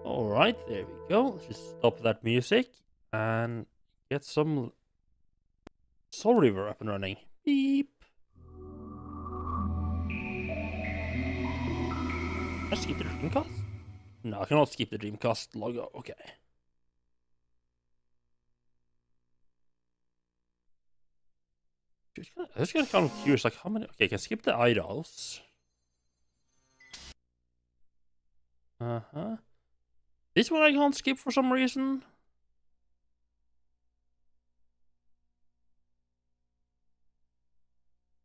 Alright, there we go. Let's just stop that music and get some Soul Reaver up and running. Beep. Can I skip the Dreamcast? No, I cannot skip the Dreamcast logo. Okay. I was kind of curious, like how many... Okay, I can skip the idols. Uh-huh. This one I can't skip for some reason.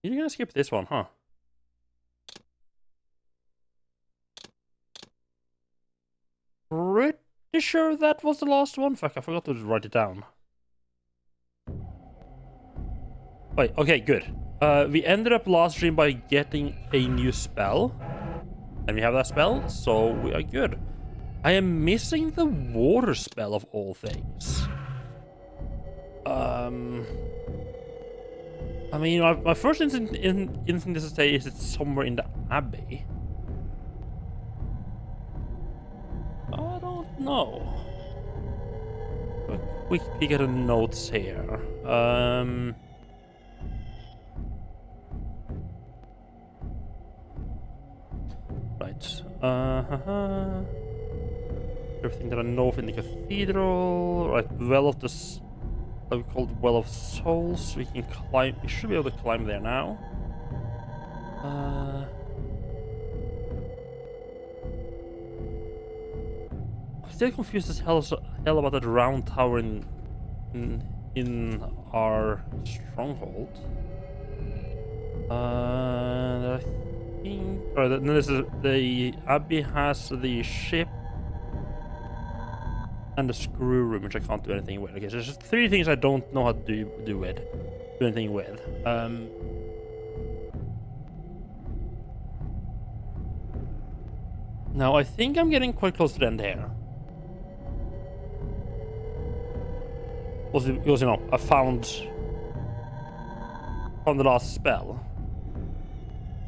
You're gonna skip this one, huh? Pretty sure that was the last one. Fuck, I forgot to write it down. Wait, okay, good. We ended up last stream by getting a new spell. And we have that spell, so we are good. I am missing the water spell of all things. I mean, my first instinct is to say is it's somewhere in the Abbey. I don't know. A quick peek at the notes here. Right. Everything that I know of in the cathedral. Right. Well of the... we call it Well of Souls. We can climb. We should be able to climb there now. I'm still confused as hell about that round tower in our stronghold. I think. Or then this is the Abbey has the ship. And the screw room, which I can't do anything with. Okay, so there's just 3 things I don't know how to do anything with. Now I think I'm getting quite close to the end here. Because you know, I found the last spell.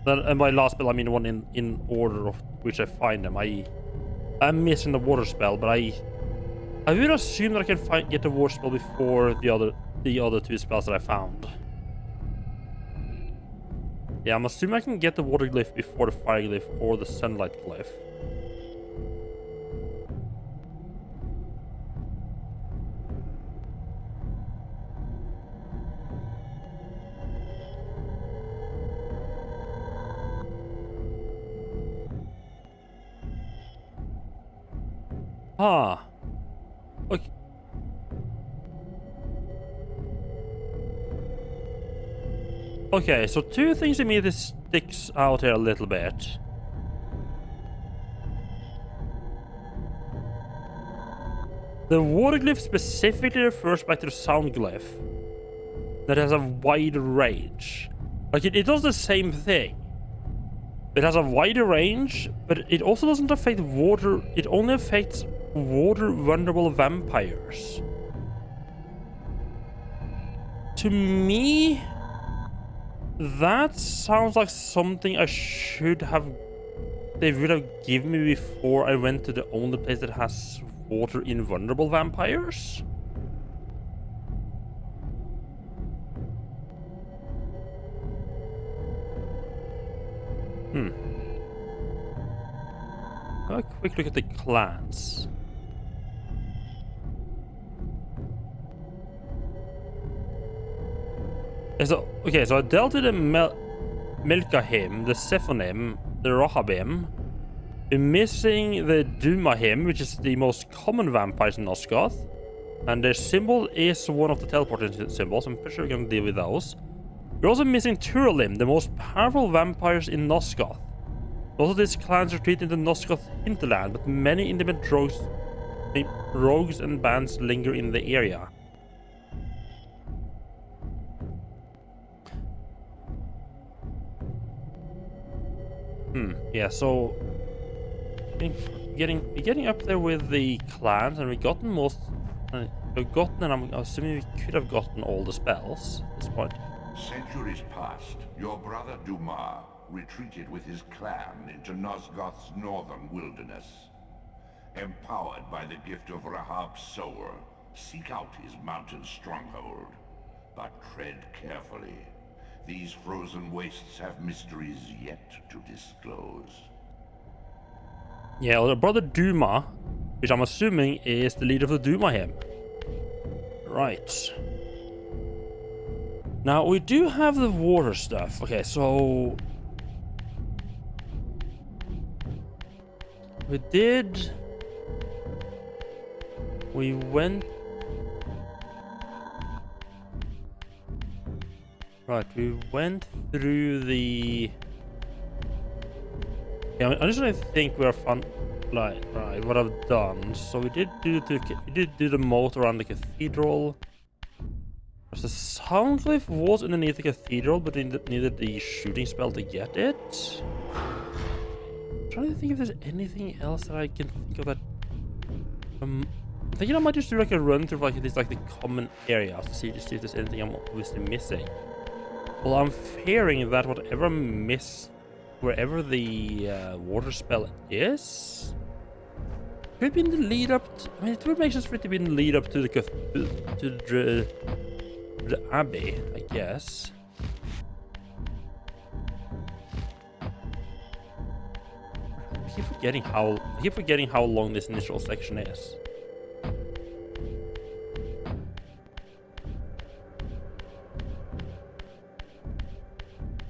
And by last spell I mean the one in order of which I find them. I'm missing the water spell, but I would assume that I can get the water spell before the other 2 spells that I found. Yeah, I'm assuming I can get the water glyph before the fire glyph or the sunlight glyph. Ah. Okay. Okay, so 2 things immediately sticks out here a little bit. The water glyph specifically refers back to the sound glyph that has a wide range. Like it does the same thing. It has a wider range, but it also doesn't affect water. It only affects water vulnerable vampires. To me, that sounds like something I should have... They would have given me before I went to the only place that has water invulnerable vampires. A quick look at the clans. So I dealt with the Melkahim, the Sephonim, the Rohabim. We're missing the Dumahim, which is the most common vampires in Nosgoth. And their symbol is one of the teleporting symbols. I'm pretty sure we're going to deal with those. We're also missing Turalim, the most powerful vampires in Nosgoth. Also, these clans retreat into Nosgoth hinterland, but many independent rogues and bands linger in the area. Yeah, so getting up there with the clans, and we've gotten most. And I'm assuming we could have gotten all the spells at this point. Centuries past, your brother Dumas retreated with his clan into Nosgoth's northern wilderness. Empowered by the gift of Rahab's sower, seek out his mountain stronghold. But tread carefully. These frozen wastes have mysteries yet to disclose. Yeah, well, the brother Duma, which I'm assuming is the leader of the Duma hymn. Right. Now, we do have the water stuff. Okay, so... We went... Right, we went through the... Yeah, I'm just trying to think where right, what I've done. So we did do the moat around the cathedral. There's a soundcliff was underneath the cathedral, but it needed the shooting spell to get it. I'm trying to think if there's anything else that I can think of that. I'm thinking I might just do like a run through like this, like the common areas to see if there's anything I'm obviously missing. Well, I'm fearing that whatever wherever the water spell is, could be in the lead up to, I mean, it would make sense for it to be in the lead up to the abbey, I guess. I keep forgetting how long this initial section is.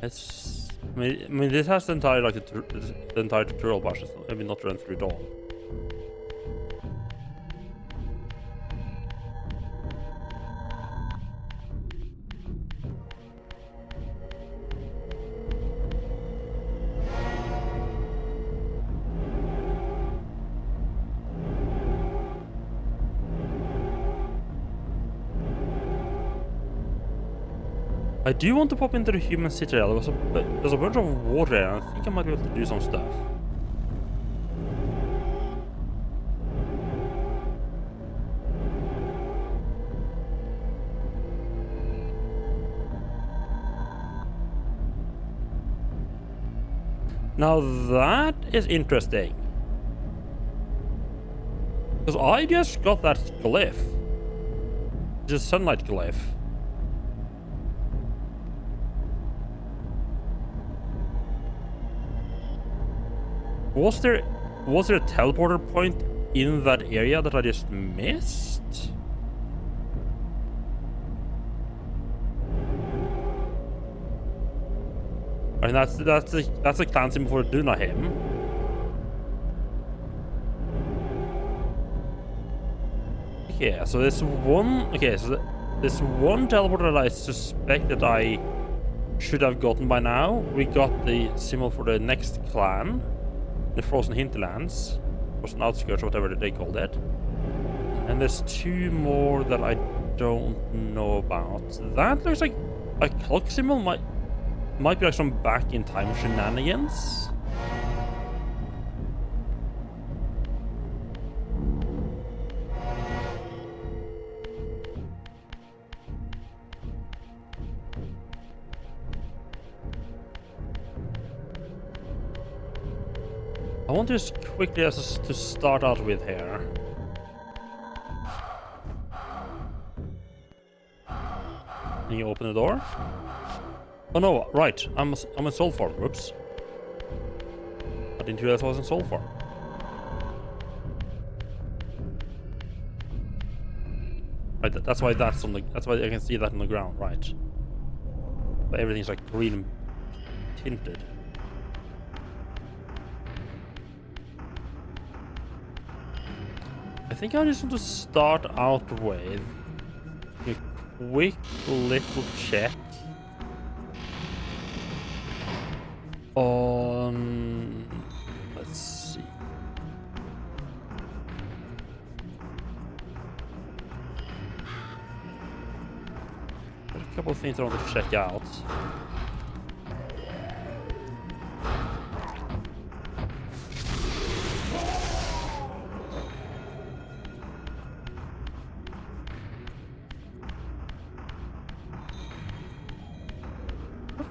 I mean, this has the entire the entire tutorial bar, so maybe not run through it all. I do want to pop into the human citadel. There's a bunch of water there, and I think I might be able to do some stuff. Now that is interesting. Because I just got that glyph. Just sunlight glyph. Was there a teleporter point in that area that I just missed? I mean, that's the clan symbol for Dunahim. Yeah, so there's one. Okay, so there's one teleporter that I suspect that I should have gotten by now. We got the symbol for the next clan. The frozen hinterlands, frozen outskirts, or whatever they called it. And there's two more that I don't know about. That looks like a clock symbol. Might be like some back in time shenanigans. I want to just quickly to start out with here. Can you open the door? Oh no, right. I'm in soul form. Whoops. I didn't realize I was in soul form. Right, that's why that's why I can see that on the ground, right? But everything's like green tinted. I think I just want to start out with a quick little check on, let's see. There's a couple of things I want to check out.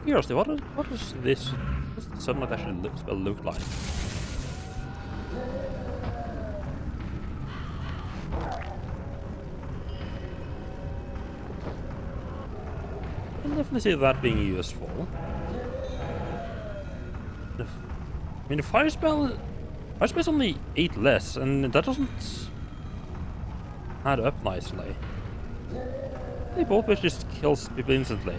Seriously, what does this? What's the sunlight actually look like? definitely see that being useful. I mean, the fire spell's only 8 less, and that doesn't add up nicely. They both just kills people instantly.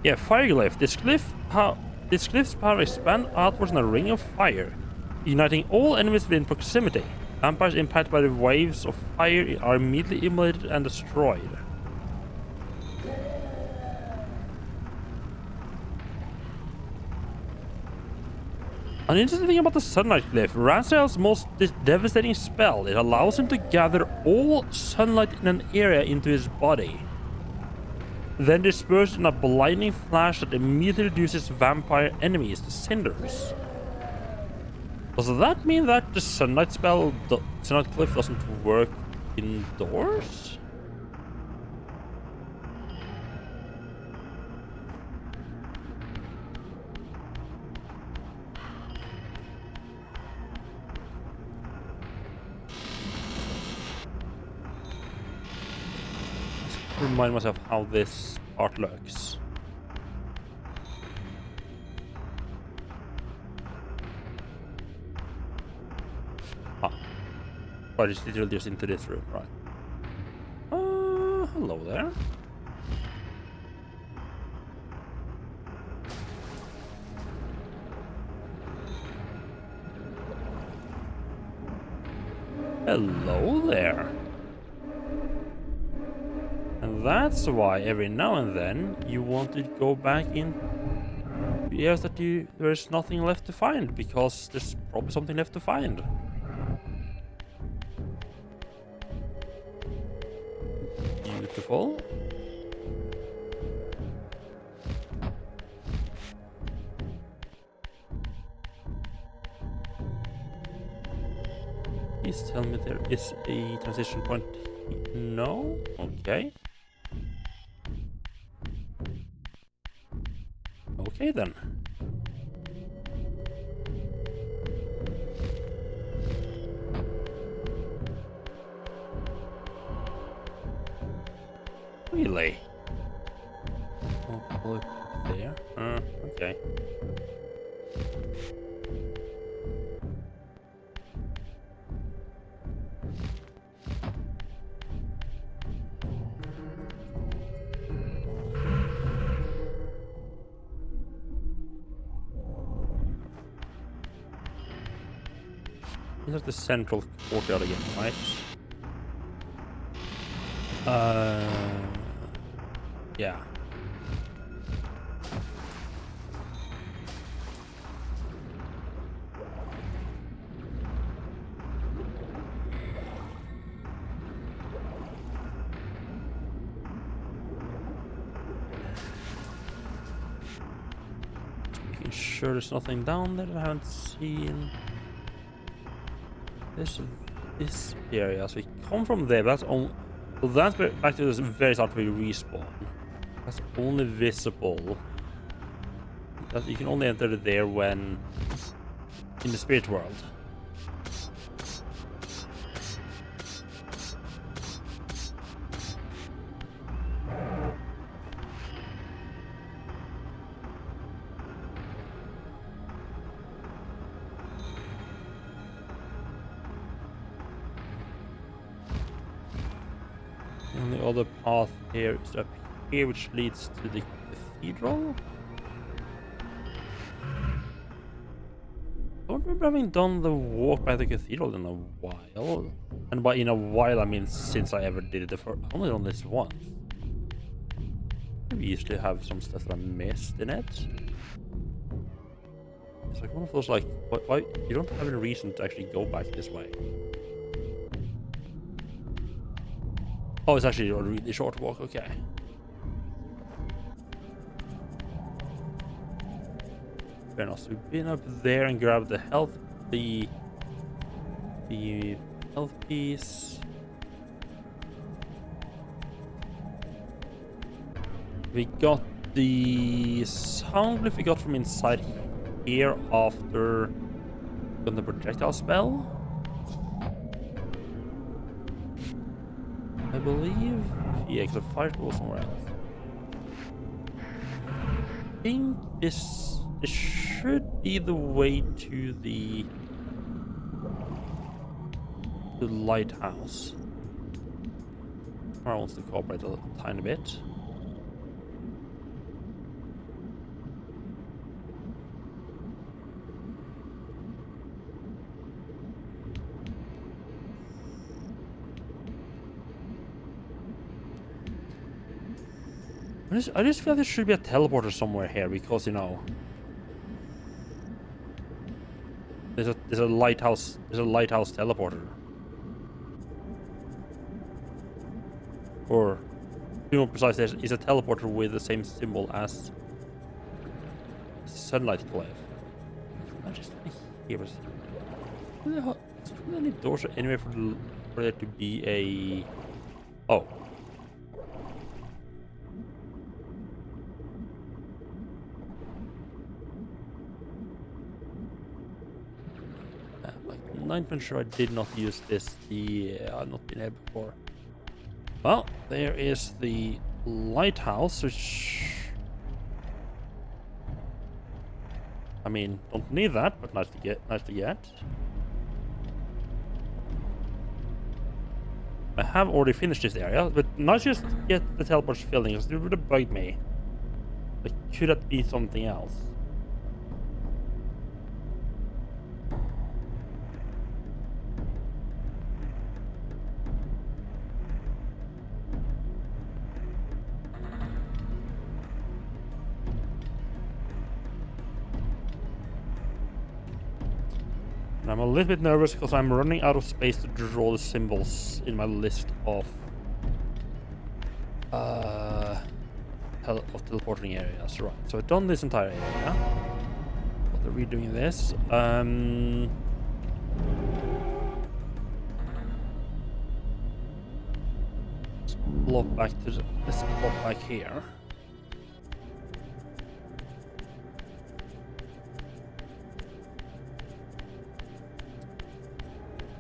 Yeah, fire glyph. This glyph's power expand outwards in a ring of fire, uniting all enemies within proximity. Vampires impacted by the waves of fire are immediately immolated and destroyed. An interesting thing about the Sunlight Glyph, Raziel's most devastating spell, it allows him to gather all sunlight in an area into his body, then disperse in a blinding flash that immediately reduces vampire enemies to cinders. Does that mean that the Sunlight Glyph doesn't work indoors? Remind myself how this part looks. Ah, but it's literally just into this room, right? Hello there. Hello there. And that's why every now and then you want to go back in areas that there's nothing left to find, because there's probably something left to find. Beautiful. Please tell me there is a transition point. No? Okay. Okay then. Really? Oh, look there. Okay. This is the central courtyard again, right? Yeah. Making sure there's nothing down there that I haven't seen. This area, so we come from there, but that's on. So that's back to this very start where you respawn. That's only visible. You can only enter there when in the spirit world. The only other path here is up here, which leads to the cathedral. I don't remember having done the walk by the cathedral in a while. And by in a while, I mean since I ever did it before. I've only done this once. We usually have some stuff that I missed in it. It's like one of those, like, why you don't have any reason to actually go back this way. Oh, it's actually a really short walk, okay. Fair enough. So we've been up there and grabbed the health, the health piece. We got the sound glyph we got from inside here after the projectile spell, I believe... Yeah, because the fire was somewhere else. I think this should be the way to the lighthouse. I want to cooperate a tiny bit. I just feel like there should be a teleporter somewhere here because, you know, there's a lighthouse teleporter. Or, to be more precise, there is a teleporter with the same symbol as sunlight glaive. I just here was. Is there any doors or anywhere for there to be a? Oh. Like 9% sure I did not use this. Yeah, I've not been here before. Well, there is the lighthouse, which... I mean, don't need that, but nice to get. I have already finished this area, but not just get the teleports filling, because it would have bugged me. Like, could that be something else? I'm a little bit nervous because I'm running out of space to draw the symbols in my list of teleporting areas. Right, so I've done this entire area. What are we doing this? Let's plop back here.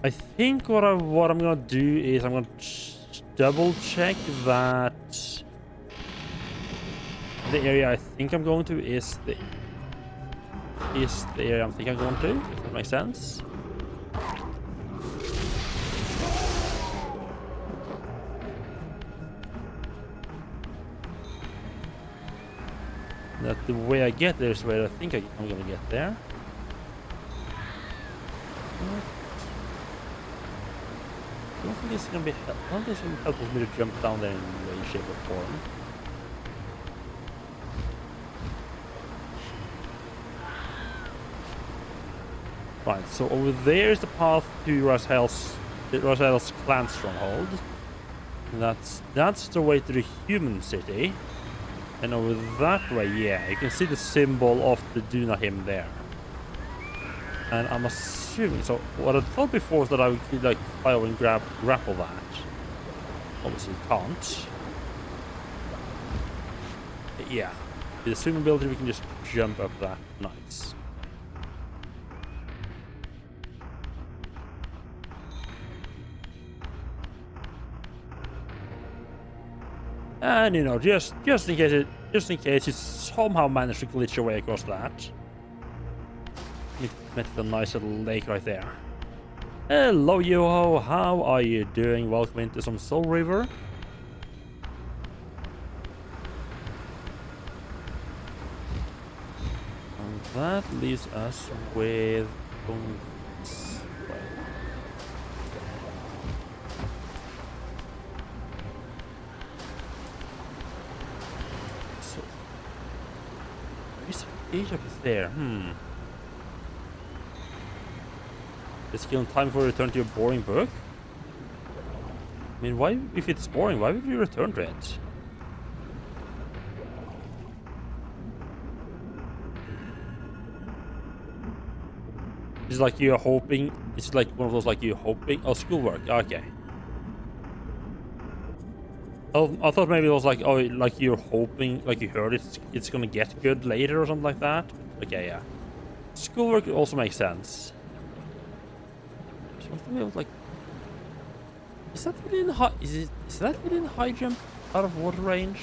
I think what I'm gonna do is I'm gonna double check that the area I think I'm going to is the area I'm thinking I'm going to. If that makes sense. That the way I get there is where I think I'm gonna get there. I don't think it's gonna be helpful for me to jump down there in any way, shape, or form. Right, so over there is the path to Razel's clan stronghold. And that's the way to the human city. And over that way, yeah, you can see the symbol of the Dunahim there. And I'm assuming, so what I thought before is that I would like fly over and grapple that. Obviously can't. But yeah, with the swim ability we can just jump up that. Nice. And you know, just in case you somehow manage to glitch your way across that. You met the nice little lake right there. Hello, Yoho. How are you doing? Welcome into some Soul Reaver. And that leaves us with... So... There's a gauge up there. It's still time for a return to your boring book? I mean, why, if it's boring, why would we return to it? It's like you're hoping, it's like one of those like you're hoping, oh, schoolwork, okay. Oh, I thought maybe it was like, oh, like you're hoping, like you heard it's gonna get good later or something like that. Okay, yeah. Schoolwork also makes sense. Something else like Is that within high? Is that within high jump out of water range?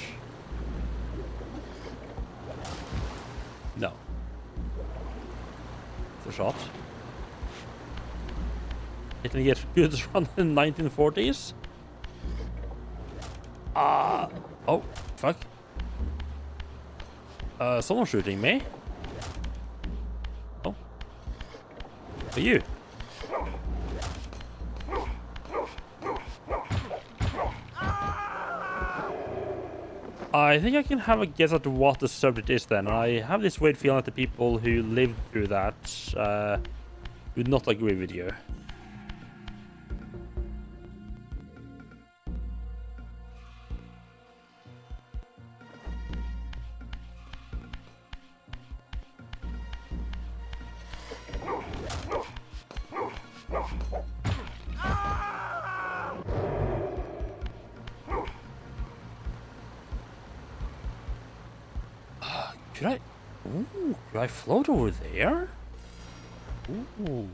No. It's a shot. It can get good run in the 1940s. Oh, fuck. Someone's shooting me. Oh. For you. I think I can have a guess at what the subject is then. I have this weird feeling that the people who lived through that would not agree with you. Could I float over there? Ooh.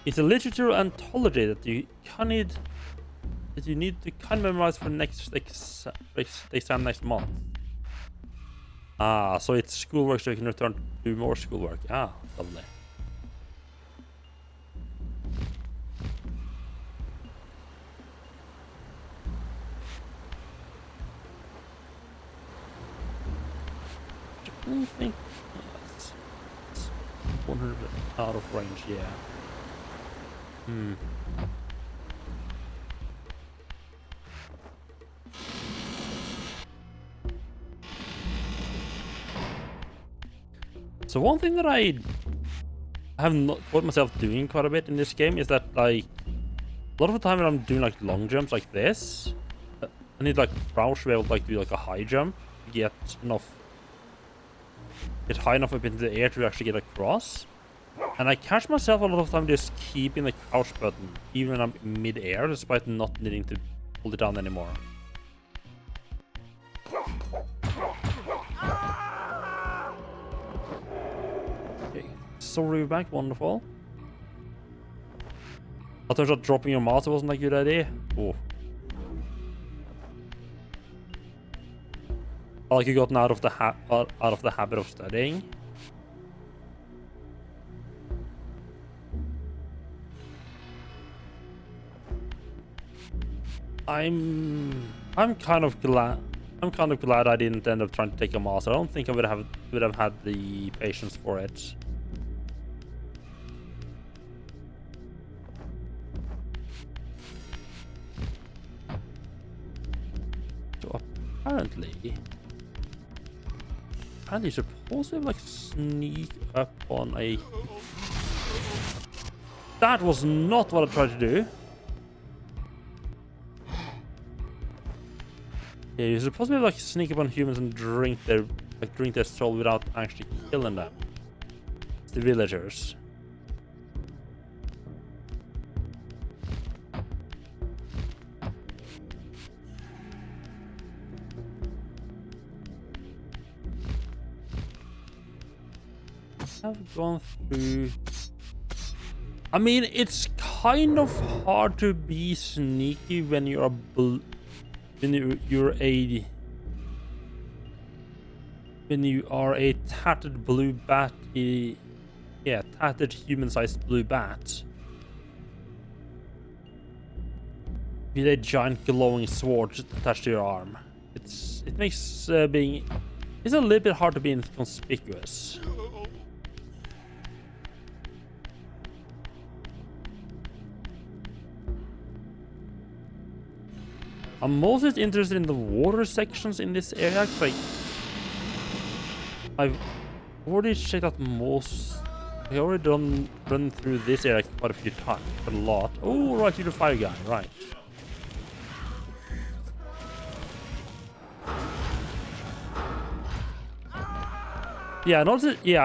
It's a literature anthology that you need to kind of memorize for next exam next month. Ah, so it's schoolwork so you can return to do more schoolwork. Ah, lovely. I don't think it's 100 out of range, yeah. So one thing that I have not caught myself doing quite a bit in this game is that, like, a lot of the time when I'm doing like long jumps like this, I need like crouch to be able to like do like a high jump to get high enough up into the air to actually get across. And I catch myself a lot of the time just keeping the crouch button even when I'm mid-air, despite not needing to hold it down anymore. Okay, so Reaver back, wonderful. I thought dropping your master wasn't a good idea. Oh. Like you gotten out of the habit of studying. I'm kind of glad I didn't end up trying to take a master. I don't think I would have had the patience for it. So apparently you're supposed to like sneak up on a. That was not what I tried to do. Yeah, you're supposed to be like sneak up on humans and drink their soul without actually killing them. It's the villagers. I've gone through. I mean, it's kind of hard to be sneaky when you're when you are a tattered blue bat, tattered human-sized blue bat with a giant glowing sword just attached to your arm. It makes it's a little bit hard to be inconspicuous. I'm mostly interested in the water sections in this area. Like, I've already checked out I've already run through this area quite a few times, a lot. Oh, right, you're the fire guy, right? Yeah, I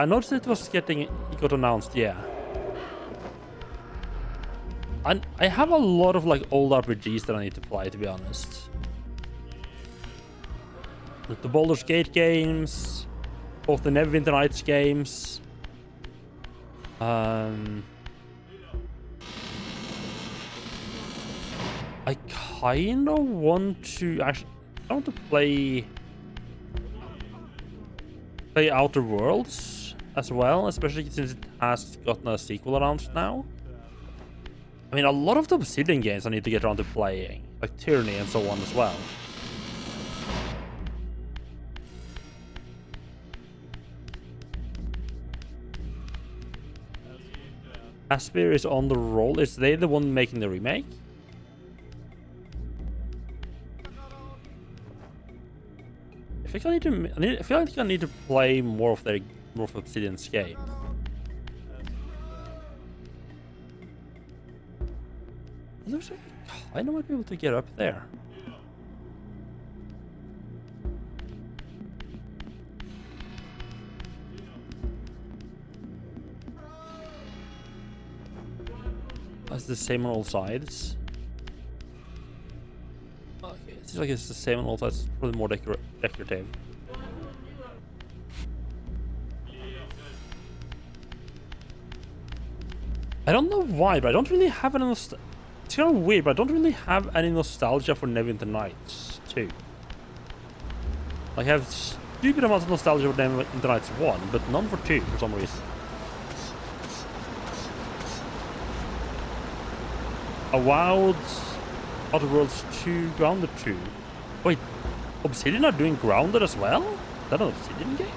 noticed it was it got announced. Yeah. I have a lot of like old RPGs that I need to play, to be honest. Like the Baldur's Gate games, both the Neverwinter Nights games. I kind of want to actually. I want to play Outer Worlds as well, especially since it has gotten a sequel announced now. I mean, a lot of the Obsidian games I need to get around to playing, like Tyranny and so on as well. Aspyr is on the roll. Is they the one making the remake? I feel like I need to play more of Obsidian's game. I might be able to get up there. That's the same on all sides. Okay, it seems like it's the same on all sides. It's probably more decorative. I don't know why, but I don't really have any it's kind of weird, but I don't really have any nostalgia for Neverwinter Nights 2. Like, I have stupid amounts of nostalgia for Neverwinter Nights 1, but none for 2 for some reason. Avowed, Outer Worlds 2, Grounded 2. Wait, Obsidian are doing Grounded as well? Is that an Obsidian game?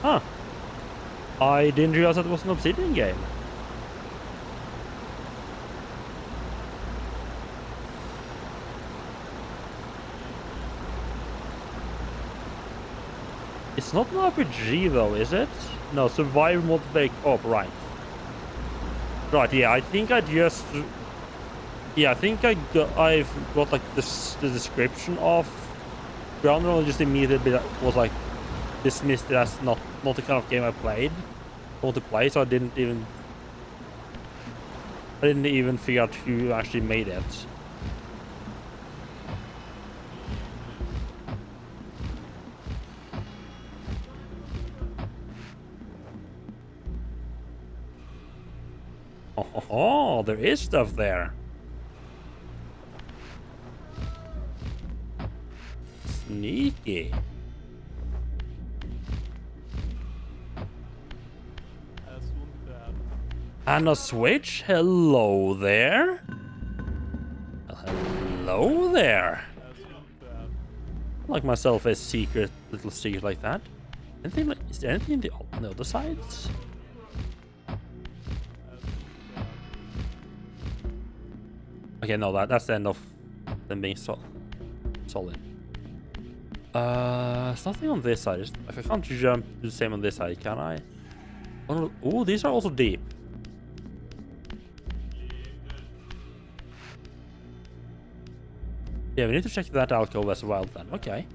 Huh. I didn't realize that it was an Obsidian game. It's not an RPG though, is it? No, survival multiplayer co-op, right. Right, yeah, I think I just... Yeah, I think I've got like the description of Grounded and just immediately was like dismissed it as not the kind of game I want to play, so I didn't even figure out who actually made it. Oh, there is stuff there. Sneaky. And a switch? Hello there. Hello there. I like myself a little secret like that. Is there anything on the other sides? Okay, no, that's the end of them being solid. There's nothing on this side. Like, I can't jump the same on this side, can I? Oh, these are also deep. Yeah, we need to check that alcove as well then. Okay.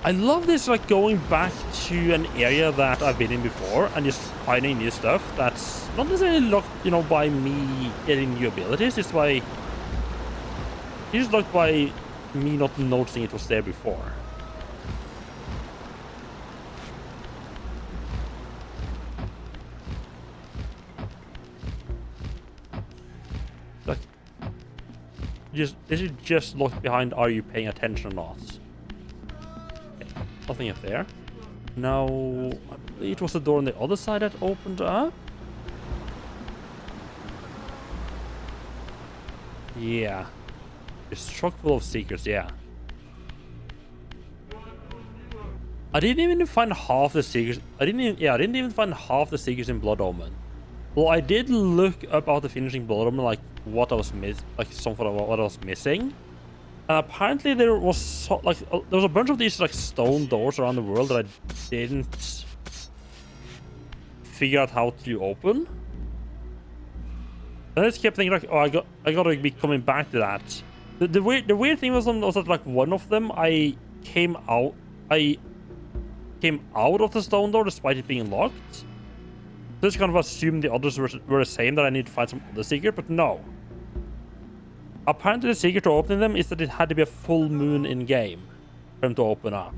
I love this, like, going back to an area that I've been in before and just finding new stuff that's not necessarily locked, you know, by me getting new abilities. It's just locked by me not noticing it was there before. Like, this is just locked behind, are you paying attention or not? Nothing up there. Now, I believe it was the door on the other side that opened up. Yeah. It's chock full of secrets, yeah. I didn't even find half the secrets. I didn't even find half the secrets in Blood Omen. Well, I did look up after finishing Blood Omen, like what I was missing. Apparently there was there was a bunch of these like stone doors around the world that I didn't figure out how to open. And I just kept thinking like, oh, I gotta be coming back to that. The weird thing was that like one of them I came out of the stone door despite it being locked. Just kind of assumed the others were the same, that I need to find some other secret, but no. Apparently the secret to opening them is that it had to be a full moon in game for them to open up.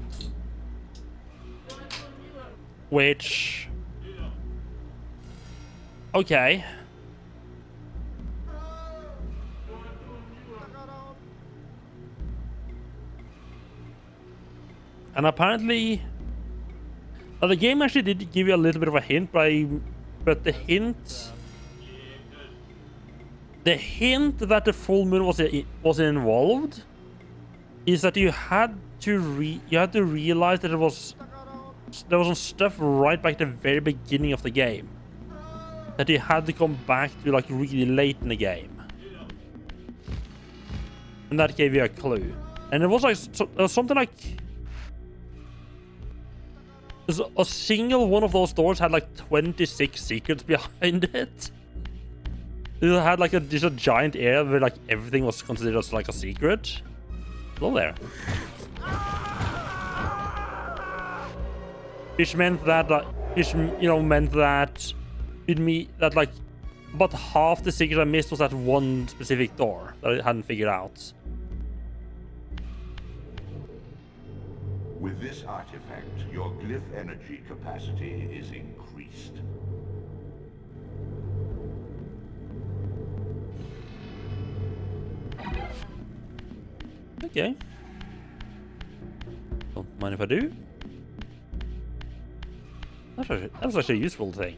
Which... okay. And apparently... the game actually did give you a little bit of a hint, but the hint that the full moon was involved is that you had to realize that there was some stuff right back at the very beginning of the game that you had to come back to like really late in the game, and that gave you a clue. And it was like something like a single one of those doors had like 26 secrets behind it. It had like just a giant area where like everything was considered as like a secret. Hello there. Which meant that that like about half the secret I missed was that one specific door that I hadn't figured out. With this artifact, your glyph energy capacity is increased. Okay. Don't mind if I do. That's actually a useful thing.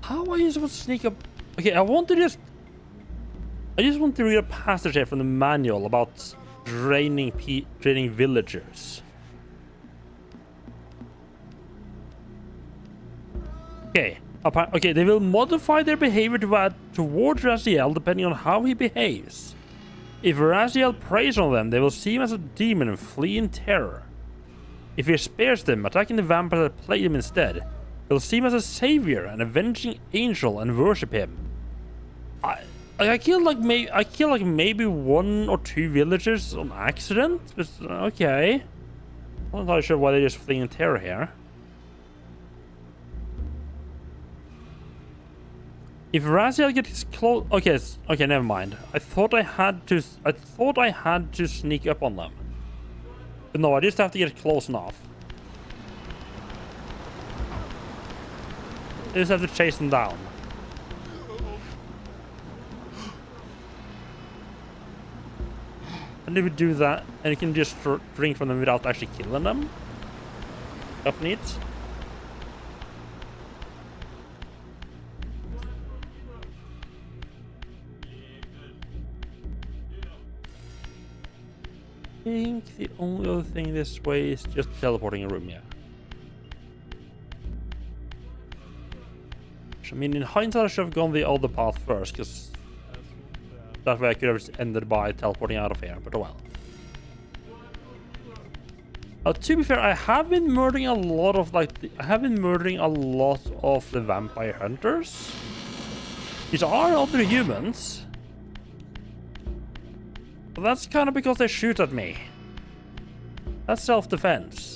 How are you supposed to sneak up? Okay, I just want to read a passage here from the manual about draining villagers. Okay, they will modify their behavior towards Raziel depending on how he behaves. If Raziel preys on them, they will see him as a demon and flee in terror. If he spares them, attacking the vampires that plague him instead, they'll see him as a savior, an avenging angel, and worship him. I killed like maybe 1 or 2 villagers on accident. But, okay, I'm not sure why they're just fleeing in terror here. If Raziel gets close, okay, never mind. I thought I had to sneak up on them, but no, I just have to get close enough. I just have to chase them down. And if you do that, and you can just drink from them without actually killing them. Up neat. I think the only other thing this way is just teleporting a room, yeah. I mean, in hindsight, I should have gone the other path first, because that way I could have just ended by teleporting out of here, but oh well. To be fair, I have been murdering a lot of the vampire hunters. These are other humans. But that's kind of because they shoot at me. That's self-defense.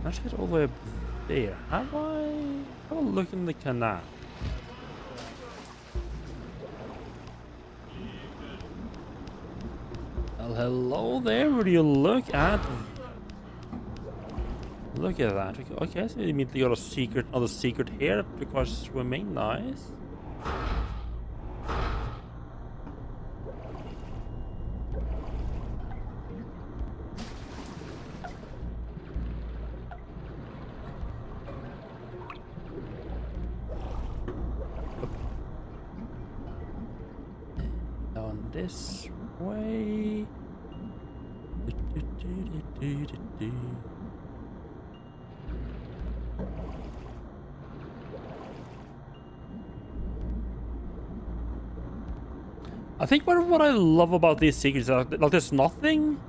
Let's get all the way up there. Have a look in the canal. Well, hello there. Would you look at Look at that. Okay, so we immediately got a secret, another secret here that requires swimming. Nice. Down this way. I think what I love about these secrets is like there's nothing.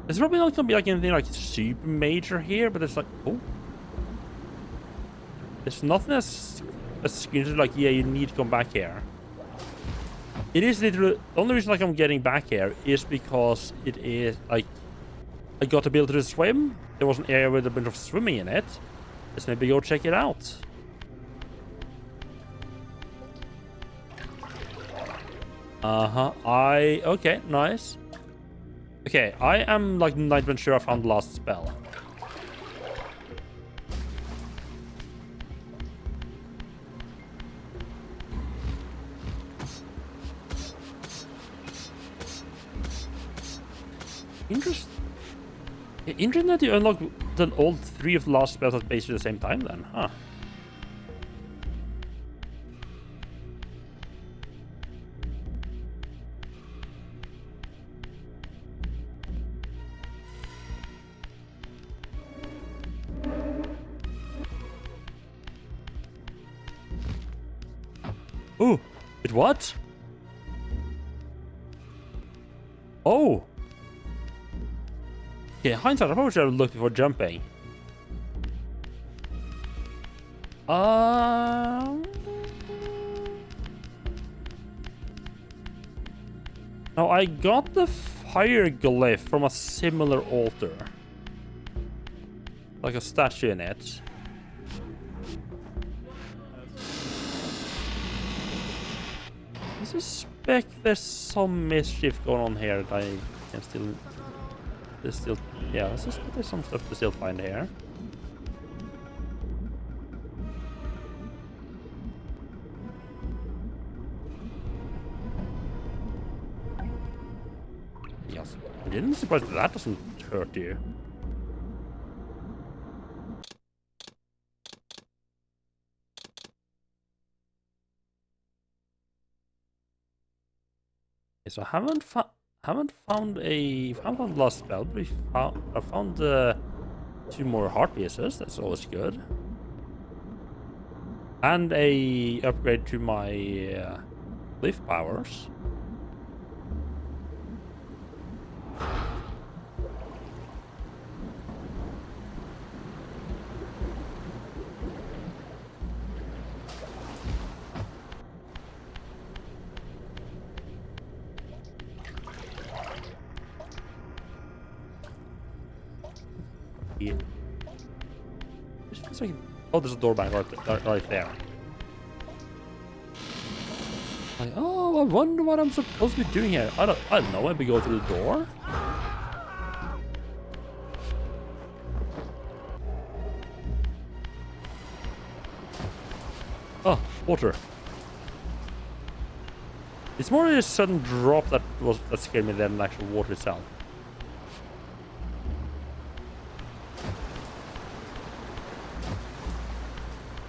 There's probably not gonna be like anything like super major here, but it's like, oh, there's nothing as screams like, yeah, you need to come back here. It is literally the only reason like I'm getting back here is because it is like I got the ability to swim. There was an area with a bunch of swimming in it. Let's maybe go check it out. Okay, nice. Okay, I am like 90% sure I found the last spell. Interesting that you unlock all 3 of the last spells at basically the same time then, huh? Ooh, it what? Oh! Okay, hindsight, I probably should have looked before jumping. Now, I got the fire glyph from a similar altar. Like a statue in it. I suspect there's some mischief going on here that I can still... yeah, I suspect there's some stuff to still find here. Yes, I didn't surprise that doesn't hurt you. Okay, so I haven't found the last spell, but I found 2 more heart pieces. That's always good. And a upgrade to my leaf powers. Yeah. Just feels like, oh, there's a door back right there. Like, oh, I wonder what I'm supposed to be doing here. I don't know. Maybe go through the door. Oh, water. It's more a sudden drop that scared me than the actual water itself.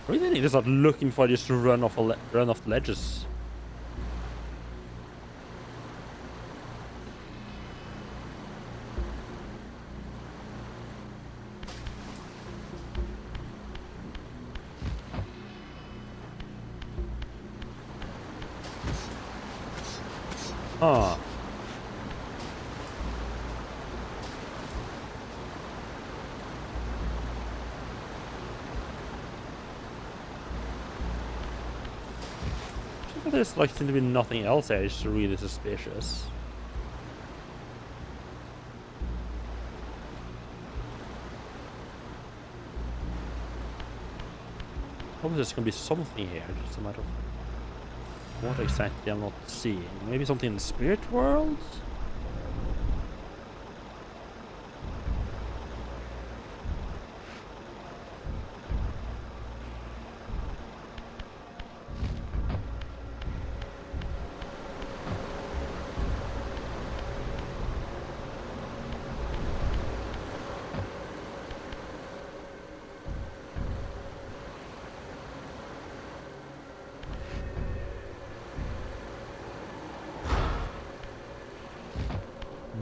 I really need to start looking for just to run off the ledges. Ah. There's like seems to be nothing else there. It's really suspicious. Probably there's gonna be something here. Just a matter of what exactly I'm not seeing. Maybe something in the spirit world?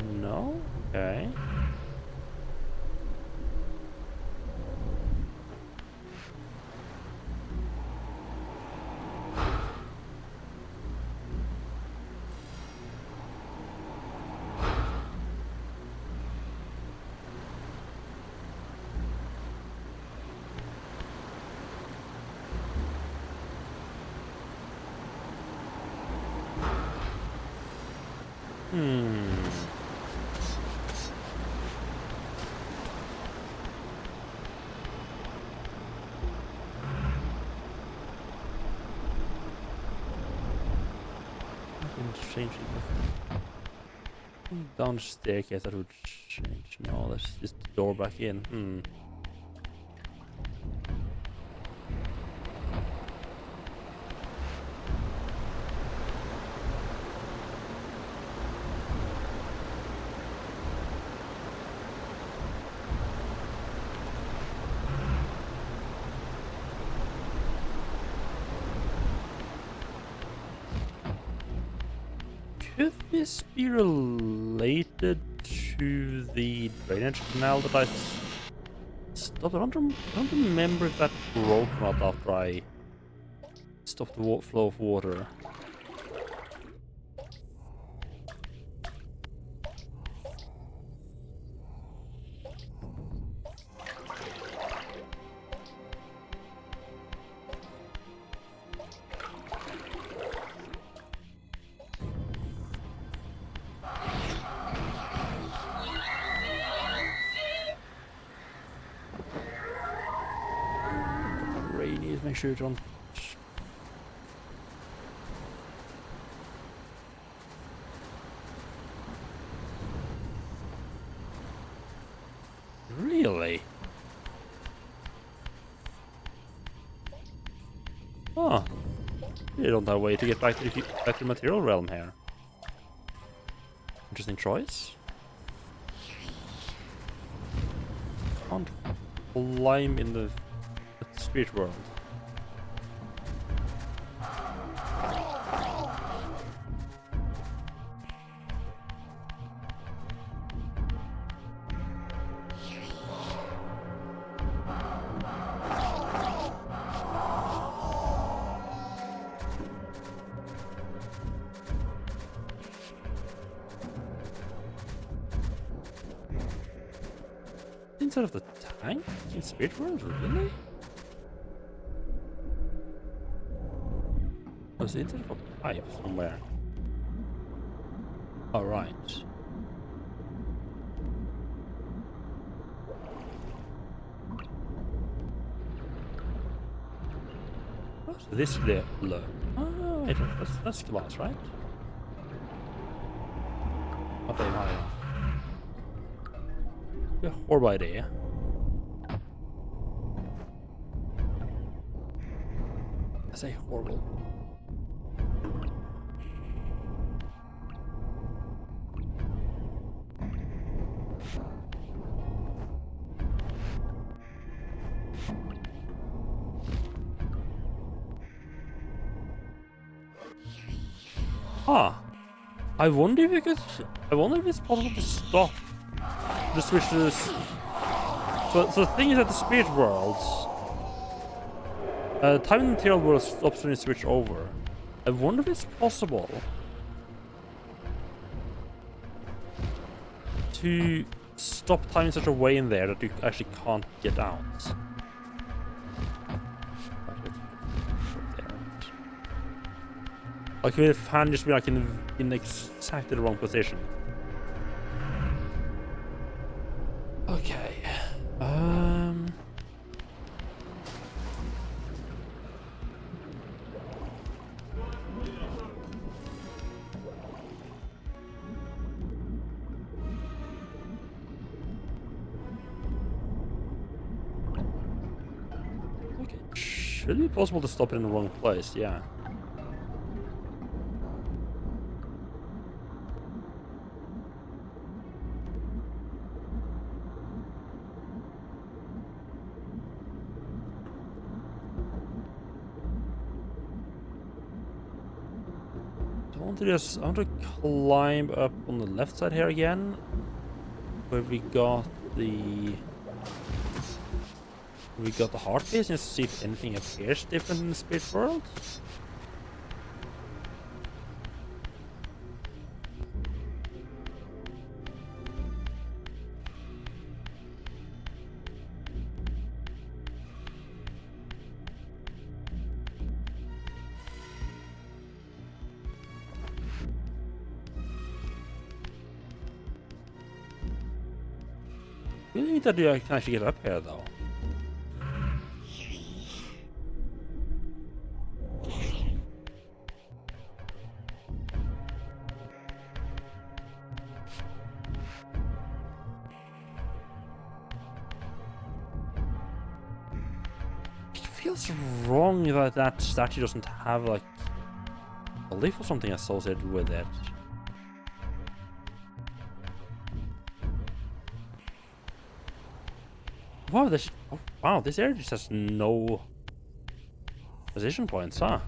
No? Okay. Change it. Down the staircase, that would change. No, that's just the door back in. Could this be related to the drainage canal that I stopped? I don't remember if that broke or not after I stopped the flow of water. Make sure you don't. Really? Oh, you don't have a way to get back to the material realm here. Interesting choice. Can't climb in the spirit world. Inside of the tank in Spirit World, really? Oh, it's inside of a pipe somewhere. All right. Oh, so this is the low. Oh, wait, that's glass, right? What am I? A horrible idea. I say horrible. Ah, I wonder if it's possible to stop the switch to this. So the thing is that the spirit worlds, time and material world stops when you switch over. I wonder if it's possible to stop time in such a way in there that you actually can't get out. Like if the fan just be like in exactly the wrong position. Okay. Okay. Should it be possible to stop it in the wrong place? Yeah. I want to climb up on the left side here again, where we got the heartbeats, and see if anything appears different in the spirit world. I really think that I can actually get up here though. It feels wrong that that statue doesn't have like a leaf or something associated with it. Wow, this area just has no position points, huh?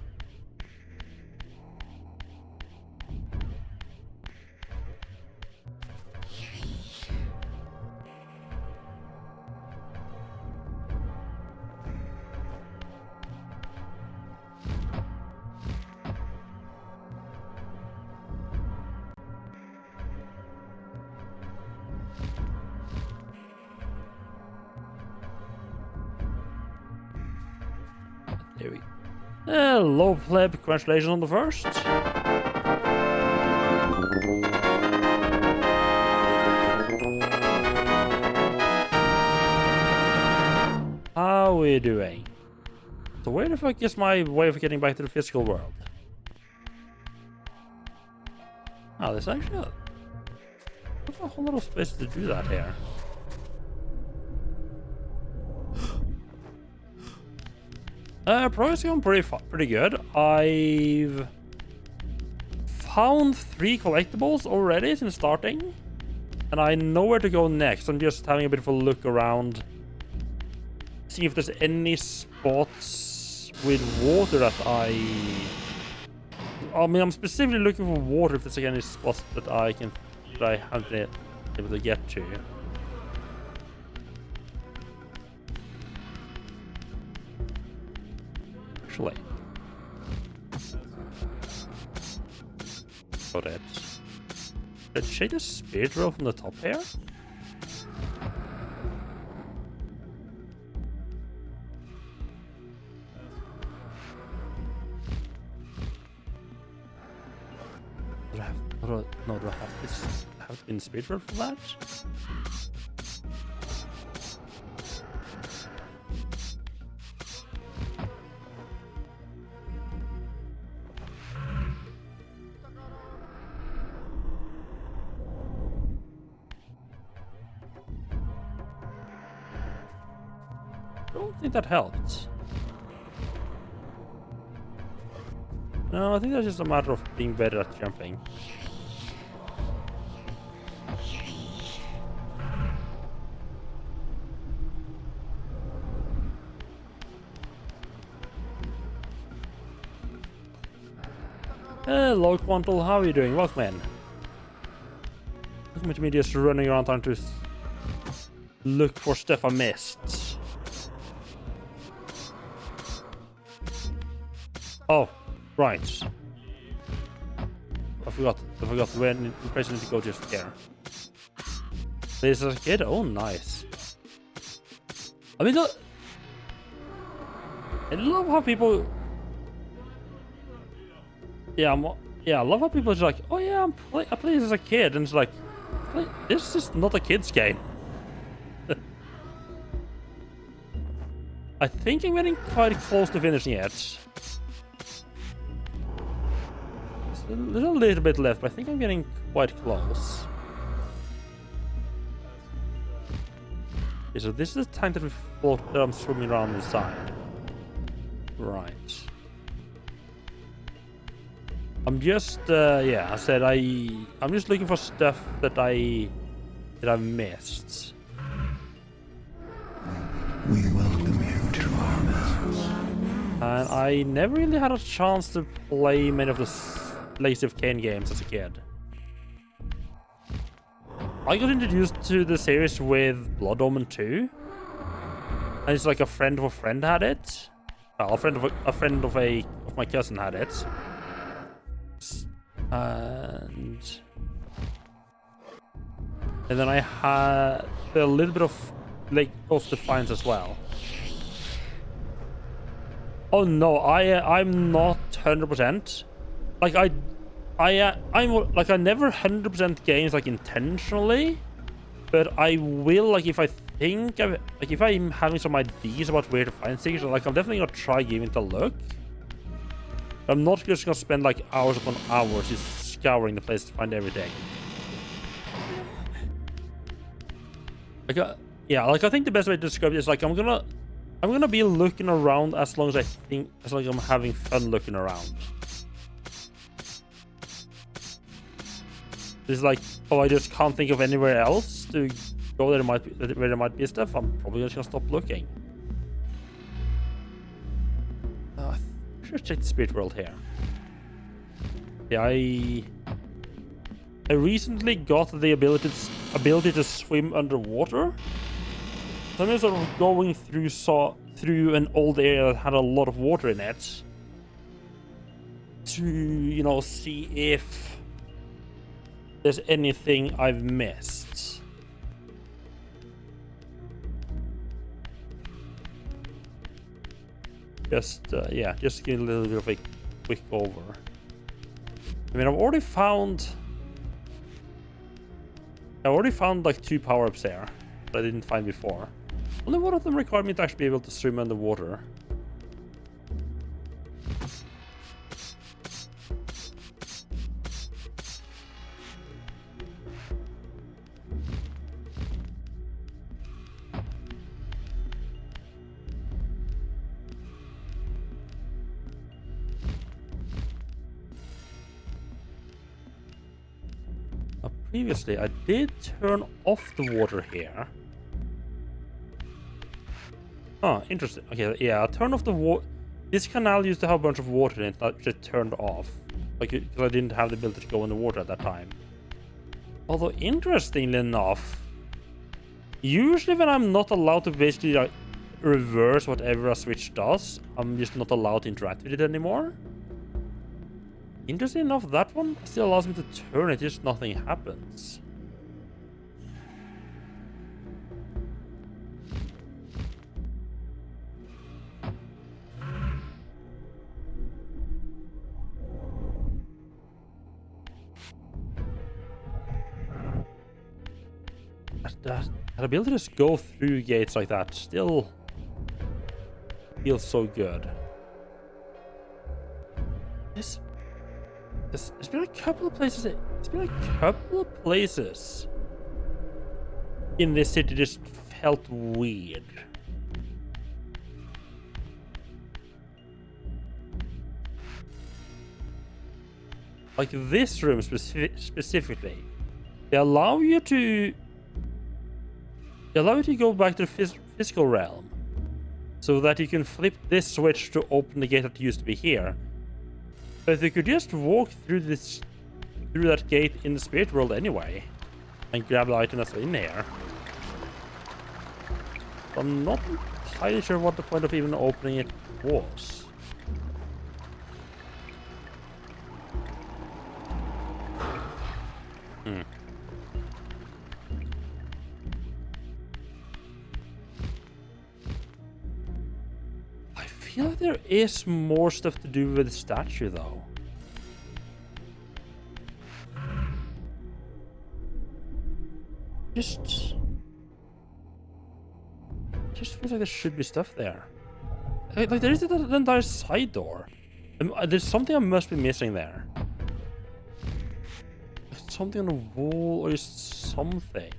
There we go. Hello, pleb. Congratulations on the first. How are we doing? So where the fuck is my way of getting back to the physical world? Oh, there's actually a whole lot of space to do that here. Progress going pretty good. I've found 3 collectibles already since starting, and I know where to go next. I'm just having a bit of a look around, see if there's any spots with water that I mean, I'm specifically looking for water if there's like, any spots that I haven't been able to get to. Actually. Got it. Did she just speed roll from the top here? Do I have this? I have been speed roll for that? I don't think that helped. No, I think that's just a matter of being better at jumping. Hello, Quantal, how are you doing? Welcome in. Welcome to me just running around trying to look for stuff I missed. Oh, right. I forgot when the place needs to go just here. There's a kid? Oh, nice. I mean, I love how people... Yeah, I love how people are just like, oh yeah, I played as a kid, and it's like, this is not a kid's game. I think I'm getting quite close to finishing it. There's a little bit left, but I think I'm getting quite close. Okay, so this is the time that I'm swimming around inside. Right. I'm just, yeah, I said I'm just looking for stuff that I've missed. We welcome you to our house. And I never really had a chance to play many of the Legacy of Kain games as a kid. I got introduced to the series with Blood Omen 2. And it's like a friend of a friend had it. Well, a friend of my cousin had it. And then I had a little bit of Lake of Defiance as well. Oh no, I'm not 100%. Like I'm like I never 100% games like intentionally, but I will like if I think like if I'm having some ideas about where to find things, like I'm definitely gonna try giving it a look. I'm not just gonna spend like hours upon hours just scouring the place to find everything. Like yeah, like I think the best way to describe it is like I'm gonna be looking around as long as I'm having fun looking around. It's like, oh, I just can't think of anywhere else to go where there might be stuff. I'm probably just gonna stop looking. I should check the spirit world here. Yeah, I recently got the ability to swim underwater. So I'm sort of going through an old area that had a lot of water in it to, you know, see if there's anything I've missed. Just give a little bit of a quick over. I mean, I've already found like 2 power-ups there that I didn't find before. Only one of them required me to actually be able to swim underwater. Previously, I did turn off the water here. Oh, interesting. Okay, yeah, I turned off the water. This canal used to have a bunch of water in it that just turned off. Like, because I didn't have the ability to go in the water at that time. Although, interestingly enough, usually when I'm not allowed to basically like, reverse whatever a switch does, I'm just not allowed to interact with it anymore. Interesting enough, that one still allows me to turn it, just nothing happens. That ability to just go through gates like that still feels so good. There's been a couple of places. It's been a couple of places in this city just felt weird. Like this room specifically, they allow you to go back to the physical realm, so that you can flip this switch to open the gate that used to be here. But you could just walk through that gate in the spirit world anyway, and grab the item that's in here. I'm not entirely sure what the point of even opening it was. I feel like there is more stuff to do with the statue, though. Just feels like there should be stuff there. Like there is an entire side door. There's something I must be missing there. Something on the wall or something.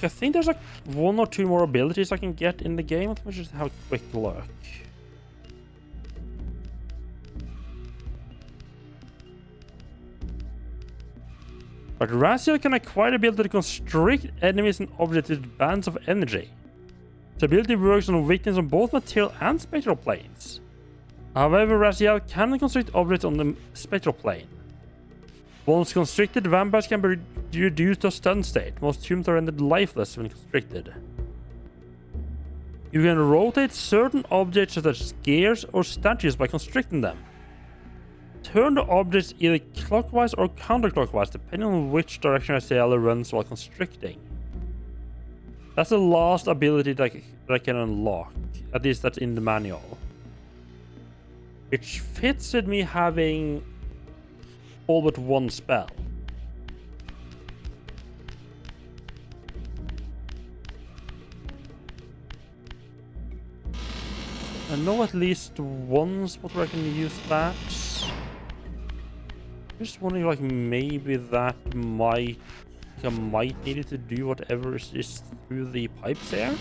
I think there's like 1 or 2 more abilities I can get in the game. Let me just have a quick look. But Raziel can acquire the ability to constrict enemies and objects with bands of energy. The ability works on victims on both material and spectral planes. However, Raziel can constrict objects on the spectral plane. Once constricted, vampires can be reduced to a stun state. Most humans are rendered lifeless when constricted. You can rotate certain objects such as gears or statues by constricting them. Turn the objects either clockwise or counterclockwise depending on which direction Raziel runs while constricting. That's the last ability that I can unlock. At least that's in the manual. Which fits with me having all but one spell. I know at least one spot where I can use that. Just wondering, like, maybe that might... I might need it to do whatever is through the pipes there.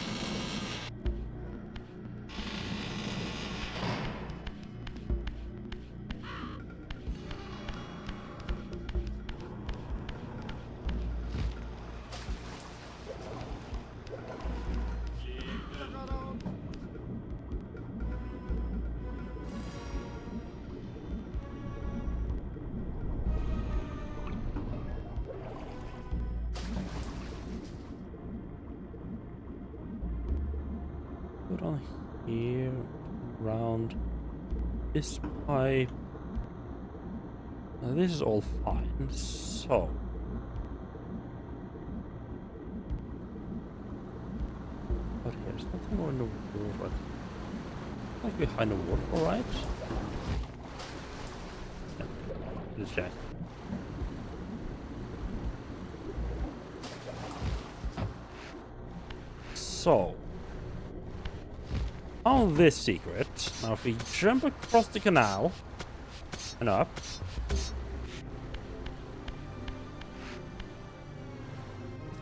Put on here, around this pipe. Now this is all fine, so... But here's nothing more in the water. Like behind the waterfall, right? Yeah, let's check. So... on this secret. Now if we jump across the canal and up. It's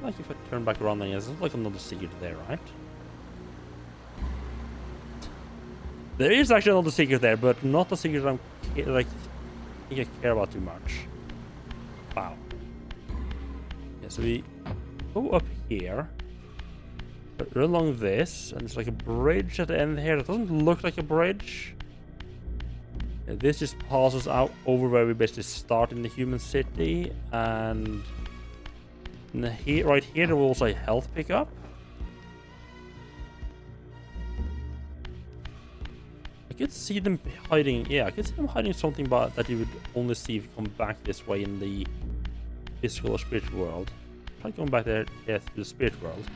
like if I turn back around, then there's like another secret there, right? There is actually another secret there, but not a secret I think I care about too much. Wow. Yeah, so we go up here. Run along this, and it's like a bridge at the end here. That doesn't look like a bridge. Yeah, this just passes out over where we basically start in the human city, and here, right here, there was also a health pickup. I could see them hiding. Yeah, I could see them hiding something, but that you would only see if you come back this way in the physical or spiritual world. Try going back there, yeah, to the spirit world.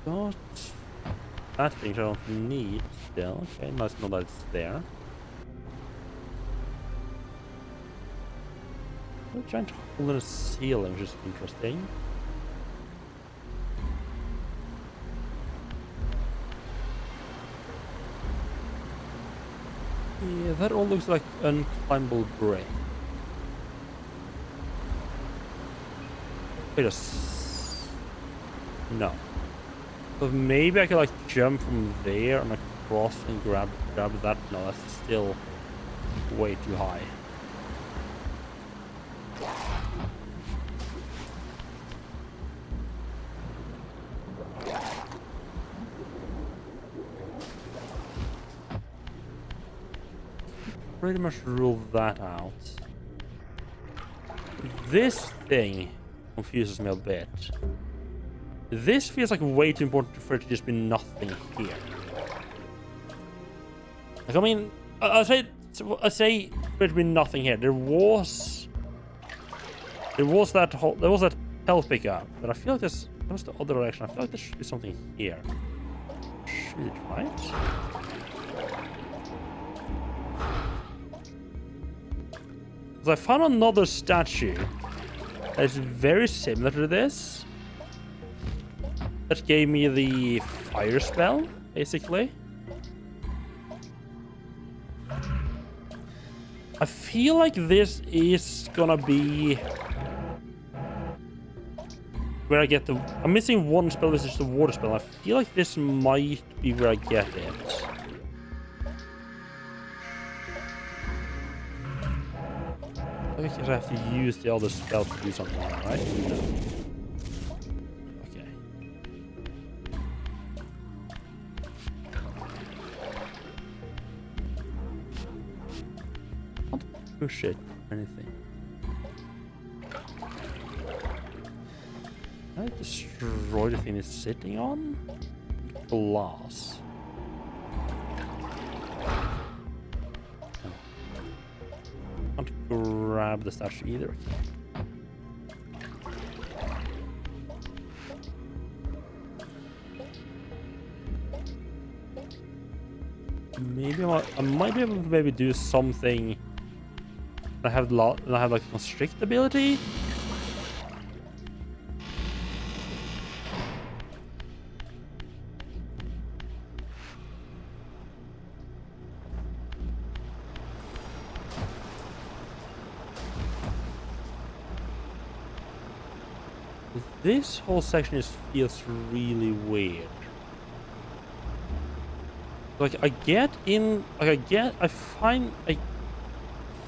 Got that thing I don't need still. Okay, nice to know that it's there. A giant hole in the ceiling, which is interesting. Yeah, that all looks like unclimbable bridge. Wait a no. So maybe I could like jump from there and across and grab that. No, that's still way too high. Pretty much rule that out. This thing confuses me a bit. This feels like way too important for it to just be nothing here. Like, I mean, I say for it to be nothing here. There was that health pickup, but I feel like that was the other direction. I feel like there should be something here. Should it, right? Because I found another statue that's very similar to this. That gave me the fire spell, basically. I feel like this is gonna be where I get the... I'm missing one spell, this is the water spell. I feel like this might be where I get it. I guess I have to use the other spell to do something, right? No. Okay. Can't push it or anything. Can I destroy the thing it's sitting on? Glass. Can't grab the statue either. Maybe I might be able to maybe do something. I have like constrict ability. This whole section feels really weird. Like I get in, like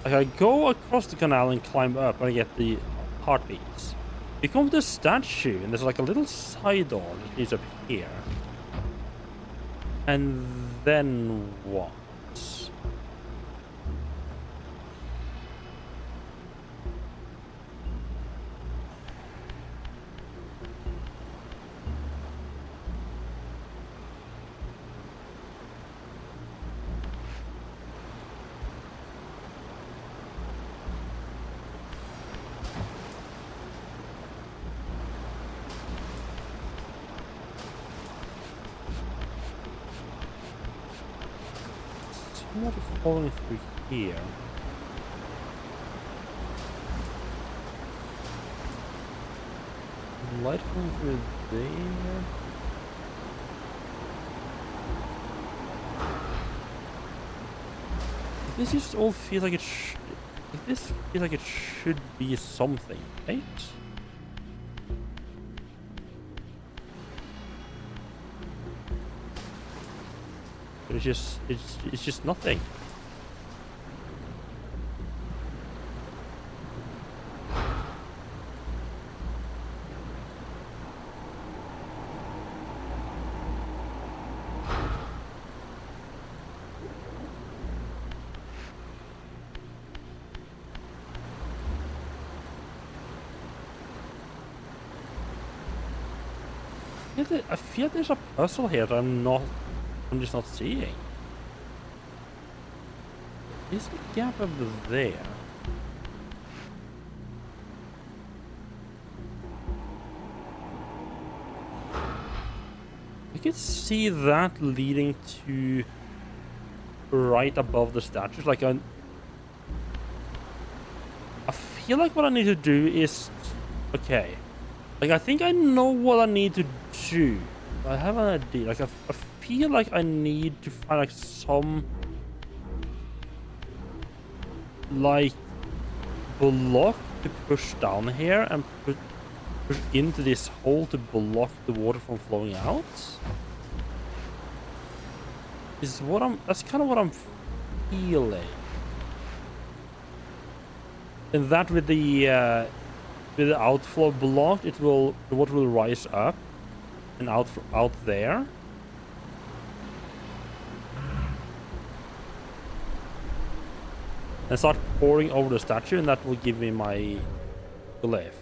I go across the canal and climb up and I get the heartbeats. You come to the statue and there's like a little side door that leads up here. And then what? What is falling through here? Light falling through there. This just all feels like it this feels like it should be something, right? But it's just nothing. I feel there's a puzzle here that I'm just not seeing. Is a gap over there? I could see that leading to right above the statues. Like I feel like what I need to do is okay. Like I think I know what I need to do. I have an idea. Like I feel like I need to find like some like block to push down here and push into this hole to block the water from flowing out. That's kind of what I'm feeling. And that with the outflow blocked, the water will rise up and out there. And start pouring over the statue, and that will give me my glyph.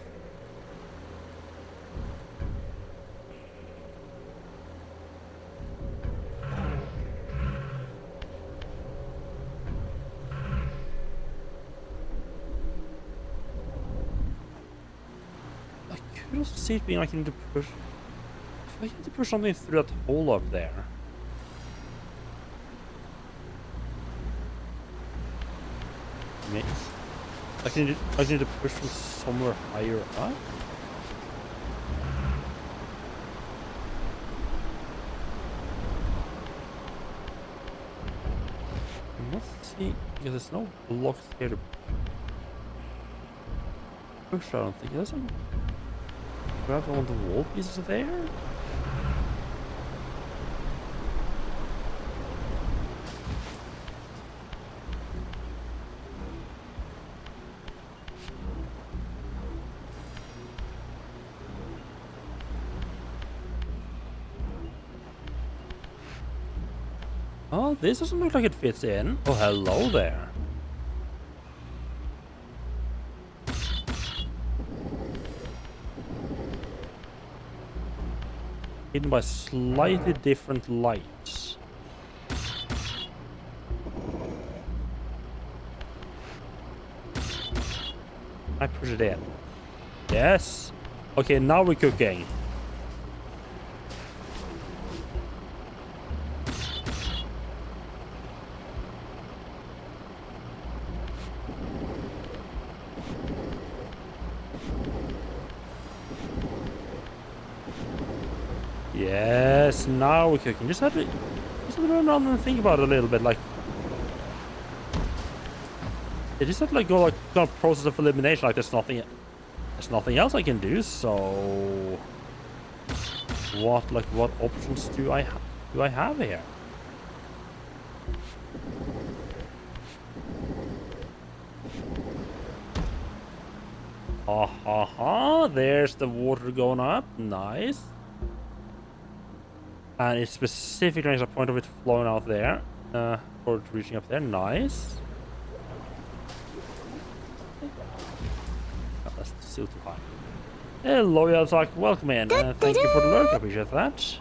I could also see it being like I need to push. If I need to push something through that hole up there. I need to push from somewhere higher up. I'm not seeing because there's no blocks here to push. I don't think there's some. Grab one of the wall pieces there. Oh, this doesn't look like it fits in. Oh, hello there. Hidden by slightly different lights. I push it in. Yes. Okay, now we're cooking. Yes, now we're cooking. Just have to run around and think about it a little bit. Like, it just have to like go like kind of process of elimination. Like, there's nothing else I can do. So, what options do I have here? Ha ha ha! There's the water going up. Nice. And it specifically makes a point of it flowing out there. Or reaching up there. Nice. Oh, that's still too high. Hello, Yelzak. Welcome in. Thank you for the lurk. I appreciate that.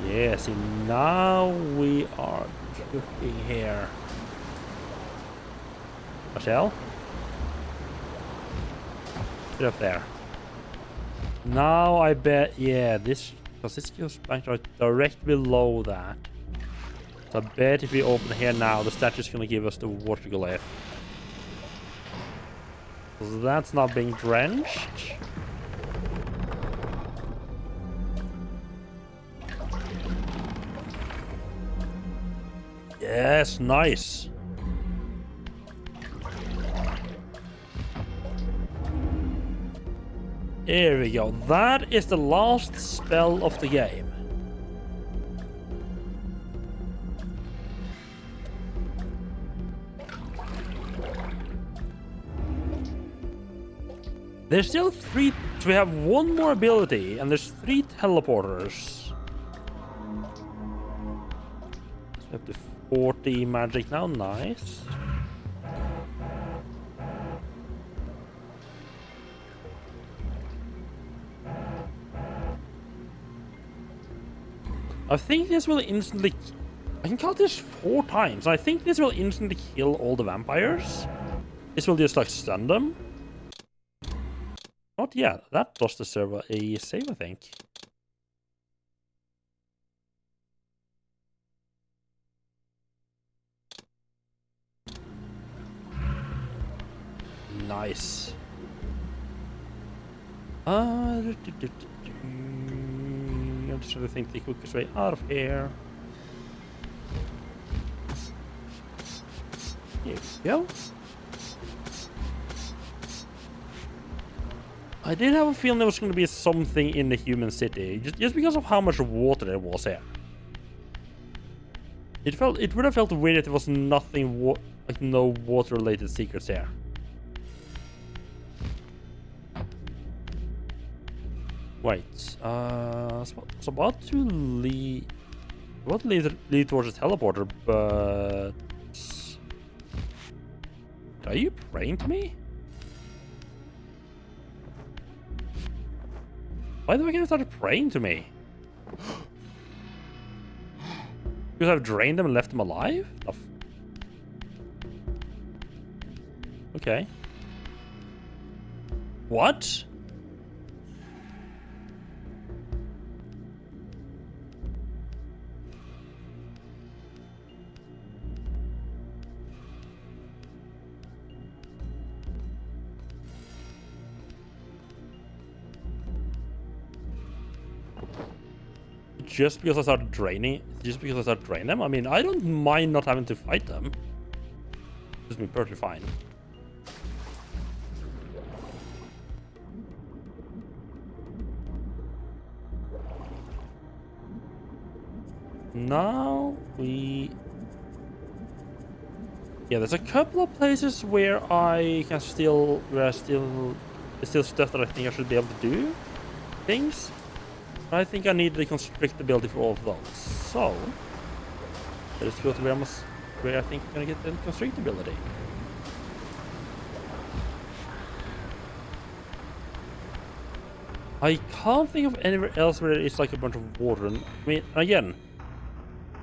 Yeah, see, now we are cooking here. Michelle? Get up there. Now I bet, yeah, because this goes back direct below that. So I bet if we open here now, the statue's gonna give us the water glyph. Because that's not being drenched. Yes, nice. Here we go. That is the last spell of the game. There's still 3. So we have 1 more ability, and there's 3 teleporters. So we have the 40 magic now. Nice. I think this will instantly... I can count this 4 times. I think this will instantly kill all the vampires. This will just like stun them. Not yet. That does deserve a save, I think. Nice. I'm just trying to think the quickest way out of here. Here we go. I did have a feeling there was going to be something in the human city, just because of how much water there was here. It would have felt weird if there was nothing, like no water-related secrets here. Wait, I was about to lead towards the teleporter, but are you praying to me? Why do I get started praying to me? Because I've drained them and left them alive? Okay. What? Just because I started draining them? I mean, I don't mind not having to fight them. Just been perfectly fine. Now we... Yeah, there's a couple of places where I can there's still stuff that I think I should be able to do things. I think I need the constrict ability for all of those. So let's go to where I think I'm gonna get the constrict ability. I can't think of anywhere else where it's like a bunch of water. And, I mean, again,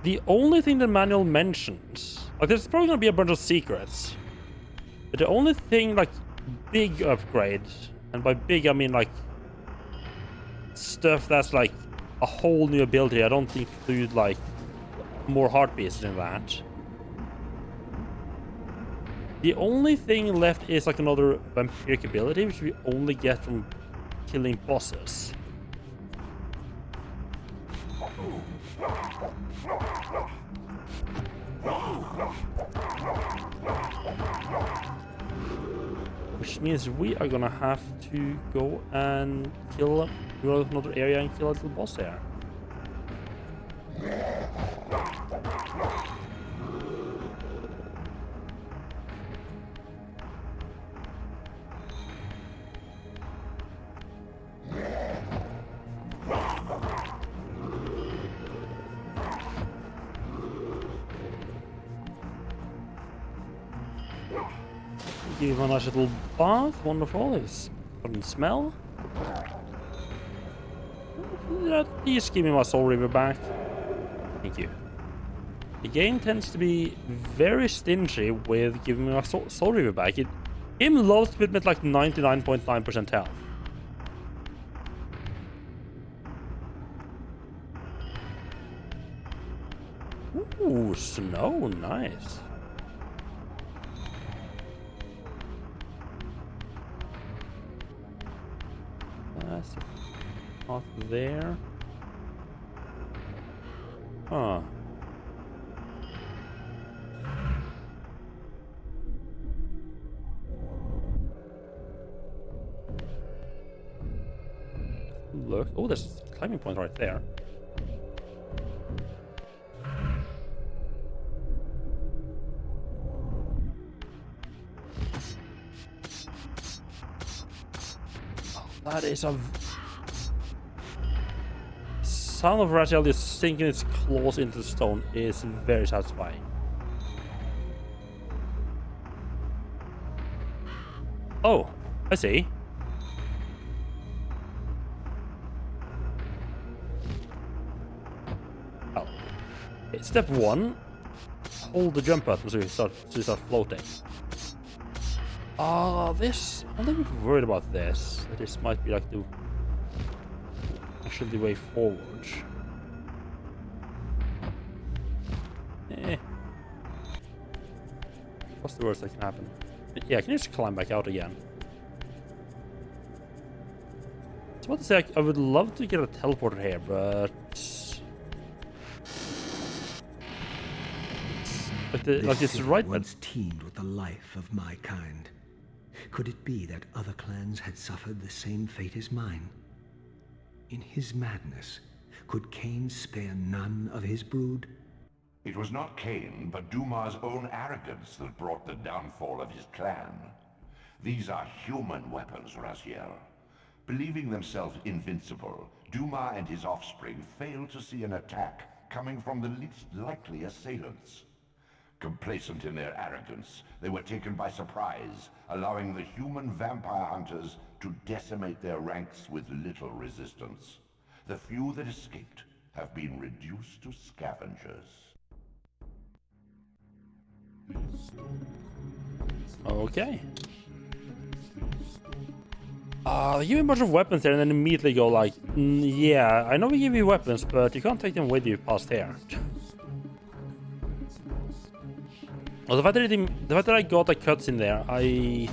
the only thing the manual mentions, like, there's probably gonna be a bunch of secrets, but the only thing, like, big upgrade, and by big I mean like stuff that's like a whole new ability, I don't include like more heartbeats than that. The only thing left is like another vampiric ability, which we only get from killing bosses. Which means we are gonna have to go and kill another area and kill a little boss there. Give him a nice little bath. Wonderful. It's couldn't smell. Please give me my Soul Reaver back. Thank you. The game tends to be very stingy with giving me my Soul Reaver back. Game loves to put me at like 99.9% health. Ooh, snow. Nice. That's not there. Huh. Look. Oh, there's a climbing point right there. That is a sound of Rachel just sinking its claws into the stone is very satisfying. Oh, I see. Oh, okay, step 1: hold the jump button so you start floating. This, I'm a little bit worried about this. This might be like actually the way forward. What's the worst that can happen? Yeah, I can just climb back out again. I was about to say, I would love to get a teleporter here, but like it's right. Once teemed with the life of my kind. Could it be that other clans had suffered the same fate as mine? In his madness, could Cain spare none of his brood? It was not Cain, but Duma's own arrogance that brought the downfall of his clan. These are human weapons, Raziel. Believing themselves invincible, Duma and his offspring failed to see an attack coming from the least likely assailants. Complacent in their arrogance, they were taken by surprise, allowing the human vampire hunters to decimate their ranks with little resistance. The few that escaped have been reduced to scavengers. Okay. They give me a bunch of weapons there and then immediately go like, yeah, I know we give you weapons, but you can't take them with you past here. Well, the fact that I got a cutscene there, I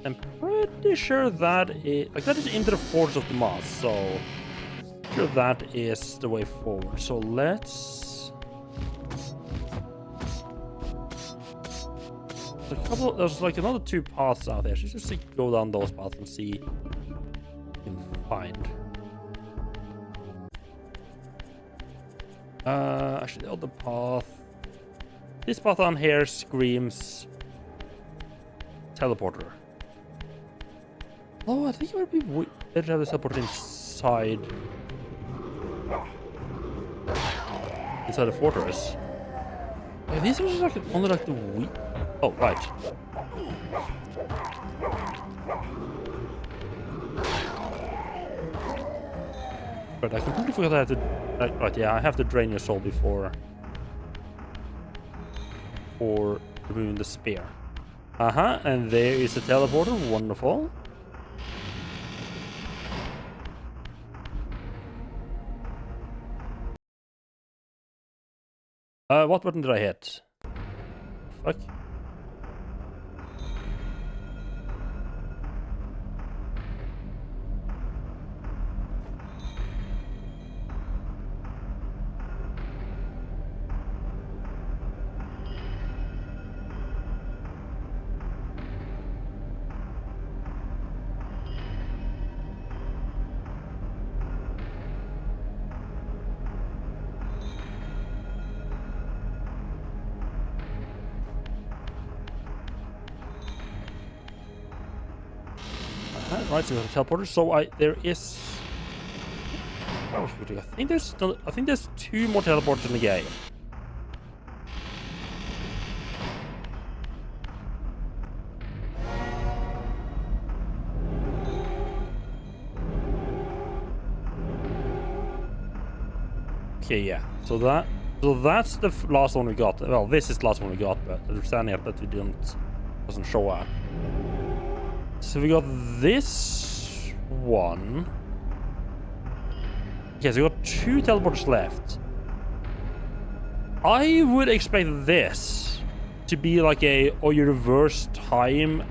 am pretty sure that is into the forge of the moss, so I'm sure that is the way forward. So let's there's like another 2 paths out there. So just go down those paths and see what we can find. Actually the other path. This path on here screams teleporter. Oh, I think it would be better to have the teleporter inside inside the fortress. Yeah, these are just like only like the weak. Oh, right. But I completely forgot I had to. Right, yeah, I have to drain your soul before removing the spear. And there is the teleporter. Wonderful. What button did I hit? Fuck. Right, so there's a teleporter. So there is. Oh, I think there's 2 more teleporters in the game. Okay, yeah. So that's the last one we got. Well, this is the last one we got, but there's any that we doesn't show up. So we got this one. Okay, so we got 2 teleporters left. I would expect this to be like you reverse time.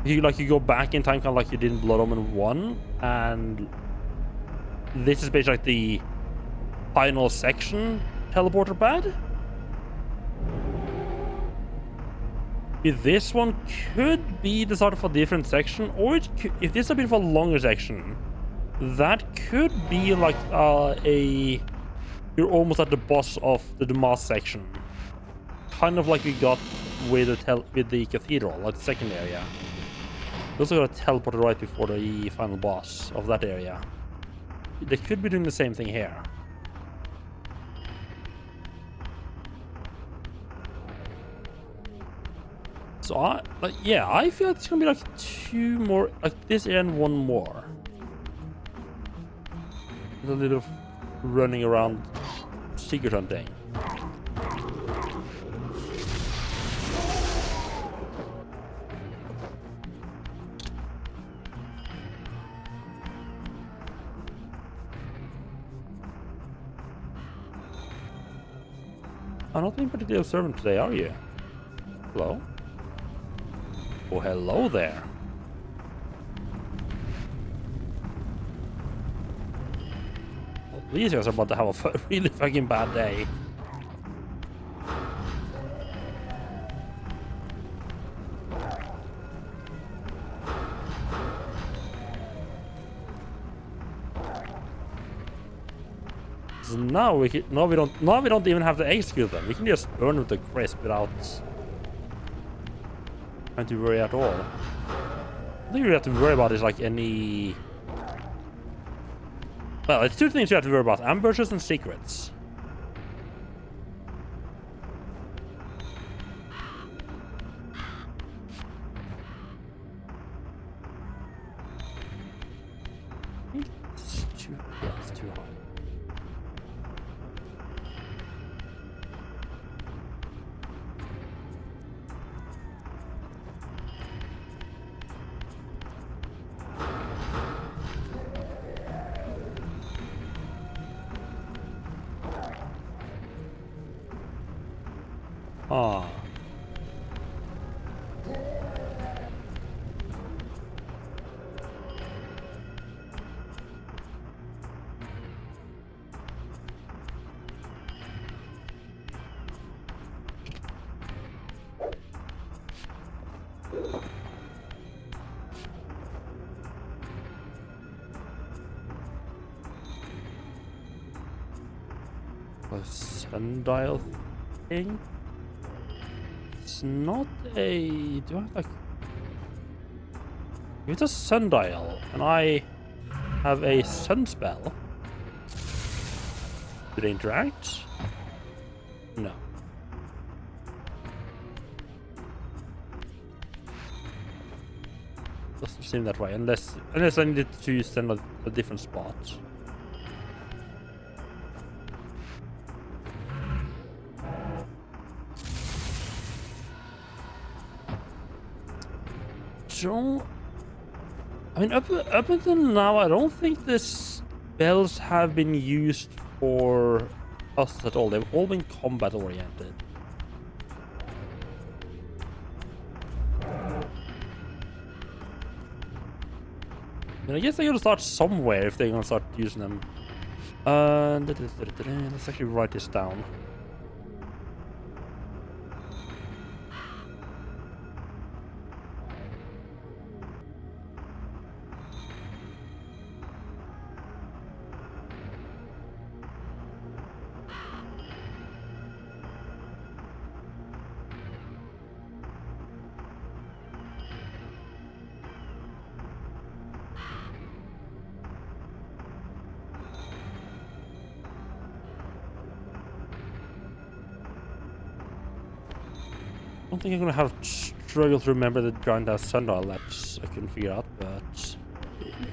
You go back in time, kind of like you did in Blood Omen 1, and this is basically like the final section teleporter pad. This one could be the start of a different section, or if this is a bit of a longer section, that could be like you're almost at the boss of the Dumas section, kind of like we got with the cathedral, like the second area. We also got a teleporter right before the final boss of that area. They could be doing the same thing here. So I feel like it's gonna be like 2 more, like this and 1 more. A little running around secret hunting. I'm not being particularly observant today, are you? Hello? Oh, hello there. Well, these guys are about to have a really fucking bad day. So now we don't even have to execute them. We can just burn with the crisp without having to worry at all. I think we have to worry about is like any. Well, it's 2 things you have to worry about: ambushes and secrets. It's too high. Ah. A sundial thing? It's not a... Do I have like... If it's a sundial and I have a sun spell, do they interact? No. Doesn't seem that way, unless I needed to send a different spot. So, I mean, up until now, I don't think the spells have been used for us at all. They've all been combat oriented. And I guess they gotta start somewhere if they're gonna start using them. Let's actually write this down. I don't think I'm gonna have struggle to remember the giant ass sundial that I couldn't figure out, but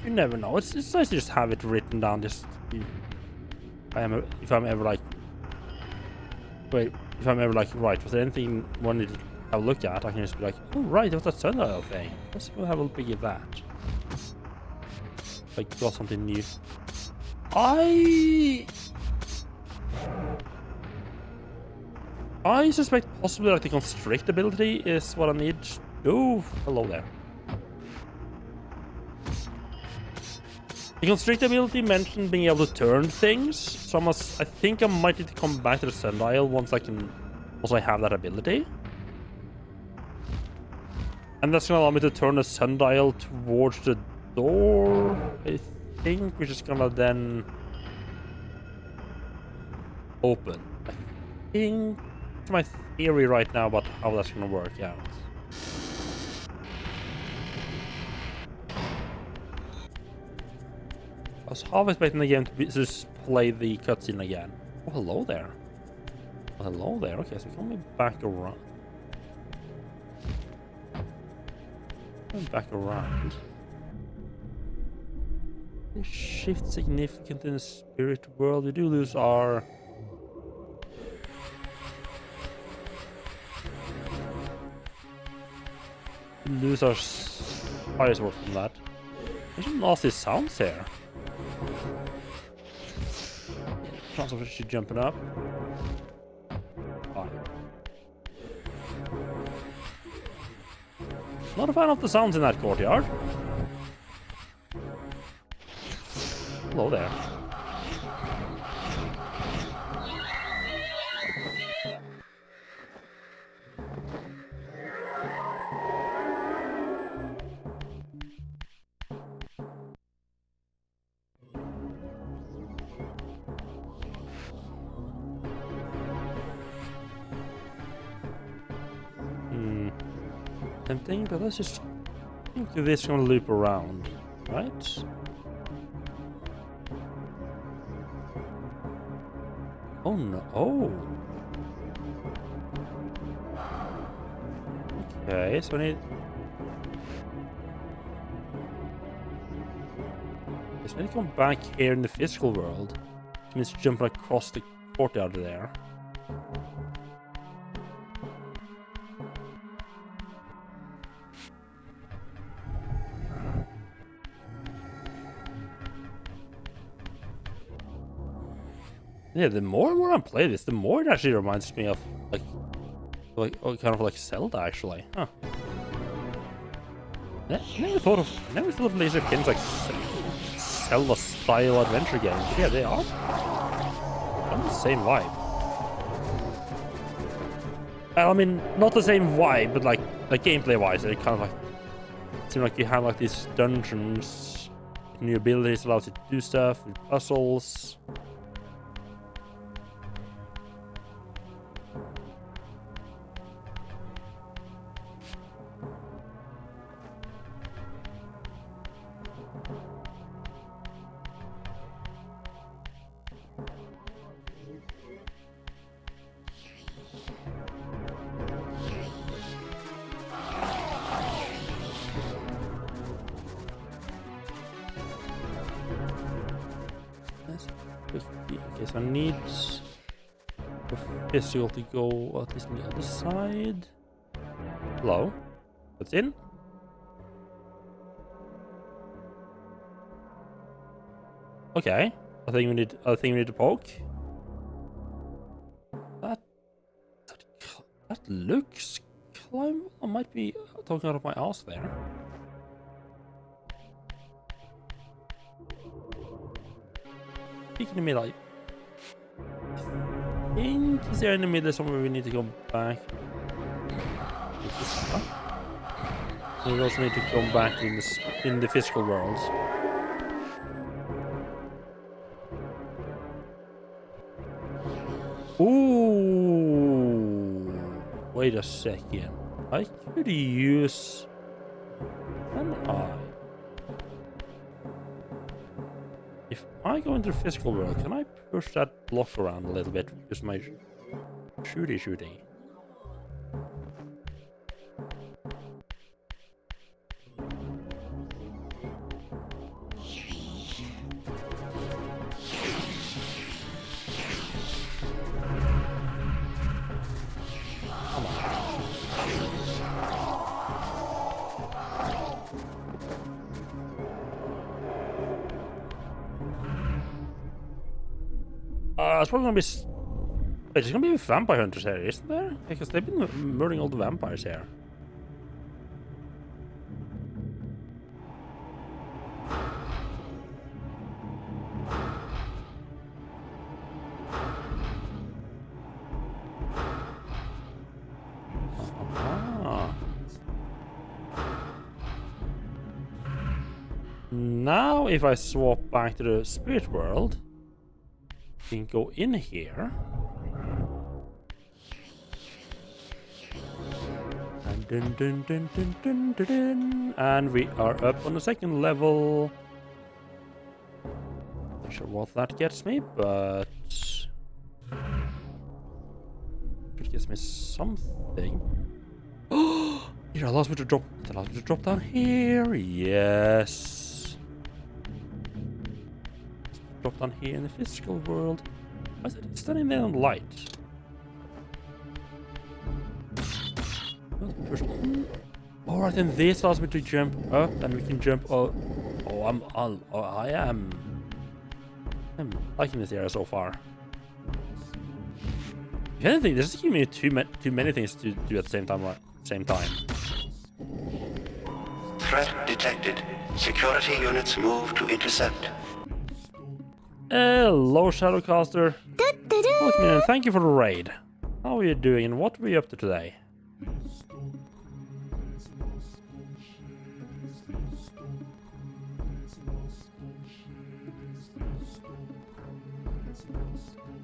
you never know. It's nice to just have it written down. Just if I'm ever like, wait, if I'm ever like, right, was there anything I wanted to have a look at? I can just be like, oh right, there was that sundial thing. Let's go have a look at that. Like, got something new. I suspect possibly like the constrict ability is what I need. Oh, hello there. The constrict ability mentioned being able to turn things, so I think I might need to come back to the sundial once I have that ability. And that's gonna allow me to turn the sundial towards the door, I think, which is gonna then open. I think that's my theory right now about how that's gonna work out. I was half expecting the game to just play the cutscene again. Oh, hello there. Oh, hello there. Okay, so coming back around. Coming back around. We shift significantly in the spirit world. We do lose our... lose our fire sword from that. There's some nasty sounds here. Chance of actually jumping up. Fine. Not a fan of the sounds in that courtyard. Hello there. Tempting, but let's just think this is gonna loop around, right? Oh no! Oh. Okay, so I need. So I need to come back here in the physical world. It means jumping across the courtyard there. Yeah, the more and more I play this, the more it actually reminds me of like kind of like Zelda actually. Huh. I never thought of Laser King's like Zelda style adventure games. But yeah, they are kind of the same vibe. I mean, not the same vibe, but like gameplay wise, they kind of like seem like you have like these dungeons, new abilities allows you to do stuff, new puzzles. so I need the physical to go at least on the other side. Hello? What's in? Okay. I think we need to poke. That looks climbable. I might be talking out of my ass there. Speaking to me, like, I think is there in the middle somewhere we need to go back? We also need to come back in the physical world. Ooh, wait a second. I could use an eye. If I go into the physical world, can I push that block around a little bit? Just my shooty. It's probably gonna be. Wait, there's gonna be vampire hunters here, isn't there? Because they've been murdering all the vampires here. Ah. Now, if I swap back to the spirit world. Can go in here and and we are up on the second level. Not sure what that gets me, but it gets me something. Oh, it allows me to drop. It allows me to drop down here. Yes. Drop down here in the physical world. Why is it standing there on light? Alright, then this allows me to jump up, and we can jump up. I'm liking this area so far. If anything, this is giving me too many things to do at the same time. Threat detected. Security units move to intercept. Hello, Shadowcaster. Welcome in and thank you for the raid. How are you doing and what were you up to today?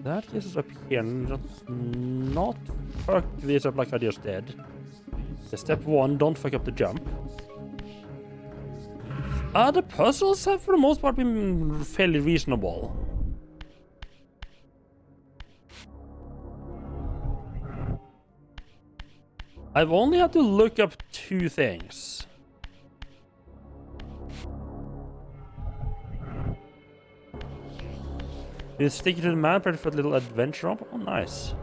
That gets us up here and not fuck this up like I just did. Step 1, don't fuck up the jump. The puzzles have for the most part been fairly reasonable. I've only had to look up 2 things. You stick it to the map for a little adventure up? Oh, nice.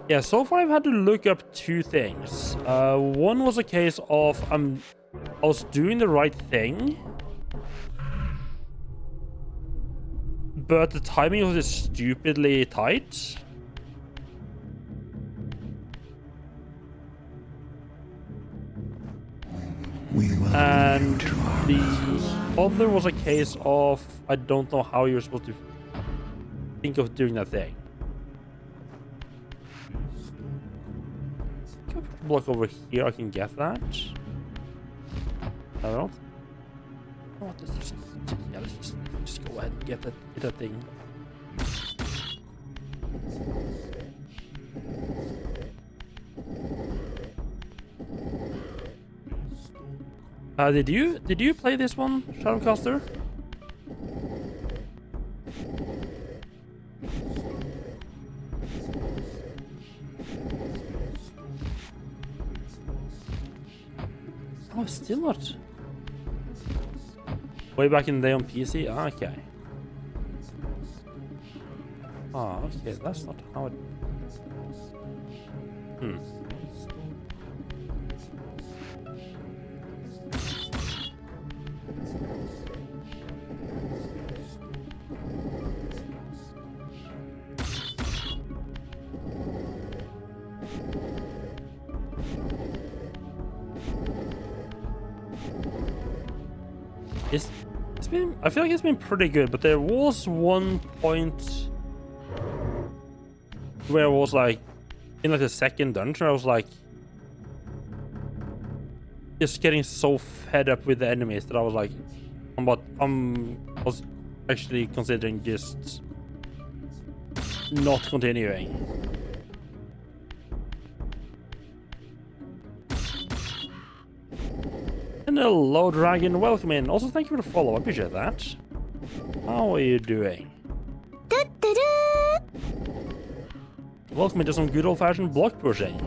Yeah, so far I've had to look up 2 things. One was a case of I was doing the right thing, but the timing was just stupidly tight. And the other was a case of I don't know how you're supposed to think of doing that thing. Can I put a block over here? I can get that. I don't. Oh, let's just go ahead and get that thing. Did you play this one, Shadowcaster? Oh, still not. Way back in the day on PC? Ah, okay. Oh, okay, that's not how it... It's been... I feel like it's been pretty good, but there was one point where I was like, in like the second dungeon, I was like, just getting so fed up with the enemies that I was like, I was actually considering just not continuing. And hello, Dragon, welcome in. Also, thank you for the follow, I appreciate that. How are you doing? Welcome into some good old-fashioned block pushing.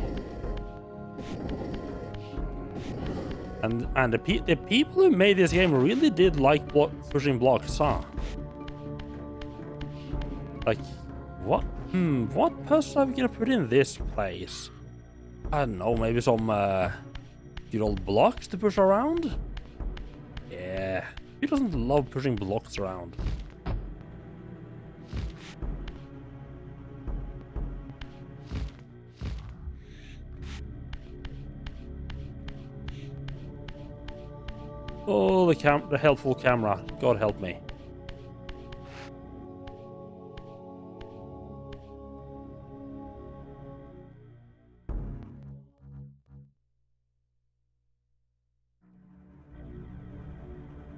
And the people who made this game really did like pushing blocks, huh? Like, what? What puzzle are we gonna put in this place? I don't know, maybe some good old blocks to push around? Yeah, who doesn't love pushing blocks around? Oh, the helpful camera. God help me.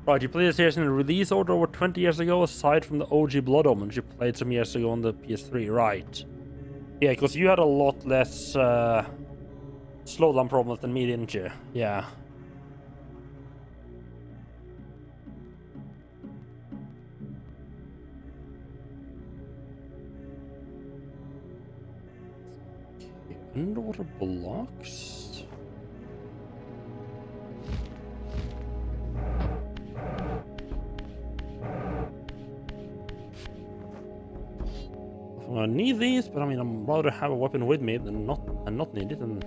Right, you played this here in the release order over 20 years ago, aside from the OG Blood Omens you played some years ago on the PS3, right? Yeah, because you had a lot less slowdown problems than me, didn't you? Yeah. Okay, underwater blocks? I need these, but I mean, I'm rather have a weapon with me than not need it, and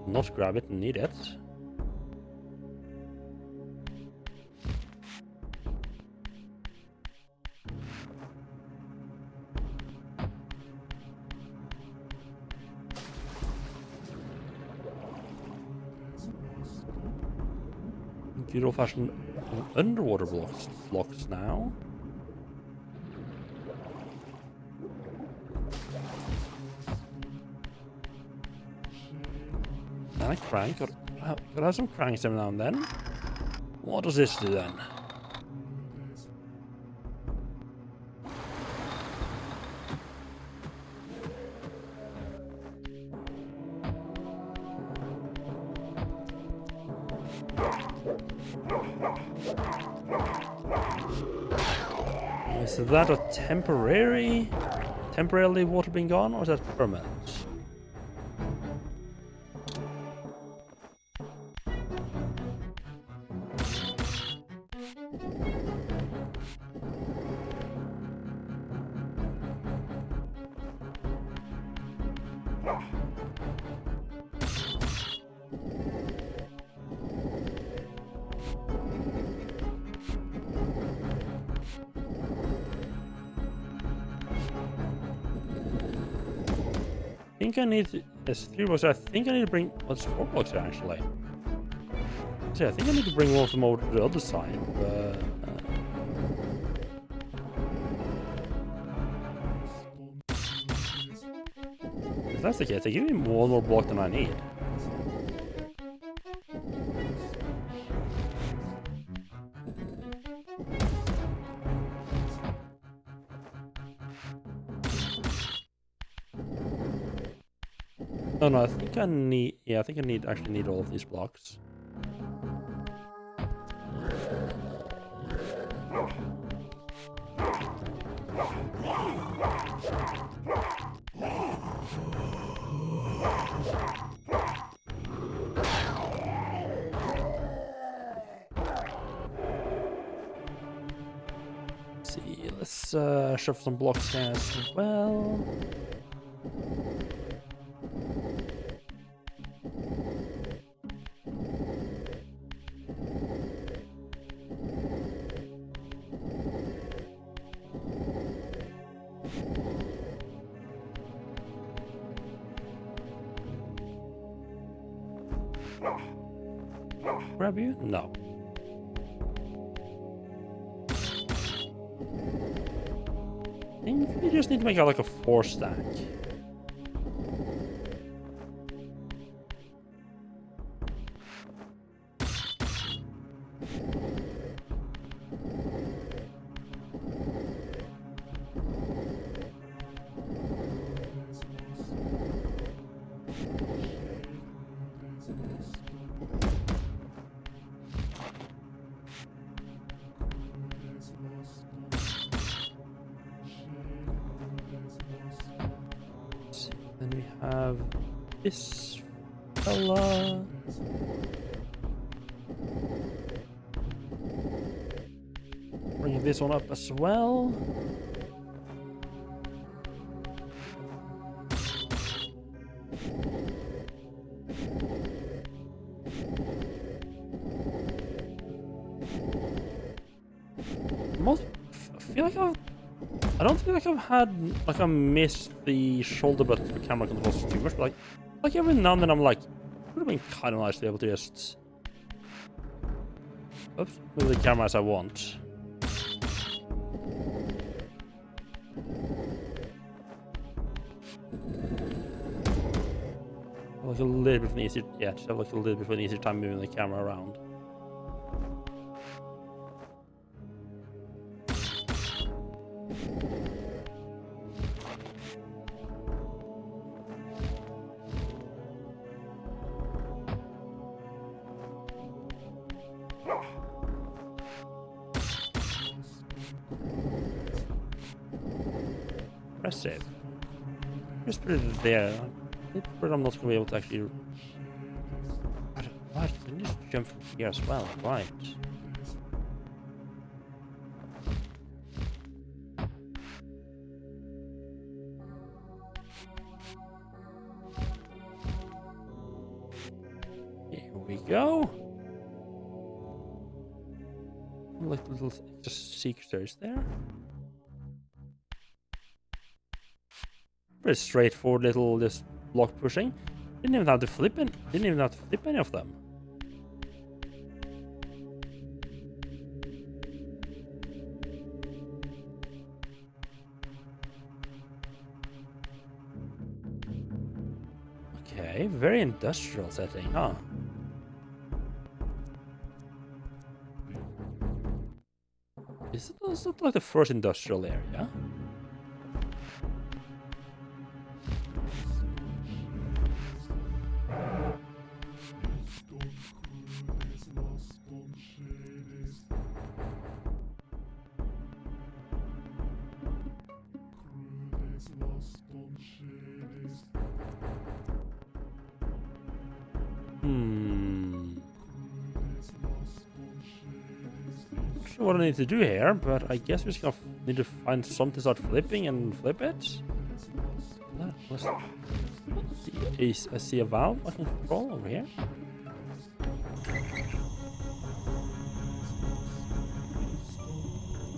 not grab it and need it. Good old-fashioned underwater blocks now. And a crank. Could have some cranks every now and then. What does this do then? Is that a temporarily water being gone, or is that permanent? I think I need there's 3 blocks. I think I need to bring what's 4 blocks here actually. So I think I need to bring one of them over to the other side. If that's the case, they give me one more block than I need. Oh no, I think I need... Yeah, I think I actually need all of these blocks. Let's Let's shove some blocks here as well. Grab you? No. I think we just need to make out like a 4 stack. Then we have this fella. Bring this one up as well. I don't feel like I've had like I missed the shoulder button for camera controls too much, but like every now and then I'm like, it would have been kind of nice to be able to just move the camera as I want. Like a little bit of an easier, yeah, just have like a little bit of an easier time moving the camera around. Impressive. Just put it there. But I'm not going to be able to actually... Right, I can just jump from here as well, right. Here we go. Like little just secrets there. Very straightforward little just block pushing. Didn't even have to flip it. Didn't even have to flip any of them. Okay, very industrial setting, huh? Is it not like the first industrial area? Not sure what I need to do here, but I guess we're just gonna need to find something to start flipping and flip it. I see a valve I can control over here.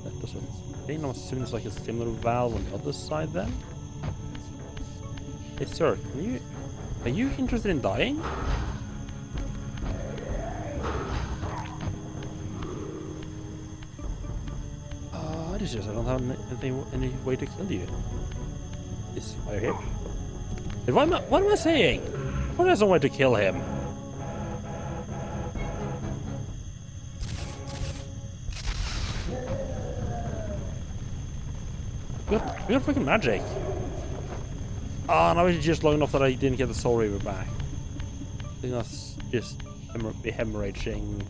That doesn't thing. I'm assuming it's like a similar valve on the other side then. Hey sir, are you interested in dying? What is this? I don't have any way to kill you. This fire here. What am I saying? What is no way to kill him? We got freaking magic. Ah, now it's just long enough that I didn't get the Soul Reaver back. I think that's just hemorrhaging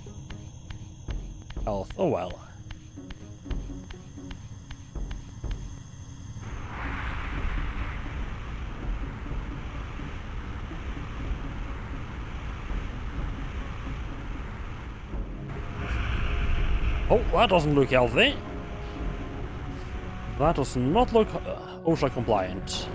health. Oh well. Oh, that doesn't look healthy. That does not look OSHA compliant.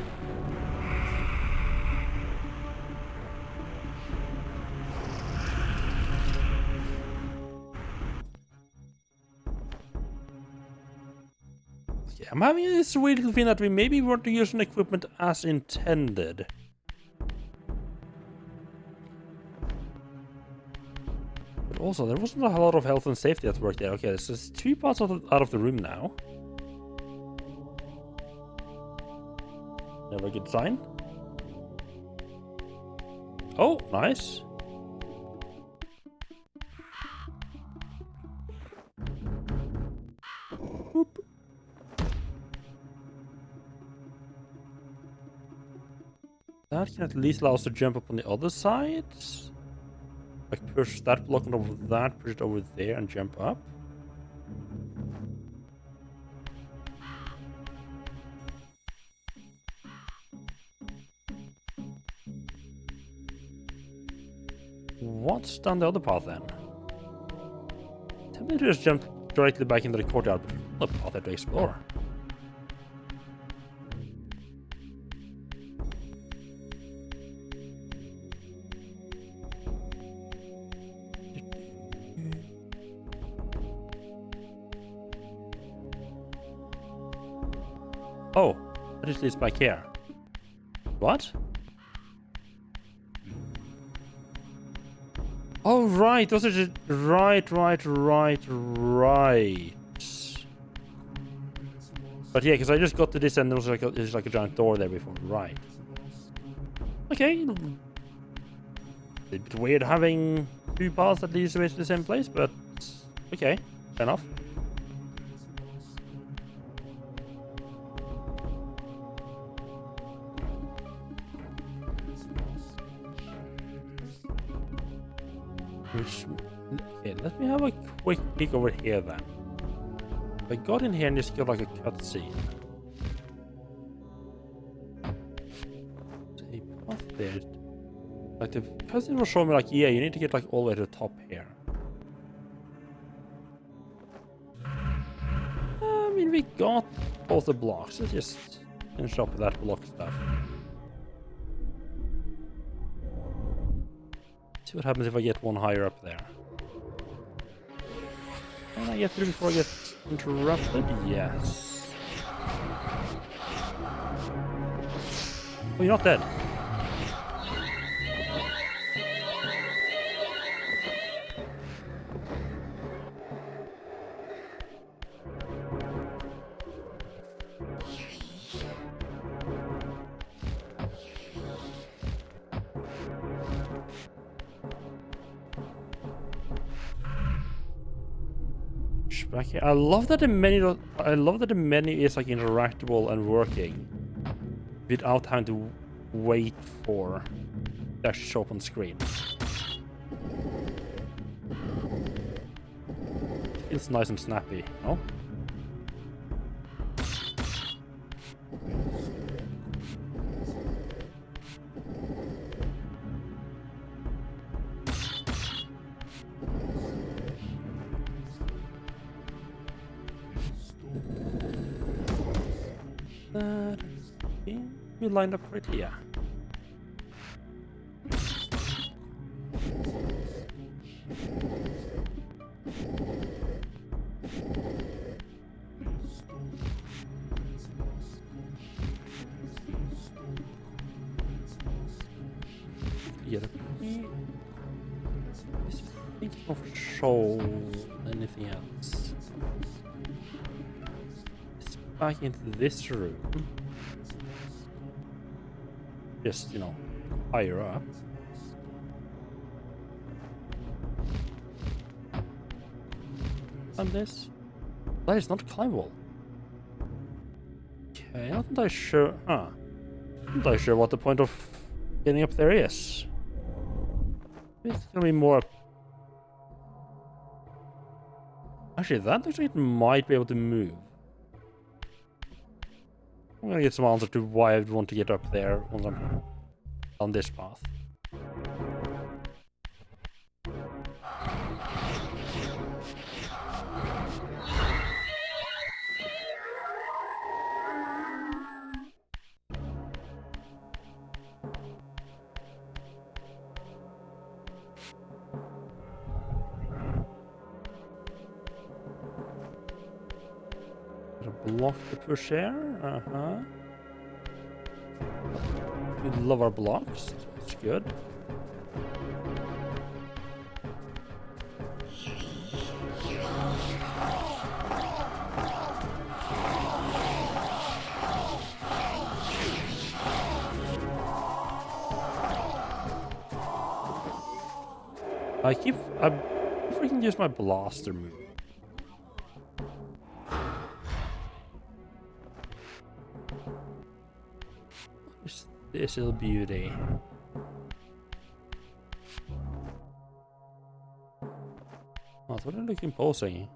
Yeah, I'm having this weird little feeling that we maybe weren't using equipment as intended. But also, there wasn't a lot of health and safety at work there. Okay, so there's 2 parts out of the room now. Never a good sign. Oh, nice. Whoop. That can at least allow us to jump up on the other side. Like push that block on top of that, push it over there and jump up. What's down the other path then? Tell me to just jump directly back into the courtyard, but the path there to explore. Oh, that just leads back here. What? Oh, right. Those are just... Right. But yeah, because I just got to this and there was like a giant door there before. Right. Okay. A bit weird having 2 paths that leads away to the same place, but... Okay. Fair enough. Okay, let me have a quick peek over here then. I got in here and just got like a cutscene. A path there. Like the cutscene will show me like, yeah, you need to get like all the way to the top here. I mean, we got both the blocks. Let's just finish up with that block stuff. See what happens if I get one higher up there. Can I get through before I get interrupted? Yes. Oh, you're not dead. Back here. I love that the menu is like interactable and working without having to wait for that to show up on screen. Feels nice and snappy, no? We lined up right here. Yeah, this thing doesn't show anything else. It's back into this room. Just, you know, higher up. And this? That is not climbable. Okay, not entirely sure. Not entirely sure what the point of getting up there is. It's gonna be more. Actually, that looks like it might be able to move. I'm gonna get some answer to why I'd want to get up there once I'm on this path. Block the push here. We love our blocks. That's good. I freaking use my blaster move. What is this little beauty? Oh, what are they imposing?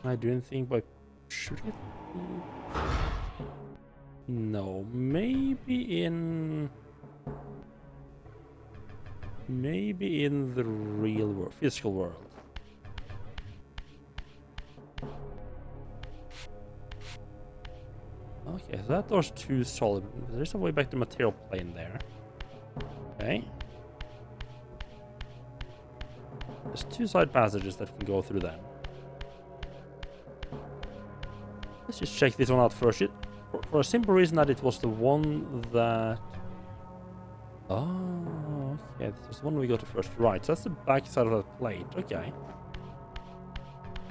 Can I do anything by shooting it? No, maybe in the real world, physical world. Okay, so that door's too solid. There's a way back to material plane there. Okay. There's two side passages that can go through them. Let's just check this one out first. For a simple reason that it was the one that... Oh, okay. This was the one we got to first. Right, so that's the back side of that plate. Okay.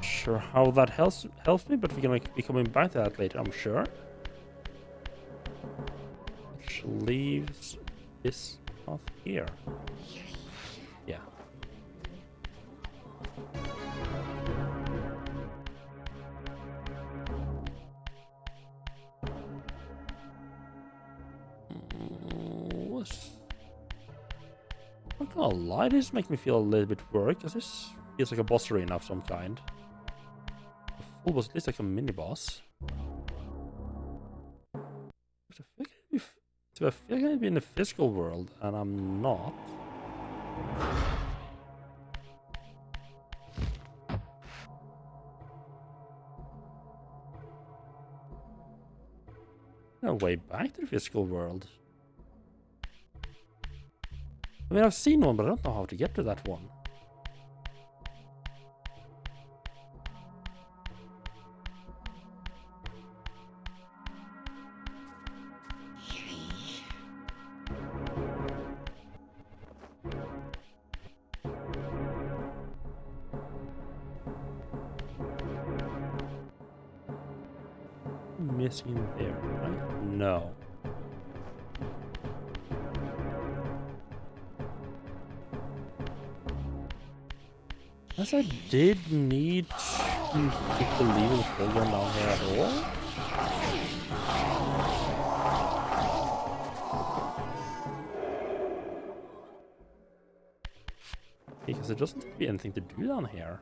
Sure how that helps me, but we're gonna be coming back to that later, I'm sure. Which leaves this off here. Yeah. I'm not gonna lie, this makes me feel a little bit worried, because this feels like a boss arena of some kind. A full boss, at least like a mini boss. But I feel like I'd be in the physical world, and I'm not. No way back to the physical world. I mean, I've seen one, but I don't know how to get to that one. Missing there, right? No. As I did need to keep the lever and full gun down here at all. Because there doesn't seem to be anything to do down here.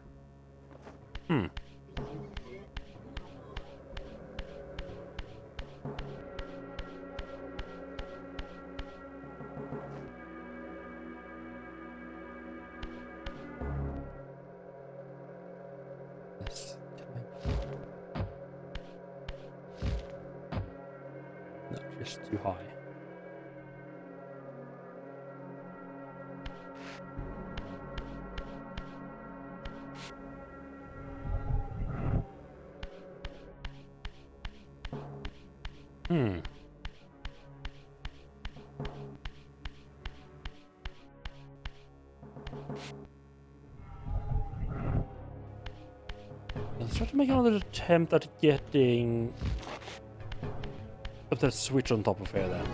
Too high. Let's try to make another attempt at getting up that switch on top of here then.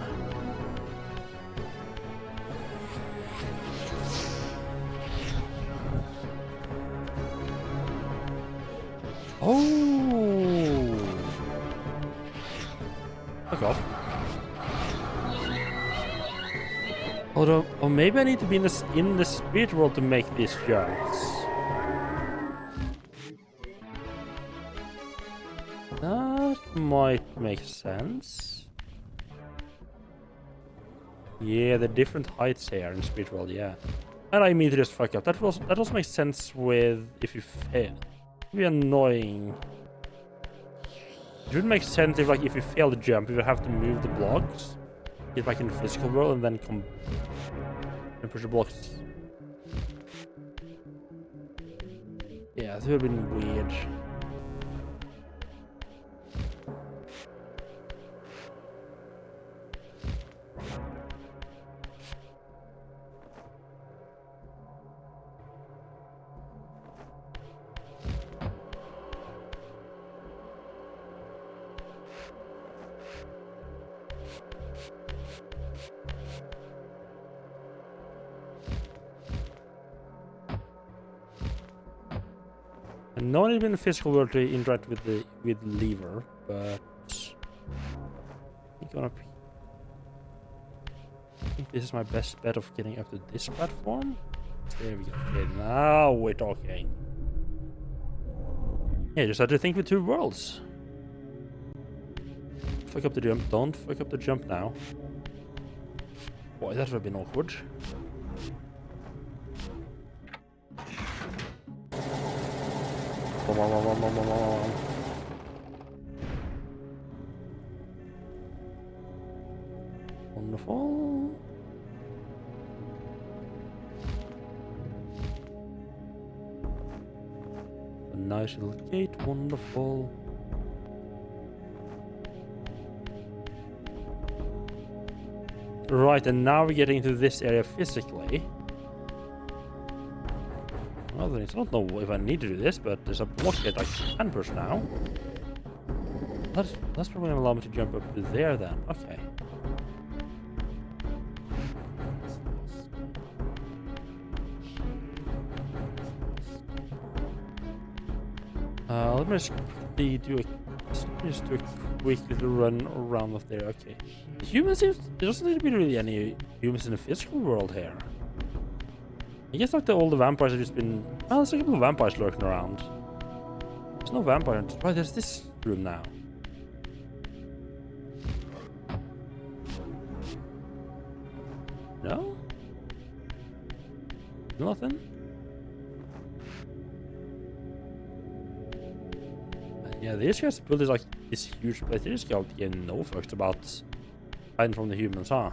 Oh! Fuck off. Although, or maybe I need to be in the spirit world to make these jumps. That might make sense. Yeah, the different heights here in spirit world, yeah. And I immediately just fuck up. That also makes sense with if you fail. It'd be annoying. It would make sense if you fail the jump, you would have to move the blocks. get back in the physical world and then come and push the blocks. Yeah, it would have been weird. And no one has been in the physical world to interact with the Reaver, but I think this is my best bet of getting up to this platform. There we go. Okay, now we're talking. Yeah, just have to think with two worlds. Fuck up the jump. Don't fuck up the jump now. Boy, that would have been awkward. Wonderful. A nice little gate, wonderful. Right, and now we're getting into this area physically. Well, then I don't know if I need to do this, but there's a block that I can push now. That's probably gonna allow me to jump up to there then. Okay. Let me just do a quick little run around of there. Okay. Humans seems there doesn't seem to be really any humans in the physical world here. I guess like all the vampires have just been. Well, there's a couple of vampires lurking around. There's no vampire. Right, there's this room now. No? Nothing? Yeah, these guys built this like this huge place. They just got getting no fucks about hiding from the humans, huh?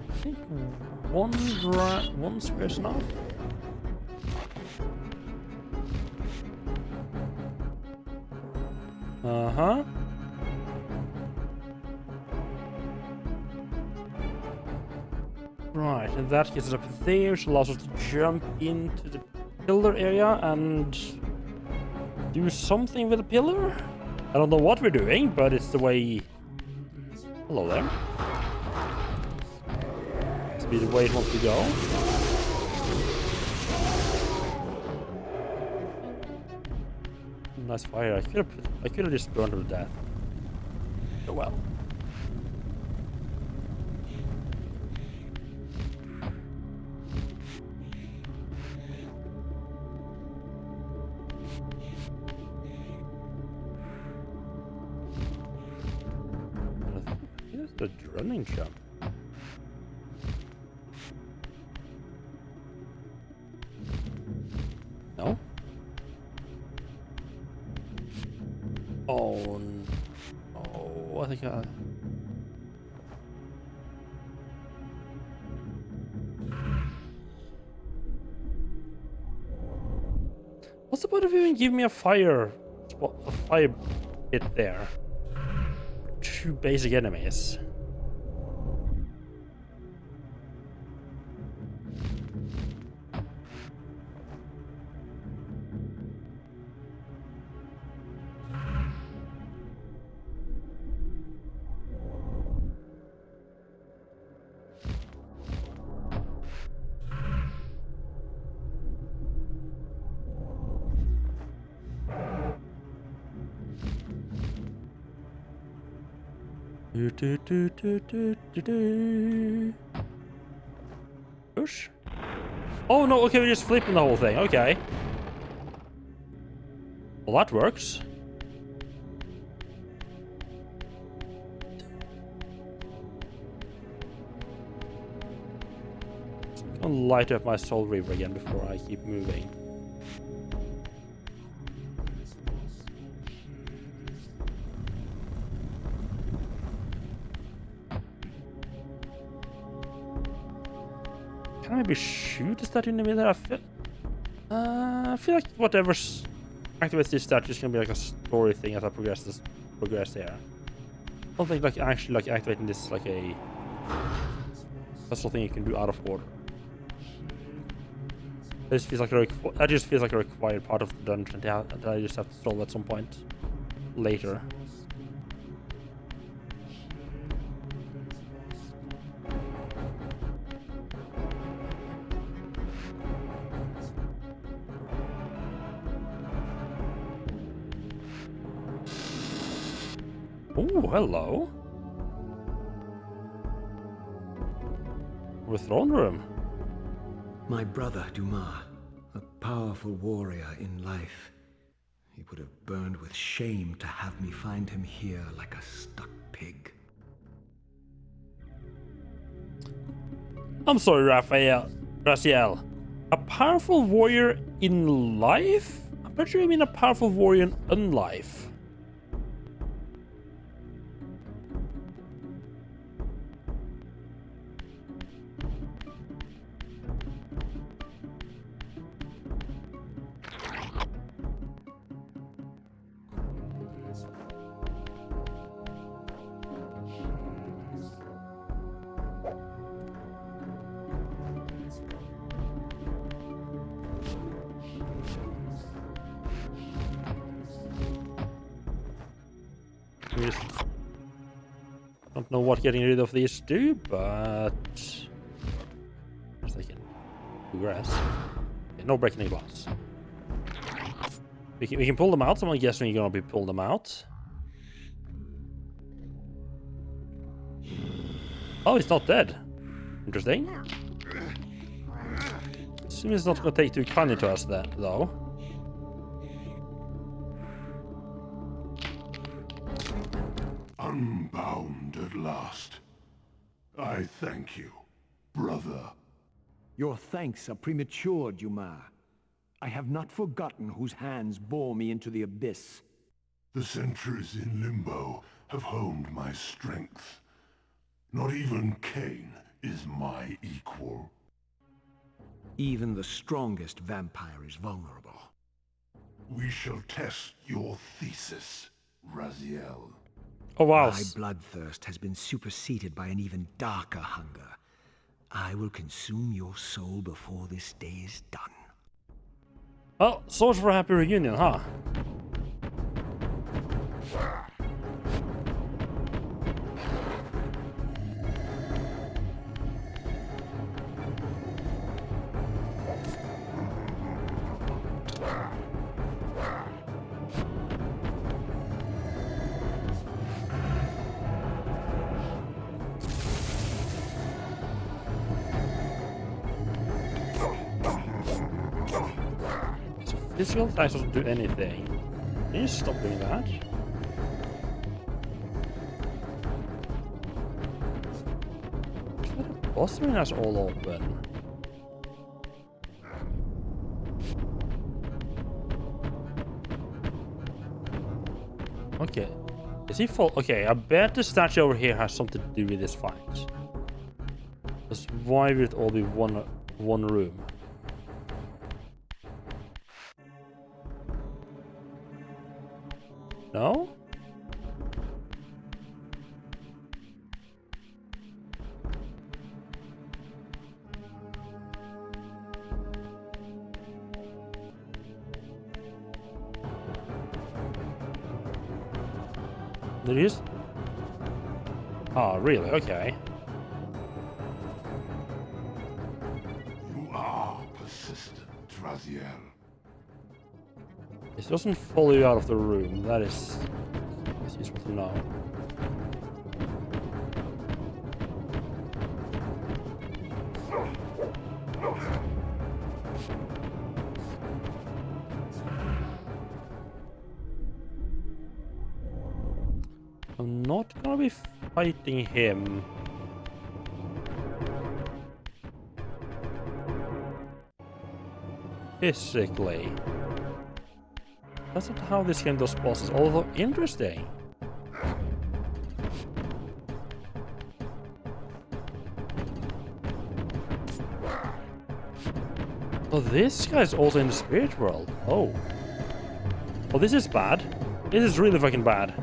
I think one square's enough. Uh-huh. Right, and that gets us up there, which allows us to jump into the pillar area and do something with the pillar. I don't know what we're doing, but it's the way... Hello there. It's be the way it wants to go. Nice fire. I could have just burned her to death. Oh well. Here's the running jump. No? Oh, no. I think what's the point of even giving me a fire spot, a fire pit there? Two basic enemies. Push. Oh no, okay, we're just flipping the whole thing. Okay. Well, that works. gonna light up my Soul Reaver again before I keep moving. Can I maybe shoot the statue in the middle? I feel like whatever activates this statue is gonna be like a story thing as I progress here. I don't think like actually like activating this is like that's something you can do out of order. This feels like that just feels like a required part of the dungeon that I just have to solve at some point later. Oh, hello. We're throne room. My brother, Dumas, a powerful warrior in life. He would have burned with shame to have me find him here like a stuck pig. I'm sorry, Raziel. A powerful warrior in life? I'm pretty sure you mean a powerful warrior in unlife. We just don't know what getting rid of these do, but they can progress. Okay, no breaking the glass. We can pull them out, so I'm guessing you're gonna be pull them out. Oh, he's not dead. Interesting. Assume it's not gonna take too kindly to us then, though. Unbound at last. I thank you, brother. Your thanks are premature, Dumas. I have not forgotten whose hands bore me into the abyss. The centuries in limbo have honed my strength. Not even Cain is my equal. Even the strongest vampire is vulnerable. We shall test your thesis, Raziel. Oh wow. My bloodthirst has been superseded by an even darker hunger. I will consume your soul before this day is done. Well, so much for a happy reunion, huh? Physical attacks doesn't do anything. Can you stop doing that? The boss arena's all open. Okay. Is he full? Okay, I bet the statue over here has something to do with this fight. Because why would it all be one room? No? There is? Oh, really? Okay. You are persistent, Raziel. This doesn't follow you out of the room. That's useful to know. I'm not gonna be fighting him. physically. That's not how this game does bosses, although interesting. Oh, this guy's also in the spirit world. Oh. Oh, this is bad. This is really fucking bad.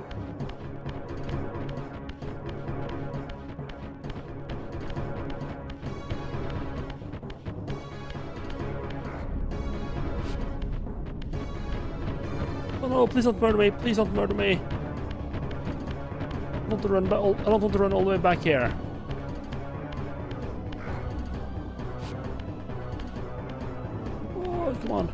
Oh no, please don't murder me. Please don't murder me. I don't want to run all the way back here. Oh, come on.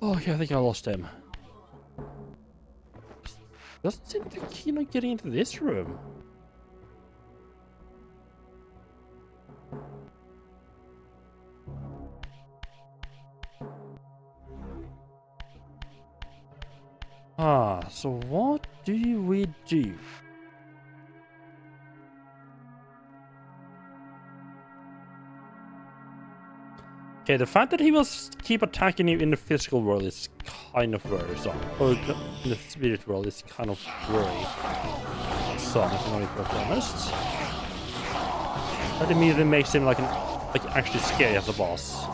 Oh, okay, I think I lost him. Doesn't seem to be keen on getting into this room. Ah, so what do we do? Okay, the fact that he will keep attacking you in the physical world is kind of worrisome. Or in the spirit world is kind of worrying. So, if I'm going to be perfectly honest. That immediately makes him like actually scary as a boss.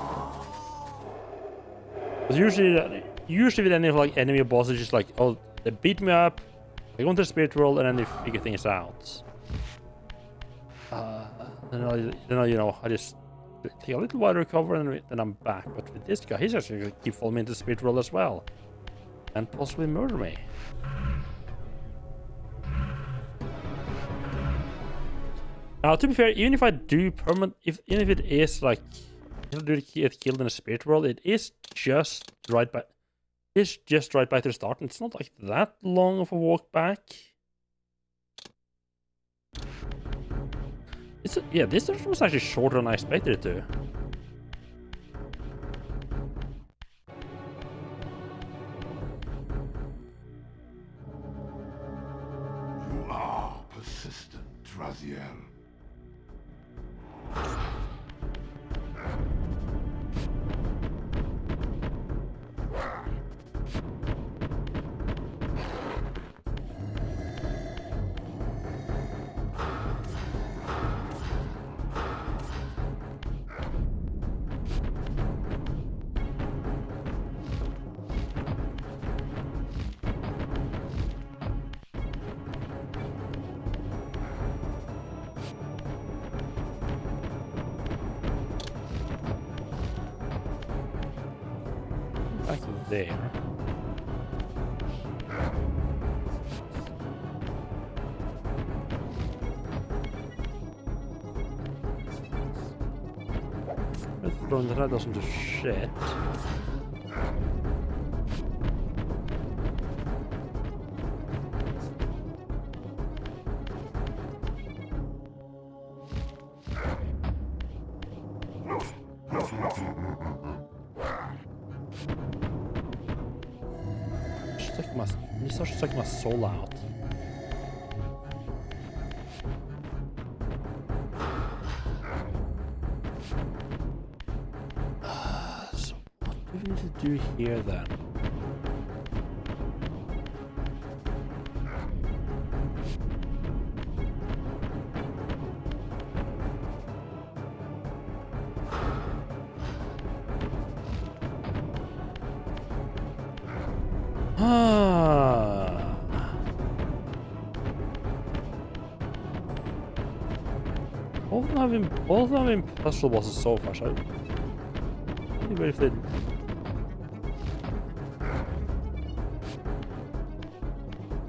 Because usually with any like enemy boss, it's just like, oh, they beat me up, I go into the spirit world, and then they figure things out. Then I just take a little while to recover, and then I'm back. But with this guy, he's actually going to keep following me into the spirit world as well, and possibly murder me. Now, to be fair, even if I do even if it is like, if I do get killed in the spirit world, it is just right by. It's just right by the start, and it's not like that long of a walk back. Yeah, this was actually shorter than I expected it to. You are persistent, Raziel. Back there. Let's throw the red into shit. He starts to suck my soul out. So what do we need to do here then? All of them have been puzzle bosses so far, so I'm really ready if they...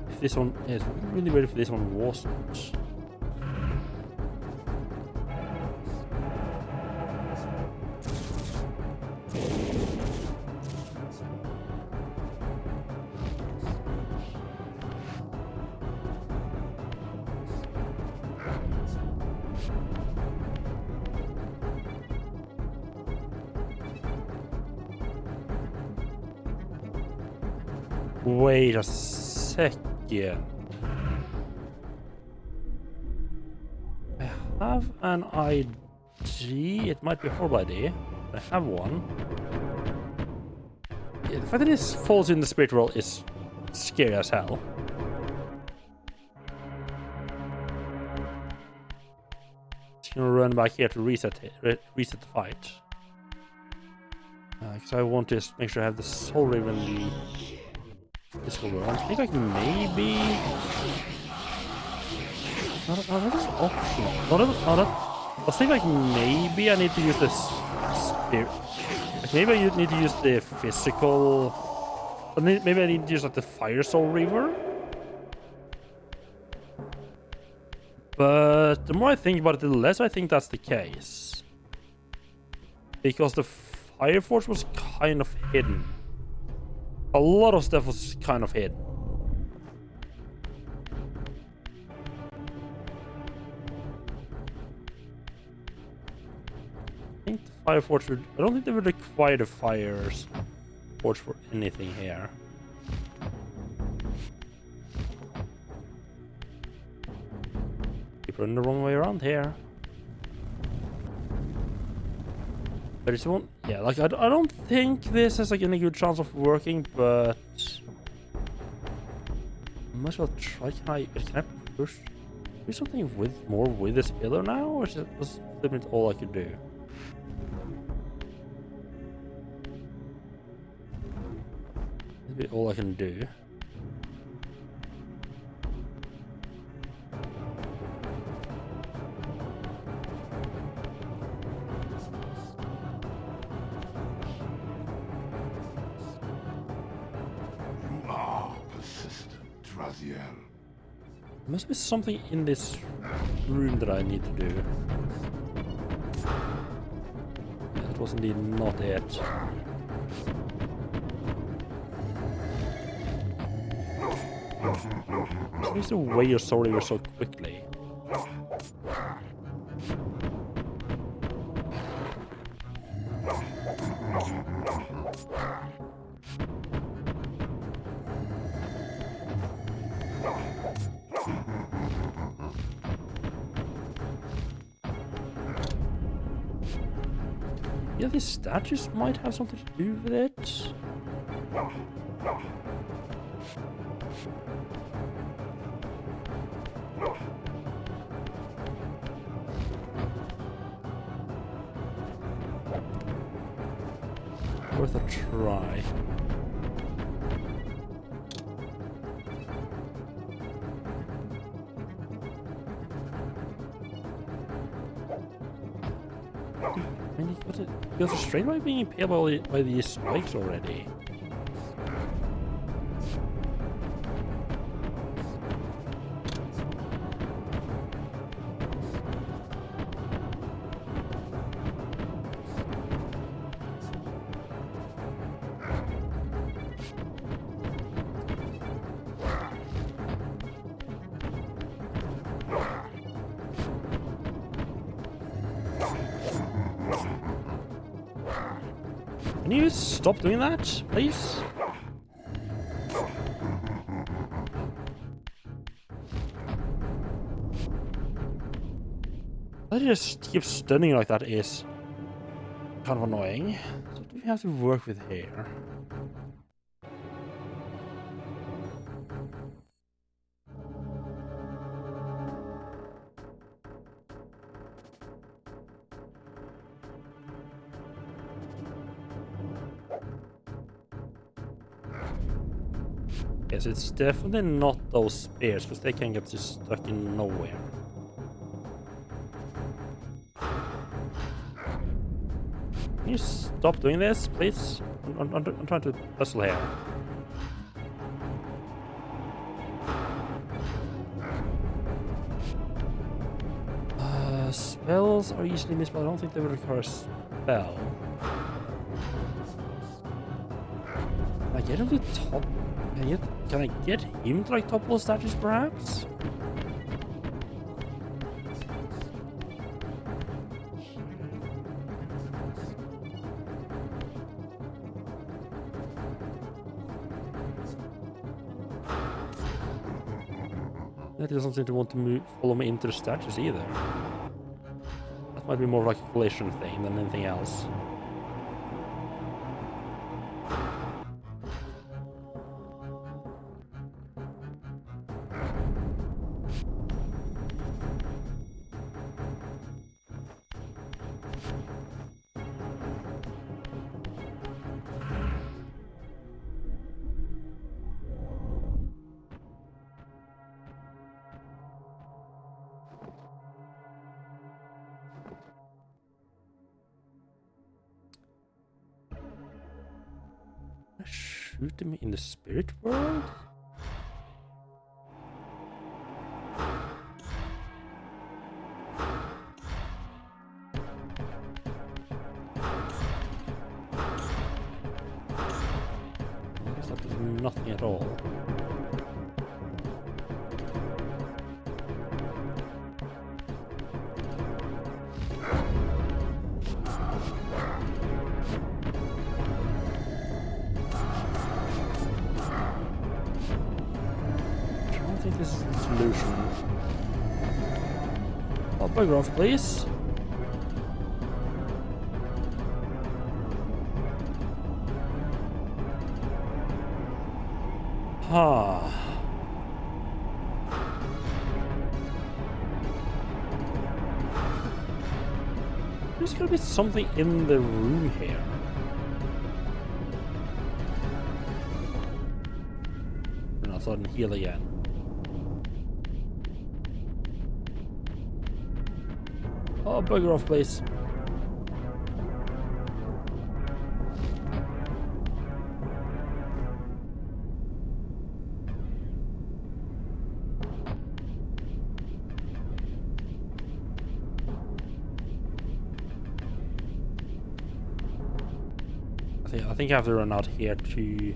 If this one is really ready for this one wasn't. Wait a second. have an ID. It might be a horrible ID. I have one. Yeah, the fact that this falls in the spirit world is scary as hell. Just gonna run back here to reset the fight. Because I want to make sure I have the Soul Reaver in the physical world. I think I can maybe. That is optional. I was thinking like maybe I need to use this spirit. Like maybe I need to use the physical. Maybe I need to use like the Fire Soul Reaver. But the more I think about it, the less I think that's the case. Because the Fire Force was kind of hidden. A lot of stuff was kind of hidden. I think the Fire Force would... I don't think they would require the Fire Force for anything here. Keep running the wrong way around here. But it's one... Yeah, like, I don't think this has, like, any good chance of working, but... I might as well try. Can I push... Do something more with this pillar now? Or is it was limit all I could do? Maybe all I can do. There must be something in this room that I need to do. Yeah, that was indeed not it. What is the way you're sorting so quickly? Yeah, these statues might have something to do with it. Worth a try. I mean, you got a straight away being impaled by these spikes already. Can you stop doing that, please? That just keeps stunning like that is kind of annoying. So what do we have to work with here? Yes, it's definitely not those spears, because they can get just stuck in nowhere. Can you stop doing this, please? I'm trying to puzzle here. Spells are easily missed, but I don't think they would require a spell. Can I get him to top? Can I get him to like topple statues, perhaps? That doesn't seem to want to follow me into the statues either. Might be more like a collision thing than anything else. Shoot him in the spirit world? I guess that does nothing at all. This is the solution. Oh, bugger off, please. Ah. There's gotta be something in the room here. And I thought I'd heal again. Oh, bugger off, please. I think I have to run out here to...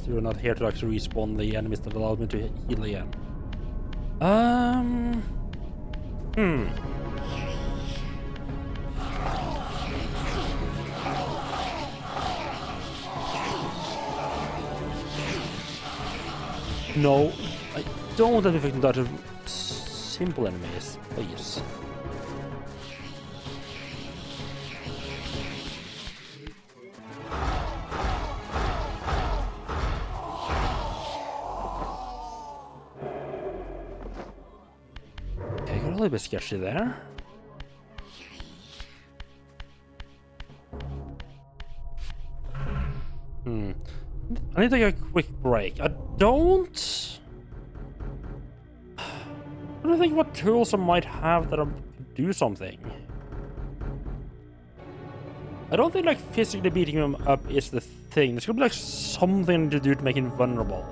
We're not here to actually respawn the enemies that allowed me to heal again. No, I don't want anything to dodge simple enemies, please. A little bit sketchy there. I need to take a quick break. I don't think what tools I might have that do something. I don't think like physically beating him up is the thing. There's gonna be like something to do to make him vulnerable.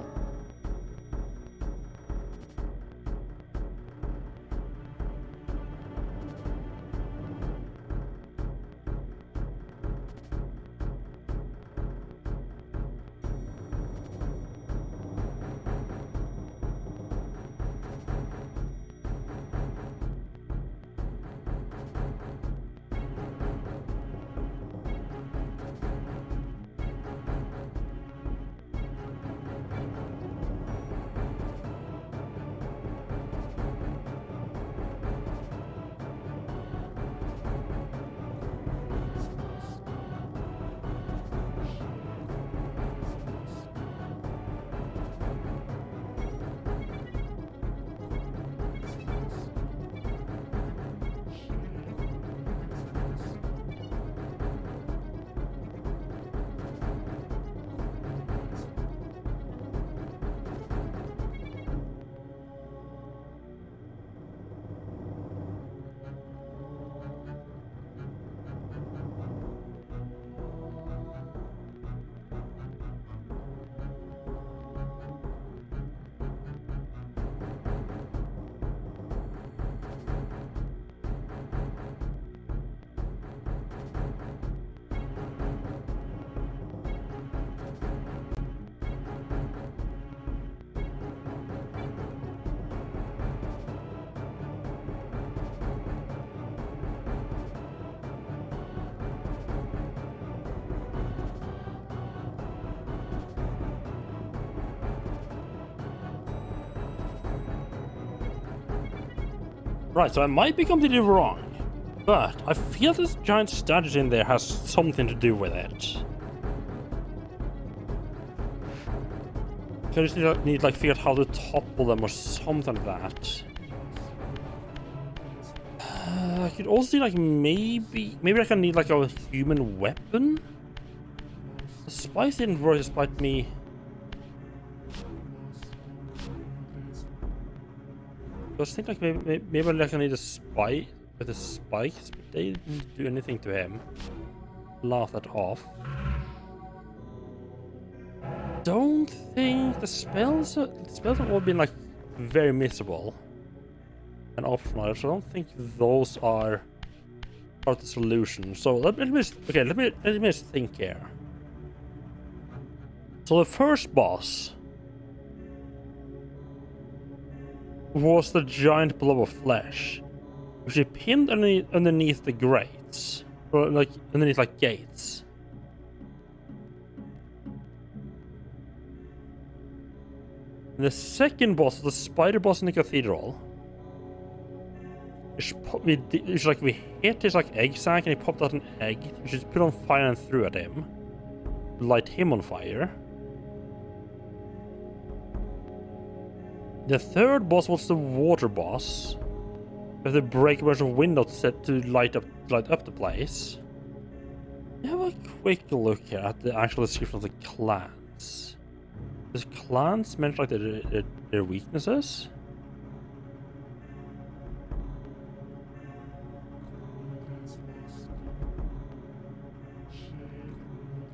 Right, so I might be completely wrong, but I feel this giant statue in there has something to do with it. I just need like figure out how to topple them or something like that. I could also see like maybe I can need like a human weapon. The spice didn't work despite me. I was thinking like maybe like I need a spike with the spikes, but they didn't do anything to him. Laugh that off. Don't think the spells have all been like very missable and optional, so I don't think those are part of the solution. So let me just think here. So the first boss was the giant blob of flesh, which he pinned underneath the grates, or like underneath like gates. And the second boss, the spider boss in the cathedral, we hit his like egg sac and he popped out an egg. We just put on fire and threw at him, light him on fire. The third boss was the water boss, with the break a bunch of windows set to light up the place. Have a quick look here at the actual description of the clans. Does clans mention like their weaknesses?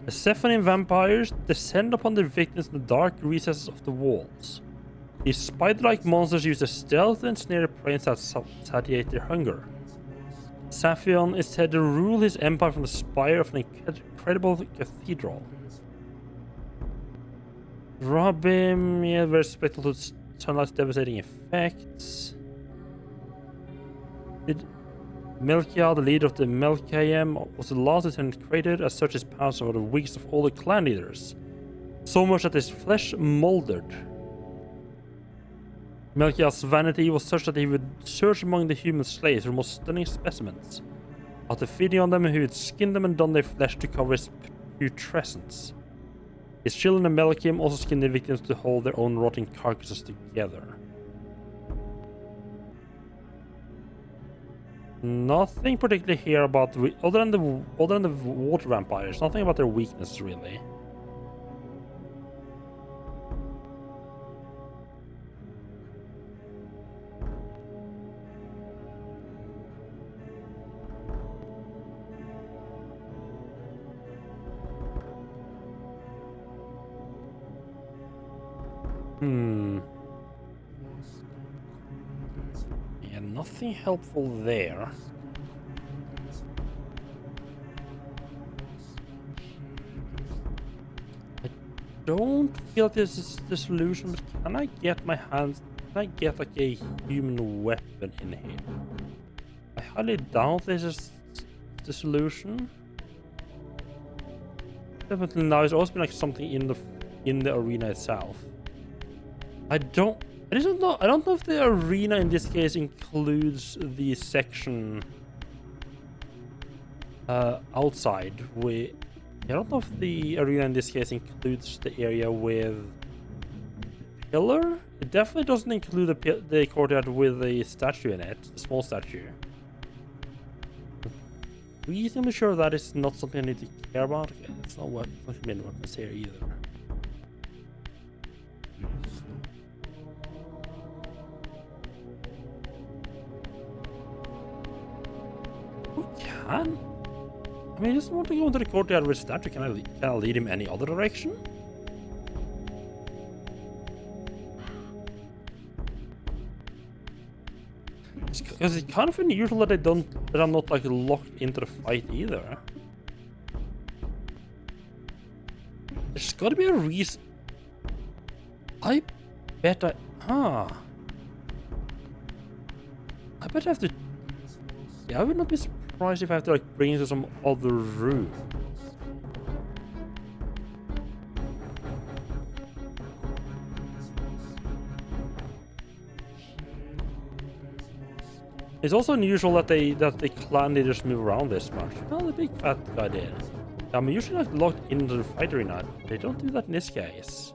The Sephonim vampires descend upon their victims in the dark recesses of the walls. These spider-like monsters use their stealth and snare prey to satiate their hunger. Saphion is said to rule his empire from the spire of an incredible cathedral. Robin, yeah, very susceptible to sunlight's devastating effects. Melchiah, the leader of the Melchiam, was the last lieutenant created. As such, his powers were the weakest of all the clan leaders, so much that his flesh moldered. Melchiah's vanity was such that he would search among the human slaves for the most stunning specimens. After feeding on them, he would skin them and don their flesh to cover his putrescence. His children and Melchiam also skinned their victims to hold their own rotting carcasses together. Nothing particularly here about other than the water vampires. Nothing about their weakness really. Yeah, nothing helpful there. I don't feel this is the solution, but can I get my hands... Can I get like a human weapon in here? I highly doubt this is the solution. Definitely now it's always been like something in the arena itself. I don't know if the arena in this case includes the section outside. I don't know if the arena in this case includes the area with the pillar. It definitely doesn't include the courtyard with the statue in it, the small statue. Reasonably sure that is not something I need to care about. Okay, it's not what weapons here either. I mean, I just want to go into the courtyard with statue. Can I lead him any other direction? Because it's kind of unusual that I'm not like locked into the fight either. There's got to be a reason. I bet I bet I have to. Yeah, I would not be surprised if I have to like bring it to some other room. It's also unusual that the clan leaders move around this much. Well, the big fat guy did. I'm usually like locked into the fight arena. They don't do that in this case.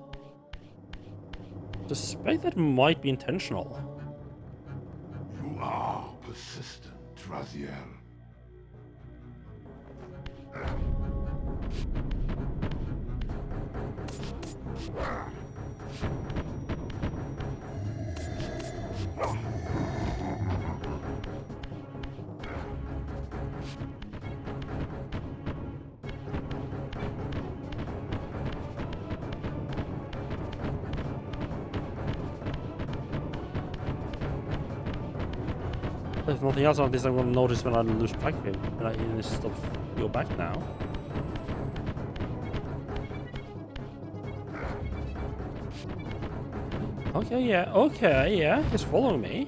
Suspect that might be intentional. You are persistent, Raziel. If nothing else, at least I'm gonna notice when I lose track of him. When I stop, go back now. Okay, yeah, he's following me.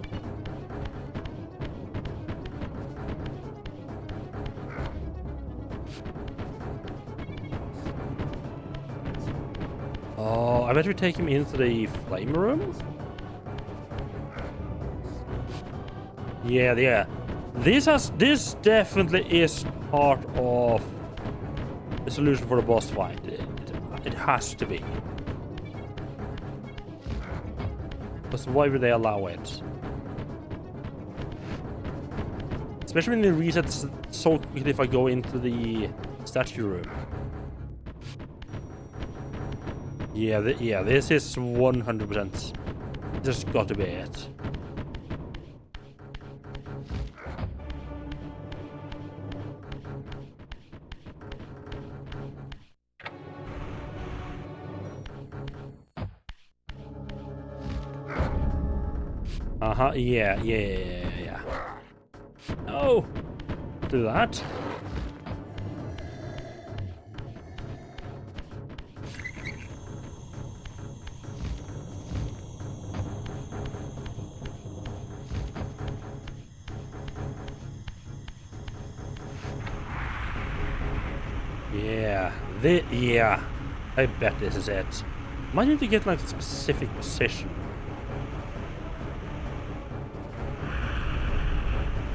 Oh, I better take him into the flame room? Yeah. This definitely is part of the solution for the boss fight. It has to be. Because why would they allow it? Especially when it resets so quickly if I go into the statue room. Yeah, this is 100%. This has got to be it. Yeah. No! Do that. Yeah. I bet this is it. Might need to get like a specific position.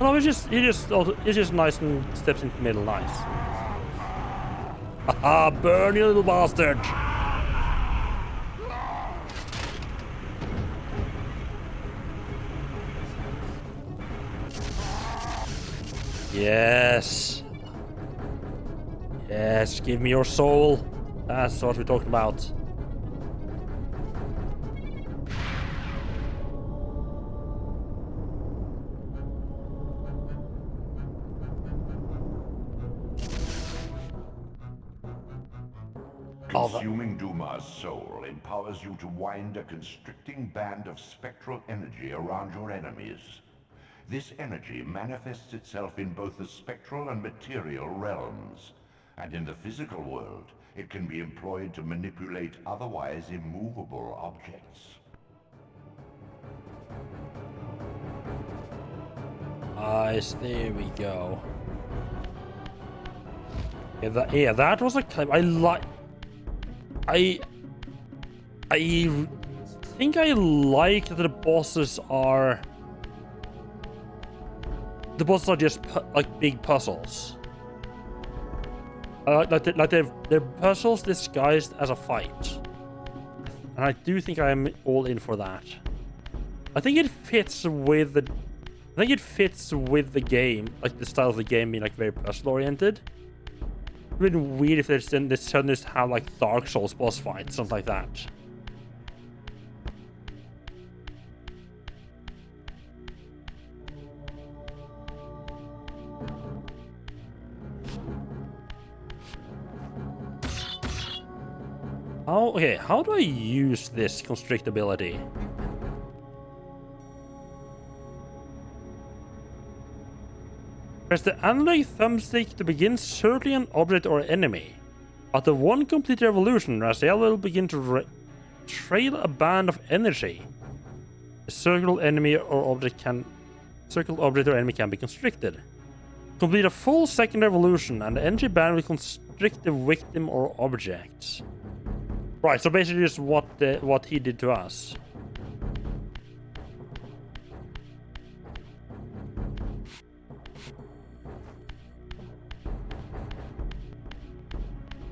No, it's just nice and steps into the middle, nice. Haha, burn you little bastard! Yes, give me your soul. That's what we're talking about. Consuming Duma's soul empowers you to wind a constricting band of spectral energy around your enemies. This energy manifests itself in both the spectral and material realms, and in the physical world, it can be employed to manipulate otherwise immovable objects. Nice, there we go. Yeah, that was a clip. I think I like that the bosses are just like big puzzles. Like they're puzzles disguised as a fight, and I do think I'm all in for that. I think it fits with the game, like the style of the game being like very puzzle oriented. It would be weird if they suddenly just have like Dark Souls boss fights, something like that. How do I use this constrict ability? Press the analog thumbstick to begin circling an object or enemy. After one complete revolution, Raziel will begin to trail a band of energy. A circled object or enemy can be constricted. Complete a full second revolution, and the energy band will constrict the victim or object. Right, so basically just what he did to us.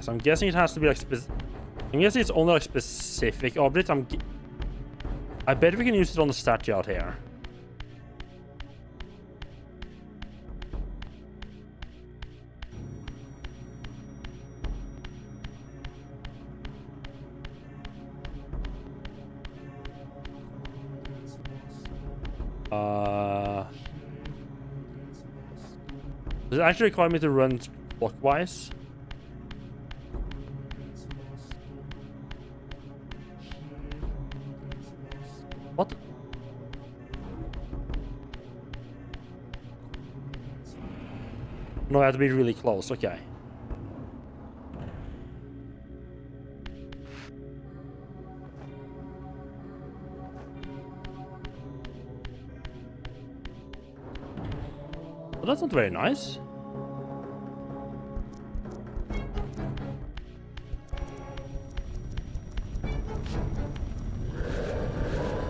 So I'm guessing it has to be like I'm guessing it's only like specific objects. I bet we can use it on the statue out here. Does it actually require me to run clockwise? What? No, I have to be really close. Okay. Well, that's not very nice.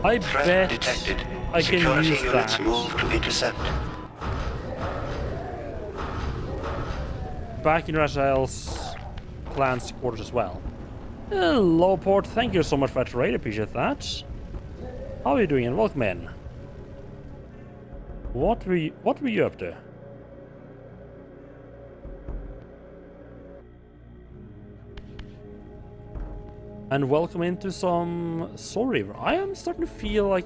I bet detected. I can Security use units that. move to intercept. Back in Raziel's clan's quarters as well. Hello, Port. Thank you so much for that raid. Appreciate that. How are you doing? And welcome in. What were you up to? And welcome into some Soul Reaver. I am starting to feel like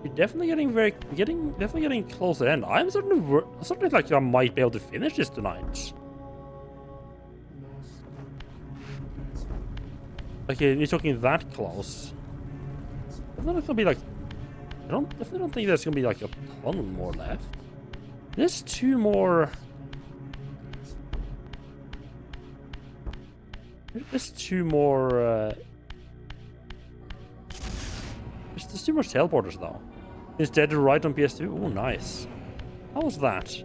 we're definitely getting close to the end. I'm starting to like I might be able to finish this tonight. Okay, you're talking that close. Definitely gonna be like definitely don't think there's gonna be like a ton more left. There's 2 more. There's 2 more. There's 2 more teleporters though. Is Dead to Right on PS2? Oh, nice. How was that?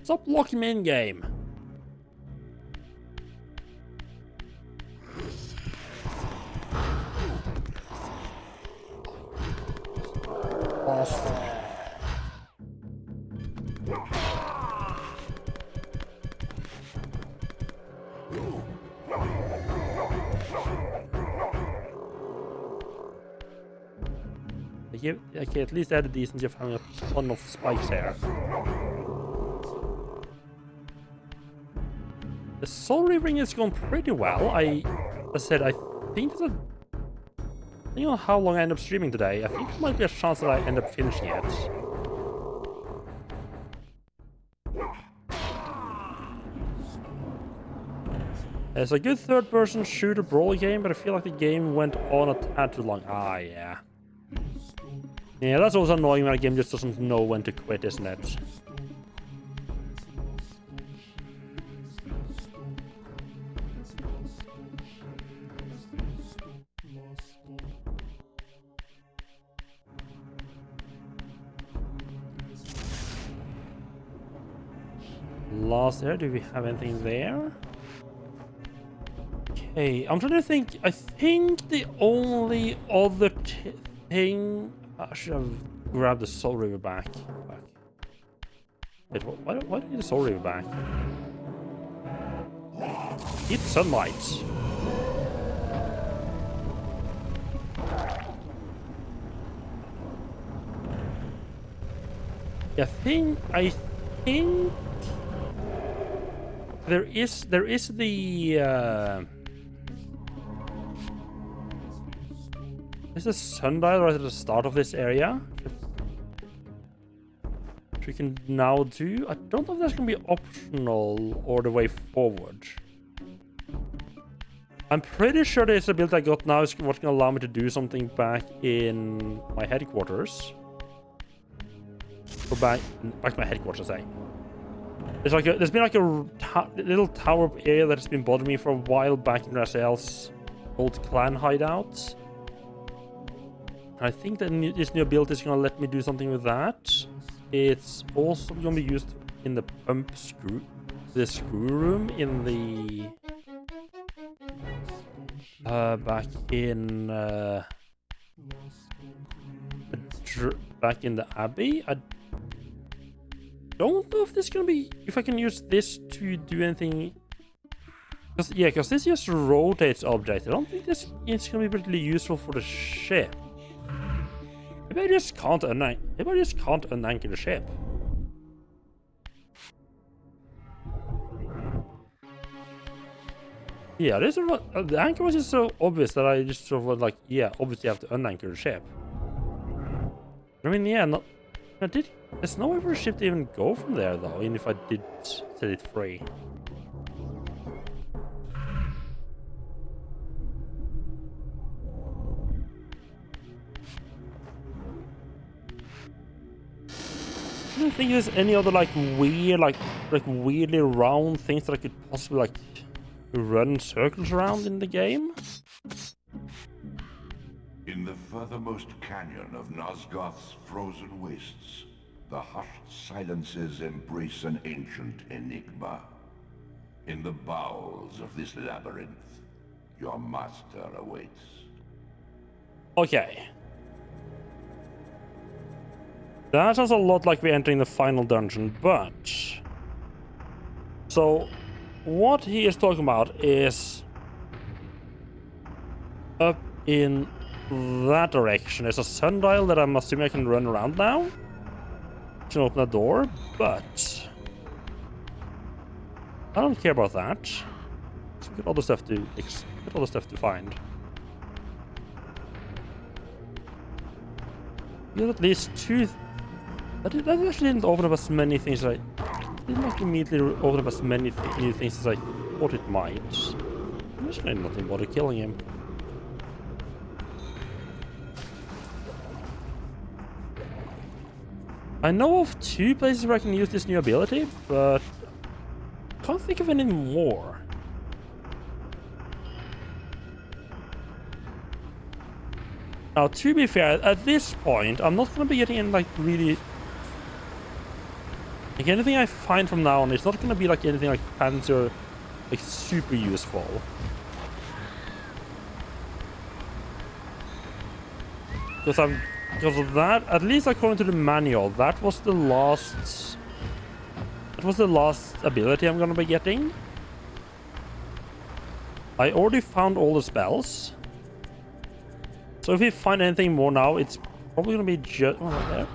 Stop locking me in game. Awesome. Okay, at least I had the decency of having a ton of spikes here. The Soul Reavering is going pretty well. I said, I think there's a... I don't know how long I end up streaming today. I think there might be a chance that I end up finishing it. It's a good third-person shooter brawl game, but I feel like the game went on a tad too long. Ah, yeah. Yeah, that's always annoying when a game just doesn't know when to quit, isn't it? Last there, do we have anything there? Okay, I'm trying to think. I think the only other thing... I should have grabbed the Soul Reaver back. Wait, why do I need the Soul Reaver back? Eat sunlight. I think there is the Is the sundial right at the start of this area? Which we can now do. I don't know if that's going to be optional or the way forward. I'm pretty sure this ability I got now is what's going to allow me to do something back in my headquarters. Or back to my headquarters, I say. There's been like a little tower area that has been bothering me for a while back in Raziel's old clan hideout. I think that this new ability is going to let me do something with that. It's also going to be used in the the screw room in the... back in the Abbey. don't know if this is gonna be... If I can use this to do anything... Because this just rotates objects. I don't think this is gonna be particularly useful for the ship. Maybe I just can't unanchor the ship. Yeah, this is what, the anchor was just so obvious that I just sort of was like, yeah, obviously I have to unanchor the ship. I mean, yeah, there's no way for a ship to even go from there though, even if I did set it free. I don't think there's any other like weird, like weirdly round things that I could possibly like run circles around in the game. In the furthermost canyon of Nosgoth's frozen wastes, the hushed silences embrace an ancient enigma. In the bowels of this labyrinth, your master awaits. Okay. That sounds a lot like we're entering the final dungeon, but... So, what he is talking about is... Up in that direction. There's a sundial that I'm assuming I can run around now. To open a door, but... I don't care about that. Let's get all the stuff to find. You have at least two... That actually didn't open up as many things as I... didn't like immediately open up as many new things as I thought it might. I'm just gonna nothing bother killing him. I know of 2 places where I can use this new ability, but... can't think of any more. Now, to be fair, at this point, I'm not gonna be getting in, like, really... Like, anything I find from now on, it's not gonna be, like, anything, like, fancy or, like, super useful. Because of that, at least according to the manual, that was the last ability I'm gonna be getting. I already found all the spells. So if we find anything more now, it's probably gonna be just... Oh, not there.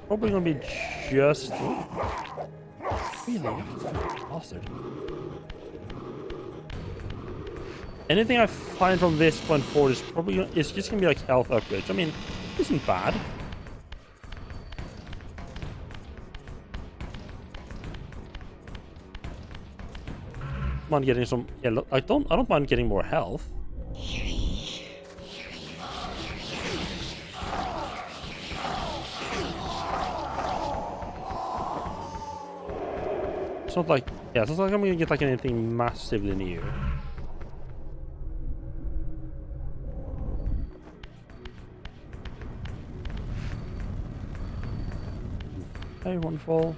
Probably gonna be just... Really? Bastard. Anything I find from this point forward is probably gonna, it's just gonna be like health upgrades. I mean, it isn't bad. Mind getting some... Yeah, look, I don't mind getting more health. It's not like... Yeah, it's not like I'm gonna get like anything massively new. Hey, wonderful.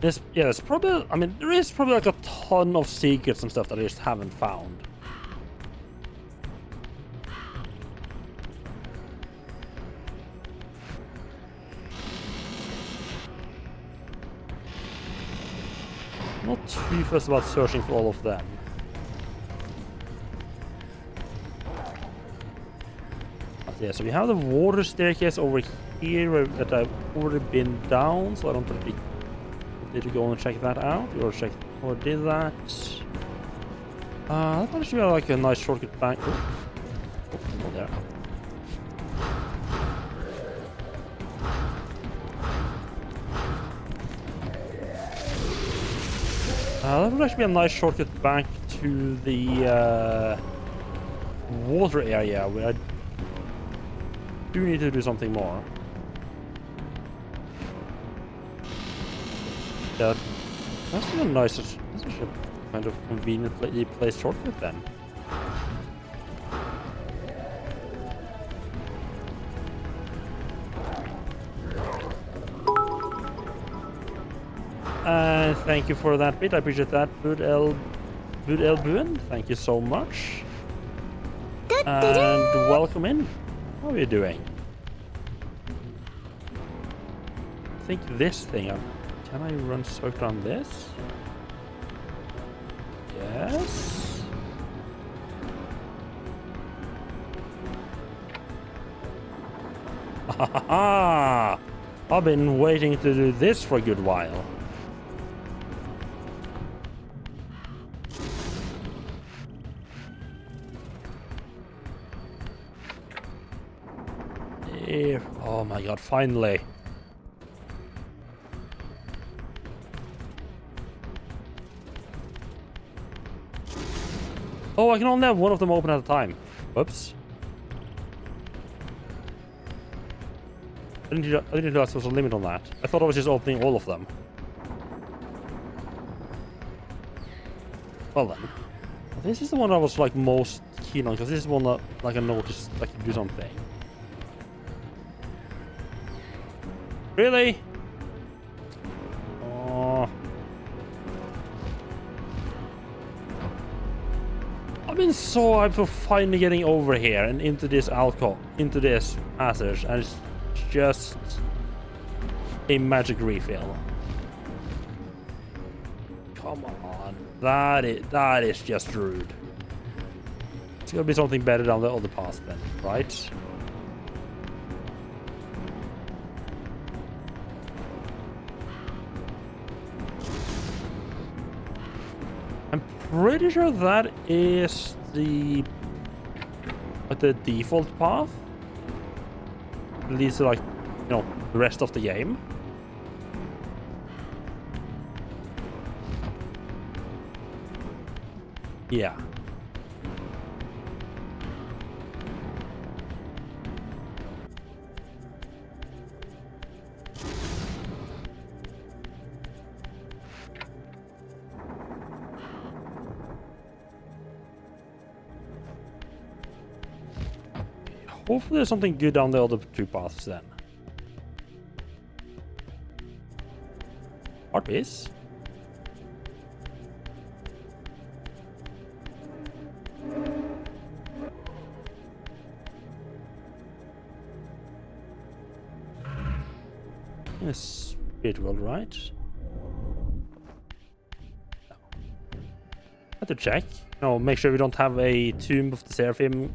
There's probably... I mean, there is probably like a ton of secrets and stuff that I just haven't found. Not too fussed about searching for all of them. But yeah, so we have the water staircase over here that I've already been down, so I don't really need to go and check that out. Or did that. I thought it should be like a nice shortcut back. Oh, there. That would actually be a nice shortcut back to the water area where I do need to do something more. Yeah, that's a nice, that's a kind of conveniently placed shortcut then. Thank you for that bit. I appreciate that, Bud El Buen. Thank you so much. And welcome in. How are you doing? think this thing... Can I run circle on this? Yes. Ha! I've been waiting to do this for a good while. Oh my god, finally. Oh, I can only have one of them open at a time. Whoops. I didn't realize there was a limit on that. I thought I was just opening all of them. Well then. This is the one I was like most keen on, because this is one that like I noticed I could do something. Really? Oh. I've been so hyped for finally getting over here and into this into this passage, and it's just a magic refill. Come on. That is just rude. It's gonna be something better than the other path then, right? I'm pretty sure that is the default path. It leads to, like, you know, the rest of the game. Yeah. Hopefully there's something good down the other two paths then. Art piece. Yes, spirit world, right? No. Have to check. No, make sure we don't have a Tomb of the Seraphim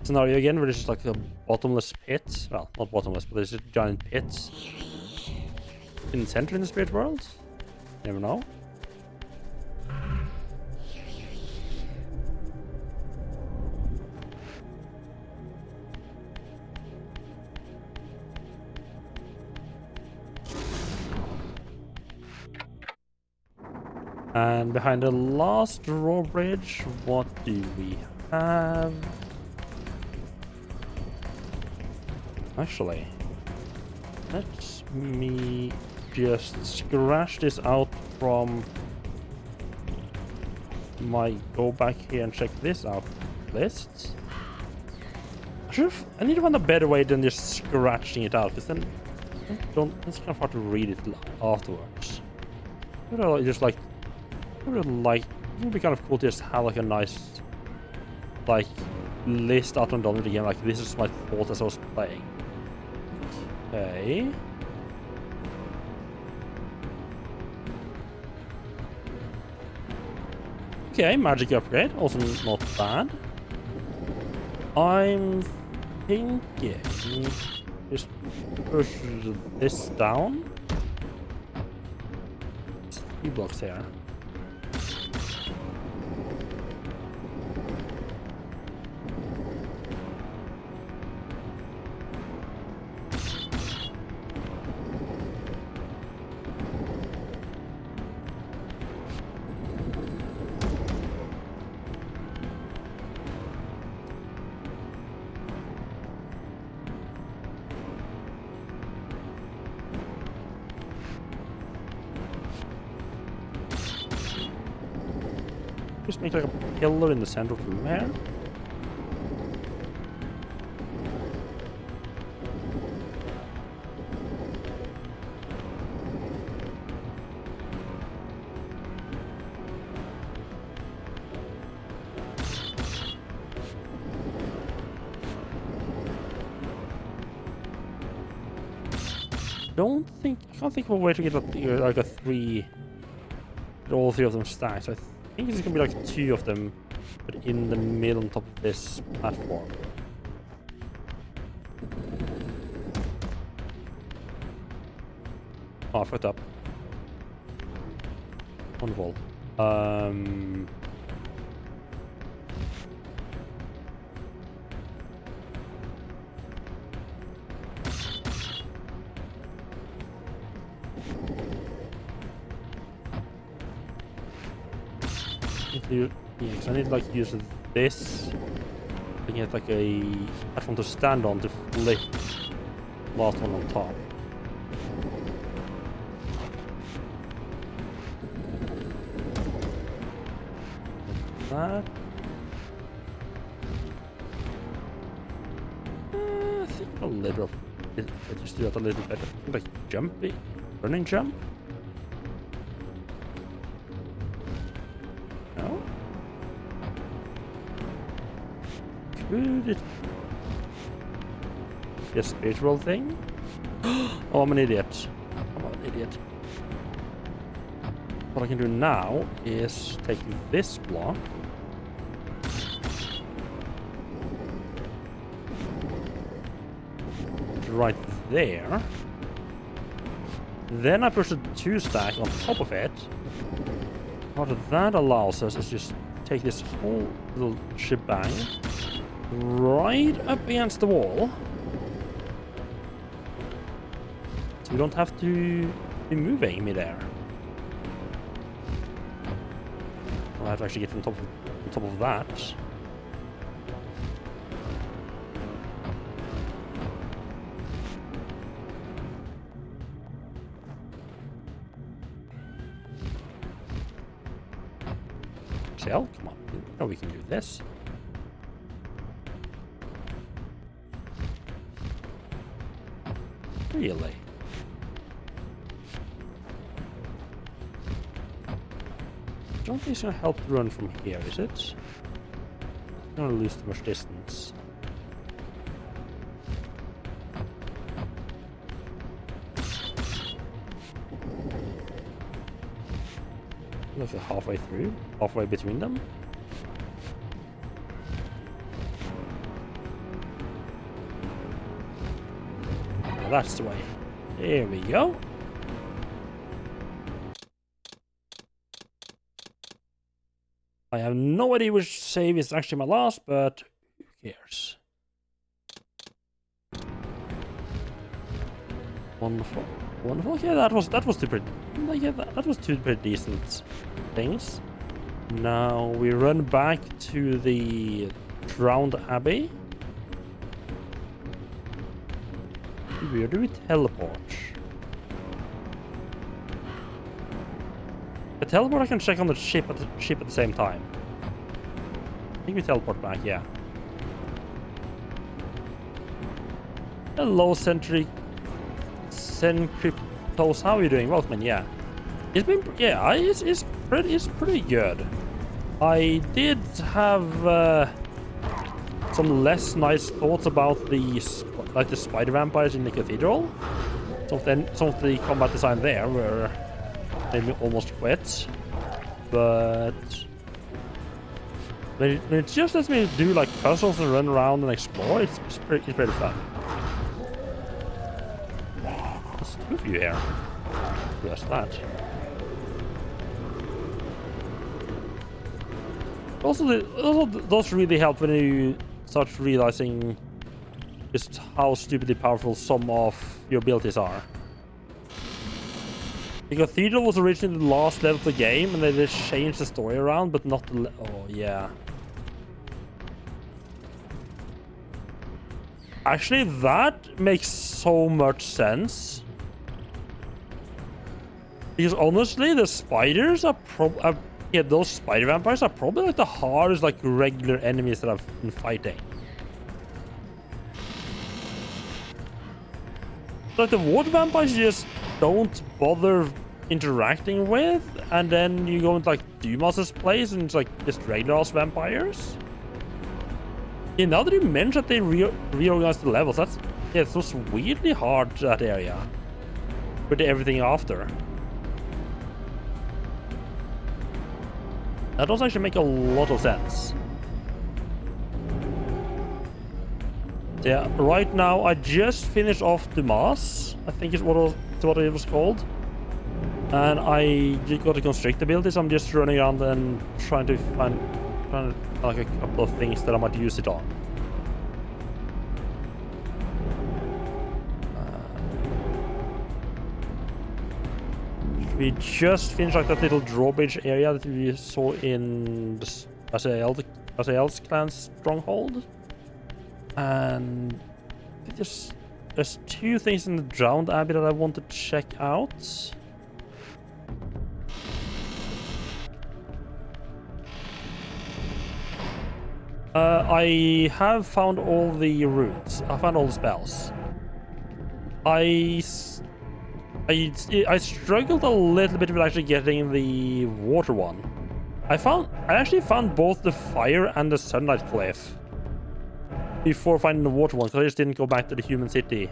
scenario again, where there's just like a bottomless pit. Well, not bottomless, but there's a giant pit in the center in the spirit world. You never know. And behind the last drawbridge, what do we have? Actually, let me just scratch this out from my go back here and check this out list. I need to find a better way than just scratching it out, because then it's kind of hard to read it afterwards. Just like, it would be kind of cool to just have like a nice like list out on the game, like this is my thought as I was playing. Okay. Okay, magic upgrade, also not bad. I'm thinking just push this down. There's 3 blocks here. Just make like a pillar in the center of the room here. can't think of a way to get like a three, get all three of them stacked. So I think it's gonna be like two of them, but in the middle on top of this platform. Oh, I fucked up. Wonderful. Yeah, because I need to like use this to get like a platform to stand on to flip last one on top. That. I think a little. I just do that a little better. Like jumpy, running jump. No. Could it be a spiritual thing? Oh, I'm an idiot. I'm an idiot. What I can do now is take this block. Right there. Then I push the 2 stack on top of it. What that allows us is just take this whole little shebang right up against the wall. So we don't have to be moving midair. I have to actually get on top of that. Come on, you know we can do this. Really? I don't think it's gonna help to run from here, is it? It's gonna lose too much distance. Like halfway through, halfway between them. Now that's the way. There we go. I have no idea which save is actually my last, but who cares? Wonderful. Wonderful. Yeah, that was too pretty. Yeah, that was two pretty decent things. Now we run back to the drowned abbey. Where do we teleport? The teleport I can check on the ship at the same time. I think we teleport back. Yeah. Hello, Sencryptos, how are you doing? Welcome, yeah. It's been, yeah, it's pretty good. I did have some less nice thoughts about the spider vampires in the cathedral. Some of the combat design there were made me almost quit. But when it just lets me do like puzzles and run around and explore, it's pretty fun. There's two of you here. Just that. Also does really help when you start realizing just how stupidly powerful some of your abilities are. The cathedral was originally the last level of the game, and they just changed the story around, but not the oh yeah. Actually, that makes so much sense. Because honestly, the spiders are yeah, those spider vampires are probably like the hardest like regular enemies that I've been fighting. Like the water vampires you just don't bother interacting with, and then you go into like Dumas's place and it's like just regular ass vampires. Yeah, now that you mentioned that they reorganized the levels, that's yeah, it's so weirdly hard, that area. with everything after. That does actually make a lot of sense. Yeah, right now I just finished off Dumas, I think is what it was called. And I just got a constrict ability, so I'm just running around and trying to find like a couple of things that I might use it on. We just finished like that little drawbridge area that we saw in the Azael's clan's stronghold. And there's two things in the drowned abbey that I want to check out. I have found all the runes. I found all the spells. I struggled a little bit with actually getting the water one. I actually found both the fire and the sunlight cliff before finding the water one, because I just didn't go back to the human city.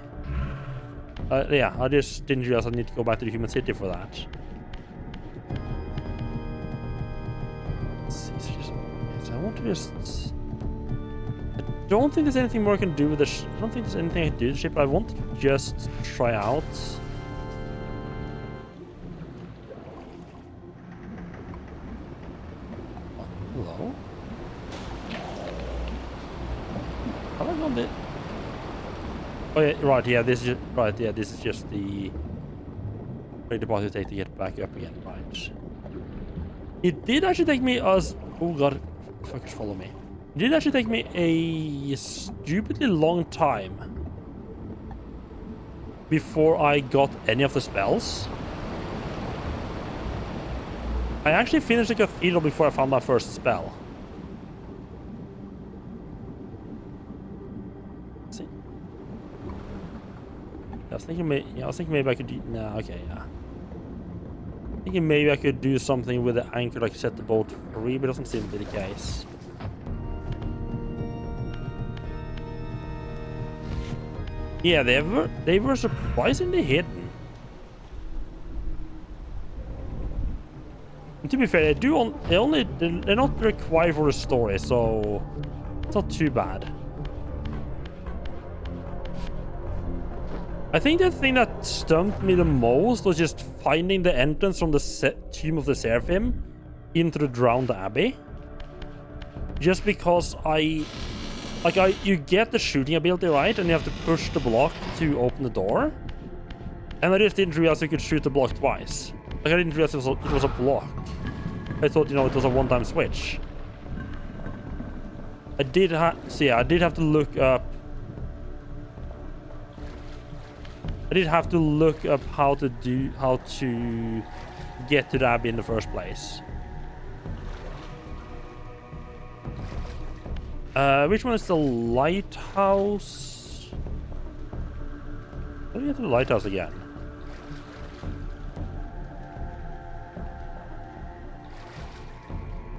Yeah, I just didn't realize I need to go back to the human city for that. Let's see, so I want to just... I don't think there's anything more I can do with the I don't think there's anything I can do with the ship. I want to just try out. Hello? Have I gone it? Oh yeah, right, yeah, this is right, yeah, this is just the deposit take to get back up again, right. It did actually take me as oh god, fuckers follow me. It did actually take me a stupidly long time before I got any of the spells. I actually finished the cathedral before I found my first spell. Let's see. I was thinking maybe I could do... No, okay, yeah. Thinking maybe I could do something with the anchor, like set the boat free, but it doesn't seem to be the case. Yeah, they were surprisingly hidden. And to be fair, they're not required for the story, so it's not too bad. I think the thing that stumped me the most was just finding the entrance from the Tomb of the Seraphim into the Drowned Abbey. Just because you get the shooting ability, right? And you have to push the block to open the door. And I just didn't realize you could shoot the block twice. Like, I didn't realize it was a block. I thought, it was a one-time switch. I did have to look up... I did have to look up how to get to the abbey in the first place. Which one is the lighthouse? How do you get to the lighthouse again?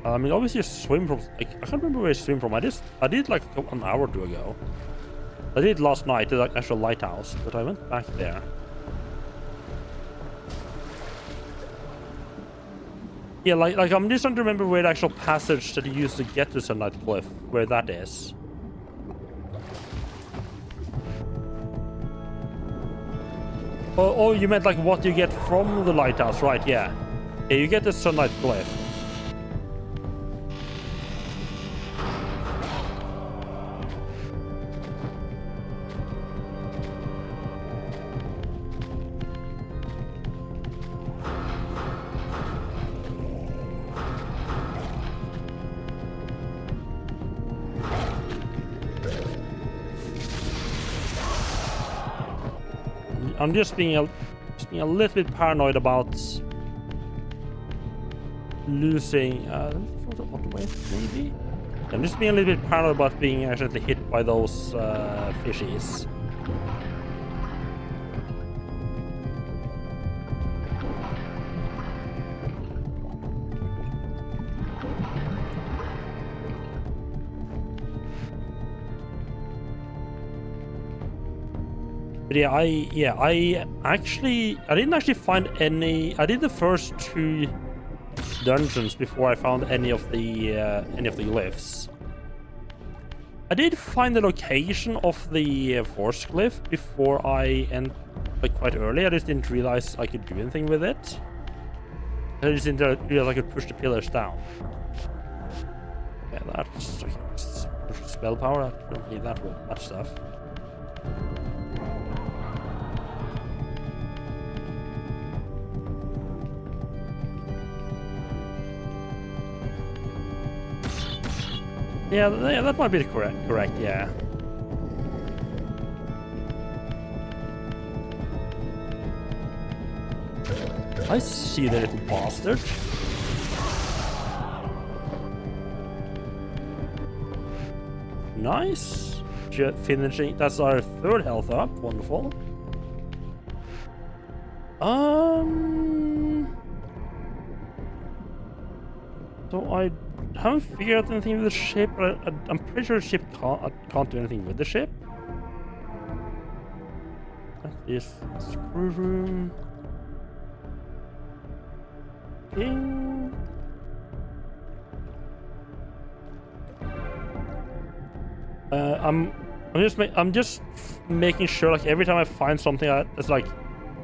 I mean, obviously you swim from... I can't remember where I swim from. I did like an hour or two ago. I did last night, the actual lighthouse, but I went back there. Yeah, like I'm just trying to remember where the actual passage that you used to get to Sunlight Cliff, where that is. Oh, you meant like what you get from the lighthouse, right? Yeah. Yeah, you get the Sunlight Cliff. I'm just being a little bit paranoid about losing maybe. I'm just being a little bit paranoid about being actually hit by those fishies. But yeah, I didn't actually find any. I did the first 2 dungeons before I found any of the glyphs. I did find the location of the force glyph before I end, like quite early. I just didn't realize I could do anything with it. I just didn't realize I could push the pillars down. Yeah, that's like spell power. I don't need that much stuff. Yeah, that might be correct, yeah. I see the little bastard. Nice. Finishing. That's our 3rd health up. Wonderful. So I haven't figured out anything with the ship, but I'm pretty sure the ship can't do anything with the ship. That is screw room. Ding. I'm just making sure, like, every time I find something that's like,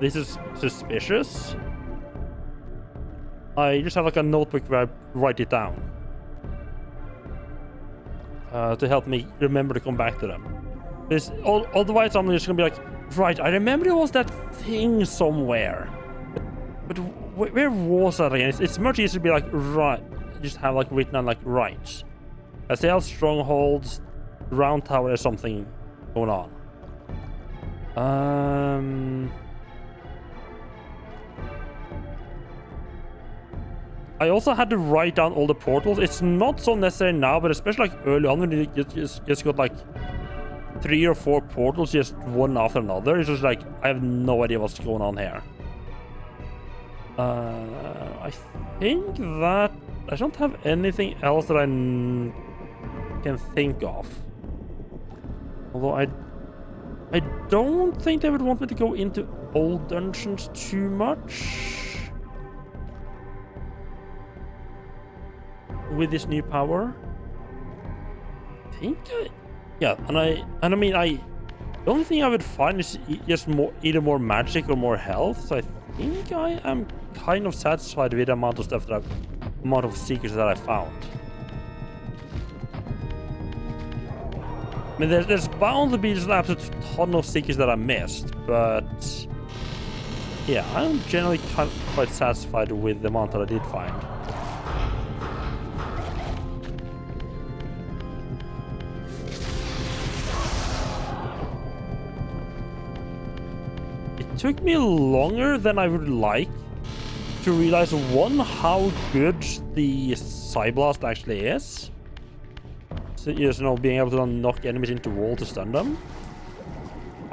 this is suspicious, I just have like a notebook where I write it down to help me remember to come back to them. Otherwise, I'm just gonna be like, right, I remember there was that thing somewhere, but where was that again? It's much easier to be like, right, just have like written on like, right, I say strongholds, round tower, there's something going on. I also had to write down all the portals. It's not so necessary now, but especially like early on when you just got like 3 or 4 portals, just one after another. It's just like, I have no idea what's going on here. I think that I don't have anything else that I can think of. Although I don't think they would want me to go into old dungeons too much with this new power. I think yeah, and I mean, the only thing I would find is just either more magic or more health. So I think I am kind of satisfied with the amount of stuff amount of secrets that I found. I mean, there's bound to be just an absolute ton of secrets that I missed, but yeah, I'm generally quite satisfied with the amount that I did find. It took me longer than I would like to realize, one, how good the Psyblast actually is. So, you know, being able to knock enemies into wall to stun them.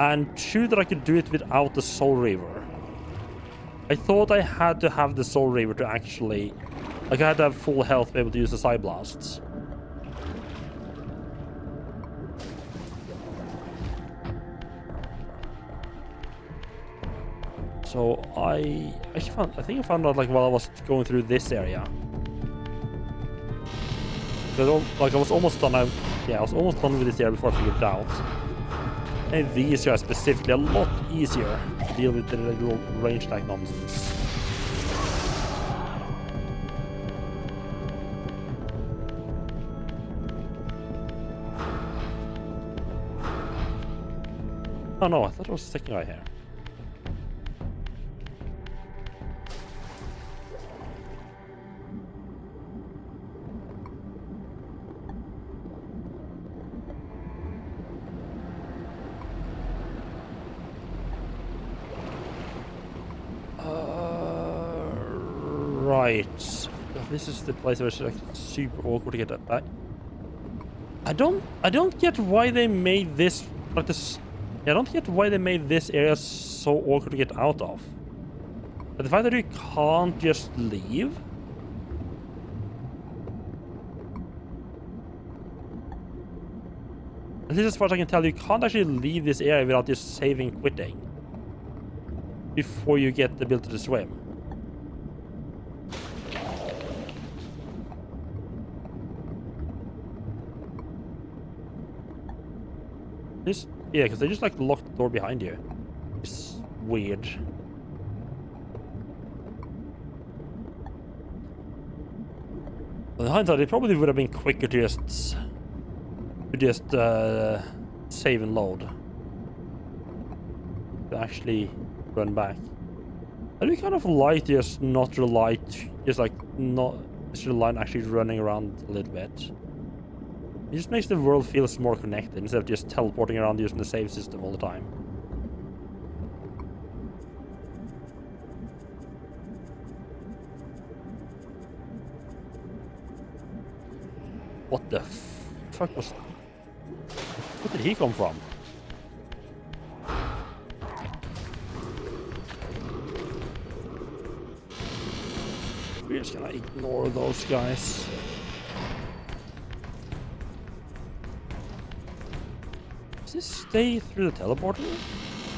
And 2, that I could do it without the Soul Reaver. I thought I had to have the Soul Reaver to actually... Like, I had to have full health to be able to use the Psyblasts. So I think I found out, like, while I was going through this area. Like, I was almost done. I was almost done with this area before I figured it out. And these guys specifically a lot easier to deal with the little range attack nonsense. Oh no, I thought it was the second guy here. Right. This is the place where it's like super awkward to get that back. I don't get why they made this like this. I don't get why they made this area so awkward to get out of. But the fact that you can't just leave. At least as far as I can tell, you can't actually leave this area without just saving quitting before you get the ability to swim. Yeah, because they just like locked the door behind you. It's weird. In hindsight, it probably would have been quicker to just save and load. To actually run back. I do kind of like just not rely, just rely on actually running around a little bit. It just makes the world feel more connected instead of just teleporting around using the save system all the time. What the fuck was that? Where did he come from? We're just gonna ignore those guys. Does this stay through the teleporter?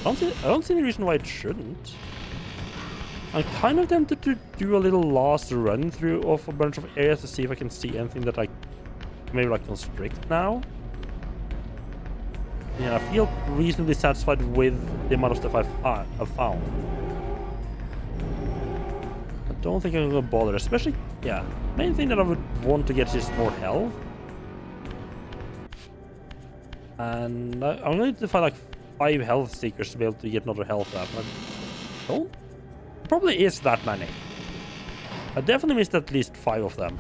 I don't see any reason why it shouldn't. I'm kind of tempted to do a little last run through of a bunch of areas to see if I can see anything that I maybe like constrict now. Yeah, I feel reasonably satisfied with the amount of stuff I've found. I don't think I'm gonna bother, especially, yeah. Main thing that I would want to get is more health. And I'm going to find like 5 health seekers to be able to get another health up. I don't. Probably is that many. I definitely missed at least 5 of them.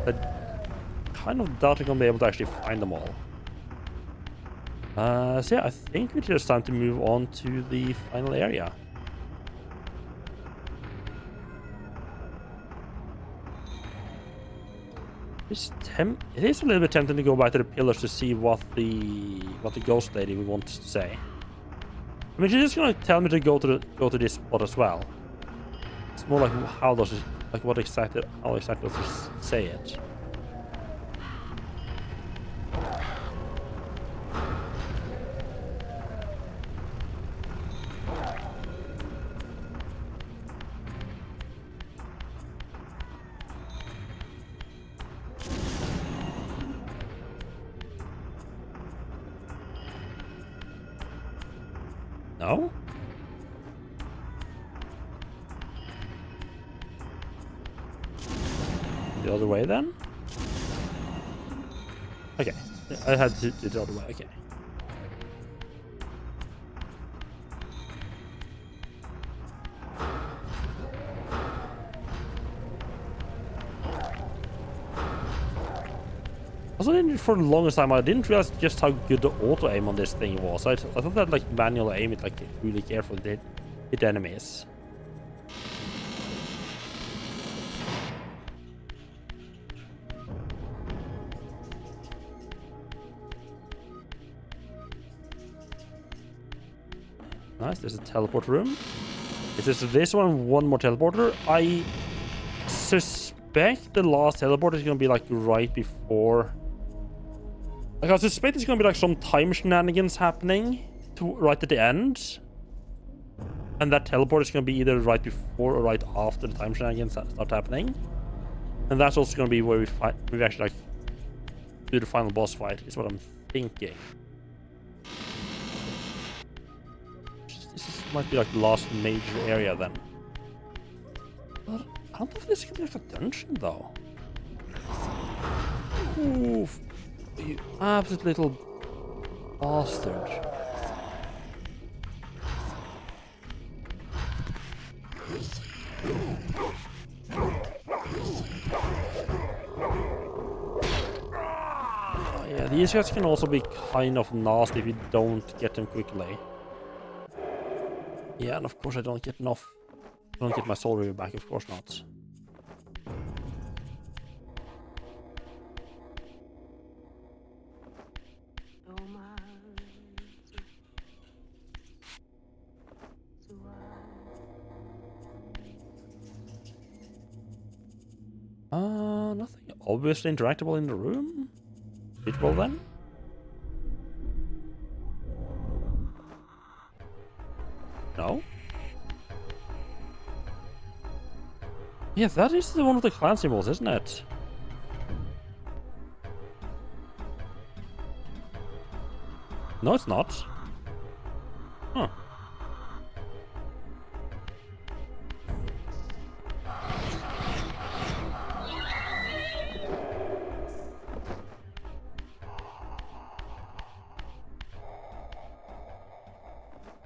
I kind of doubt I'm gonna be able to actually find them all. So yeah, I think it's just time to move on to the final area. It is a little bit tempting to go back to the pillars to see what the ghost lady wants to say. I mean, she's just gonna tell me to go to this spot as well. It's more like how exactly does she say it? No? The other way then? Okay. I had to do the other way, okay. Also, for the longest time, I didn't realize just how good the auto aim on this thing was. I thought that like manual aim, it like really carefully did hit enemies. Nice, there's a teleport room. It's just this one more teleporter. I suspect the last teleport is gonna be like right before. Like, I suspect it's gonna be like some time shenanigans happening right at the end. And that teleport is gonna be either right before or right after the time shenanigans start happening. And that's also gonna be where we actually like do the final boss fight, is what I'm thinking. This might be like the last major area then. But I don't know if this is gonna be like a dungeon though. Oof. You absolute little bastard. Yeah, these guys can also be kind of nasty if you don't get them quickly. Yeah, and of course I don't get my soul reaver back, of course not. Nothing obviously interactable in the room? Reachable then? No? Yeah, that is one of the clan symbols, isn't it? No, it's not. Huh.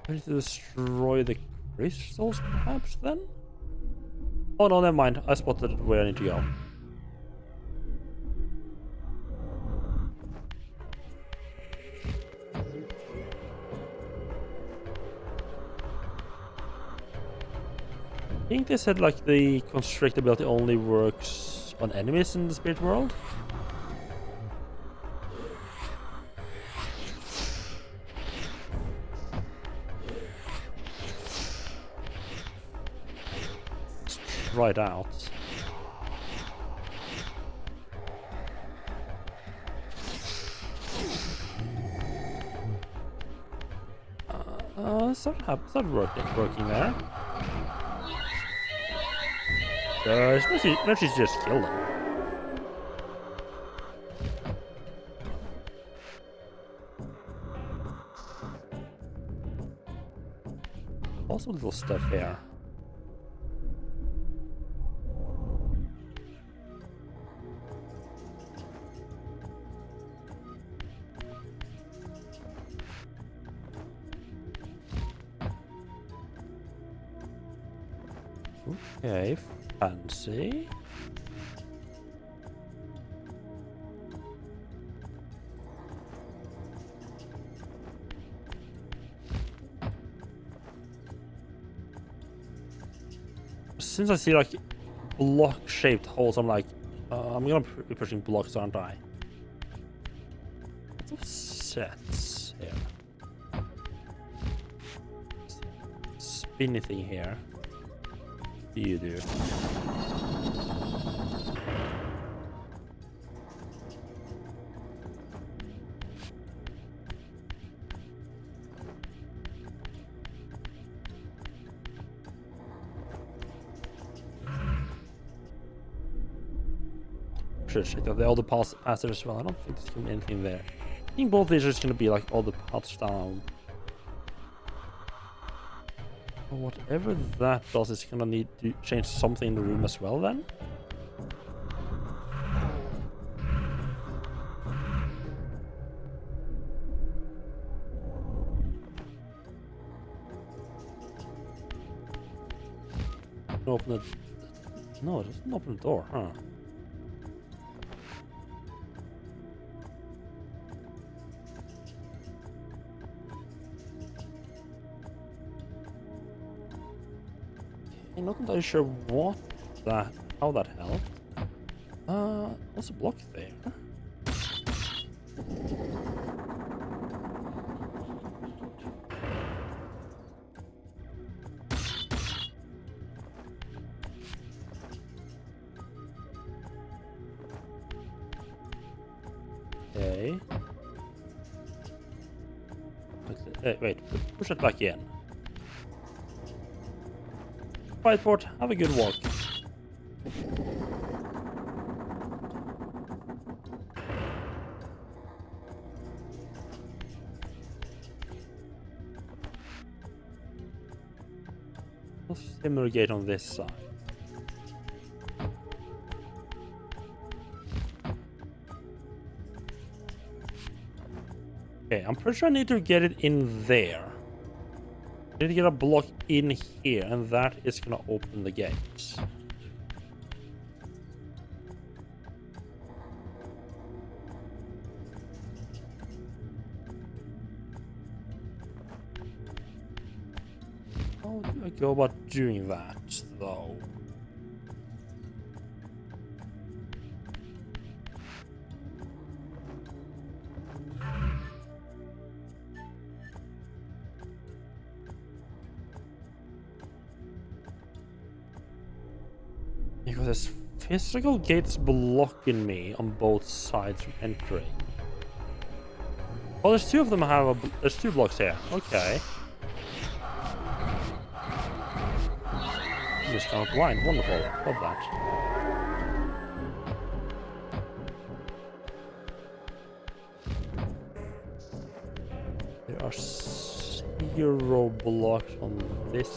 I need to destroy the crystals, perhaps, then? Oh, no, never mind. I spotted where I need to go. I think they said, like, the constrict ability only works on enemies in the spirit world. Try it out. Started working there. Let's just kill them. Also little stuff here. Okay, fancy. Since I see like block-shaped holes, I'm like, I'm gonna be pushing blocks, aren't I? Lots of sets here. Spinny thing here. You do. Should check out the other passes as well. I don't think there's gonna be anything there. I think both these are just gonna be like all the paths down. But whatever that does, is gonna need to change something in the room as well then. Open it. No, it doesn't open the door, huh? I'm not entirely sure how that helped. What's a block there? Okay. Wait, push it back in. Whiteboard, have a good walk. Similar gate on this side. Okay, I'm pretty sure I need to get it in there. I need to get a block in here, and that is gonna open the gates. How do I go about doing that, though? Because there's physical gates blocking me on both sides from entering. Oh, there's two of them. There's two blocks here. Okay. Just kind of blind. Wonderful. Love that. There are 0 blocks on this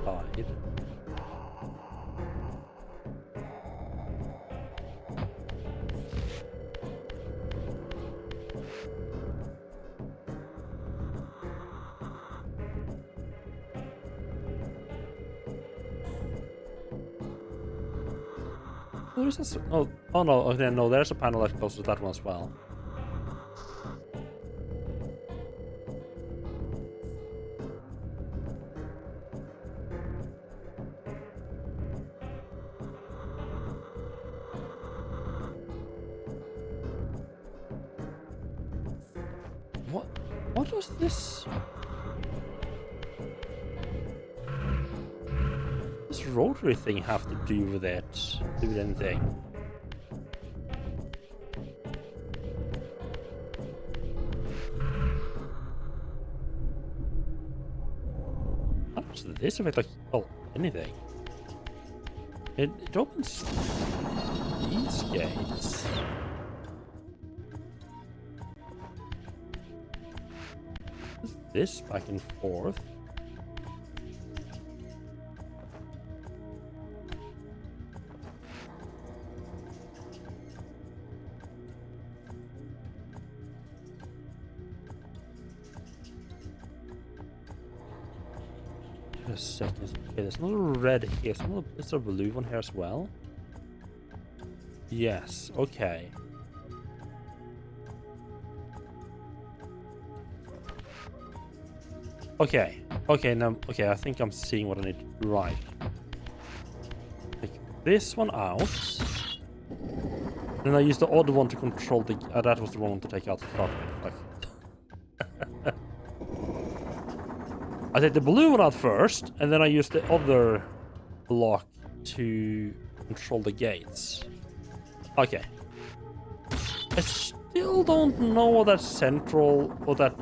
side. Where is this? Oh no, okay, no, there's a panel that goes to that one as well. What was this? This rotary thing have to do with it? Do with anything? How does this affect, like, well, anything? It opens these gates. This back and forth. A second. Okay, there's another red here. Is there a blue one here as well? Yes. Okay. Okay, now, okay, I think I'm seeing what I need. Right. Take this one out. Then I use the odd one to control the... that was the wrong one to take out to start with. Like. I take the blue one out first, and then I use the other block to control the gates. Okay. I still don't know what that central... or that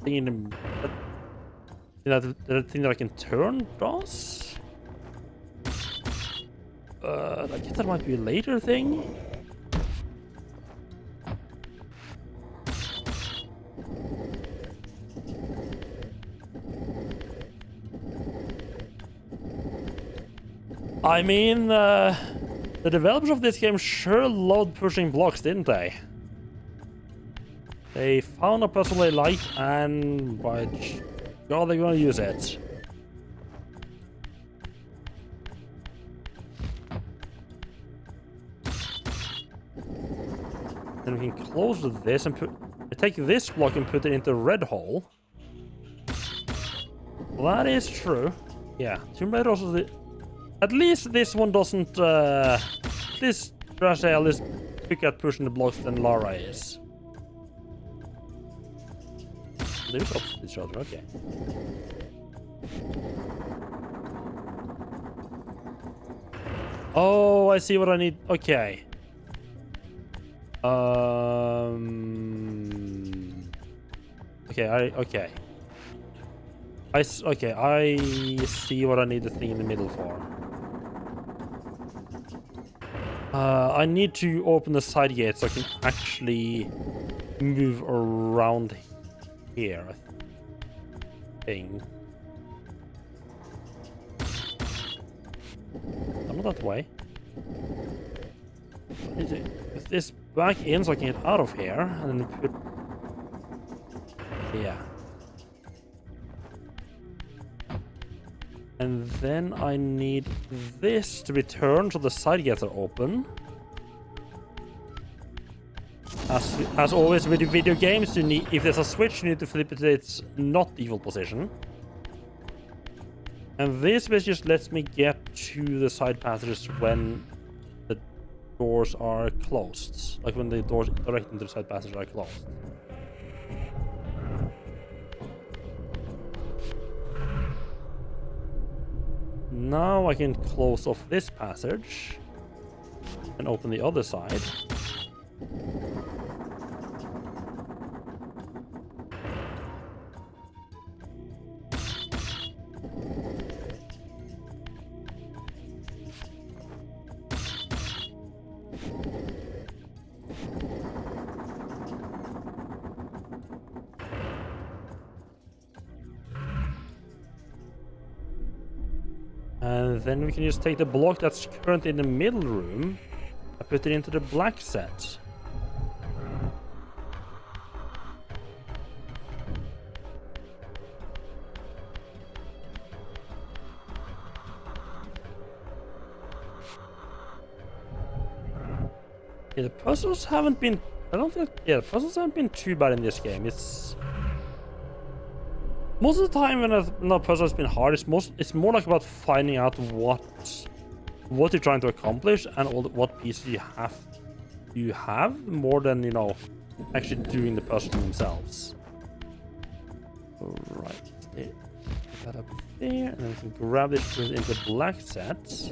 thing in the... the thing that I can turn does? I guess that might be a later thing. I mean, the developers of this game sure loved pushing blocks, didn't they? They found a puzzle they like, and by God, they're gonna use it. Then we can close this and take this block and put it into the red hole. Well, that is true. Yeah, Tomb Raider also. At least this one doesn't. At least Raziel is quicker at pushing the blocks than Lara is. There's opposite each other, okay. Oh, I see what I need. Okay. Okay. I see what I need the thing in the middle for. I need to open the side gate so I can actually move around here, I think. Not that way. Put this back in so I can get out of here, and then put... Yeah. And then I need this to be turned so the side gates are open. As always with the video games, you need, if there's a switch, you need to flip it to its not default position. And this bit just lets me get to the side passages when the doors are closed. Like when the doors directly into the side passages are closed. Now I can close off this passage. And open the other side. And then we can just take the block that's currently in the middle room and put it into the black set. Yeah, the puzzles haven't been... I don't think... Yeah, the puzzles haven't been too bad in this game. It's... Most of the time when a puzzle has been hard, it's more like about finding out what you're trying to accomplish and what pieces you have more than, you know, actually doing the puzzle themselves. Alright, put that up there, and then we can grab it, put it into the black set.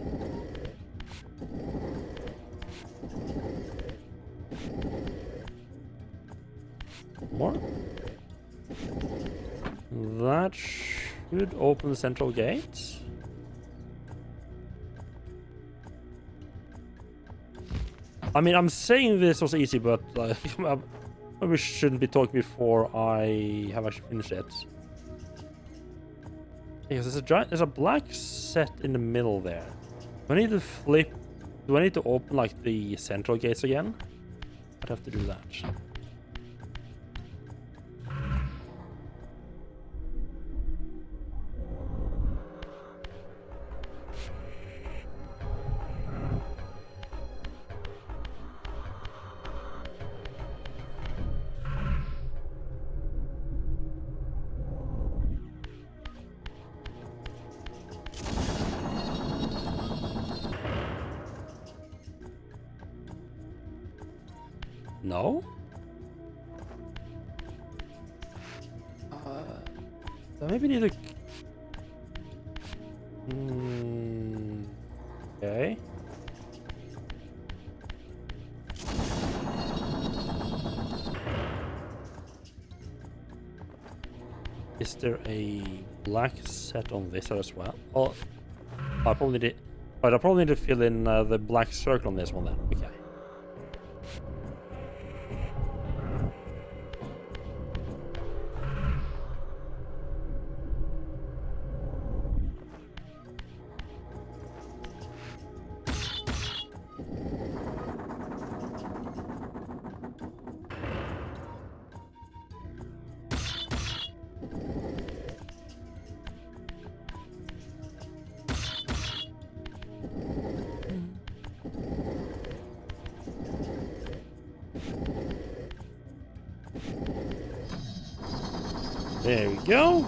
More. That should open the central gate. I mean, I'm saying this was easy, but I maybe shouldn't be talking before I have actually finished it. Because there's a black set in the middle there. Do I need to flip? Do I need to open like the central gates again? I'd have to do that. No? I maybe need to... Okay. Is there a black set on this as well? Oh, I probably did. But I probably need to fill in the black circle on this one then. Okay. There we go.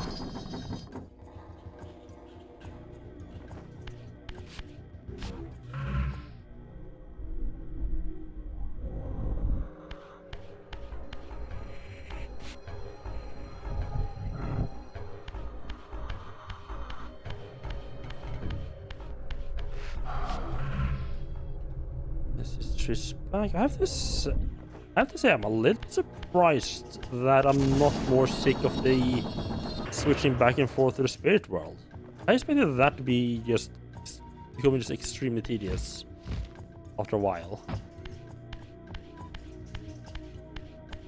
This is just back. I have to say I'm a little bit surprised that I'm not more sick of the switching back and forth to the spirit world. I expected that to be just becoming just extremely tedious after a while.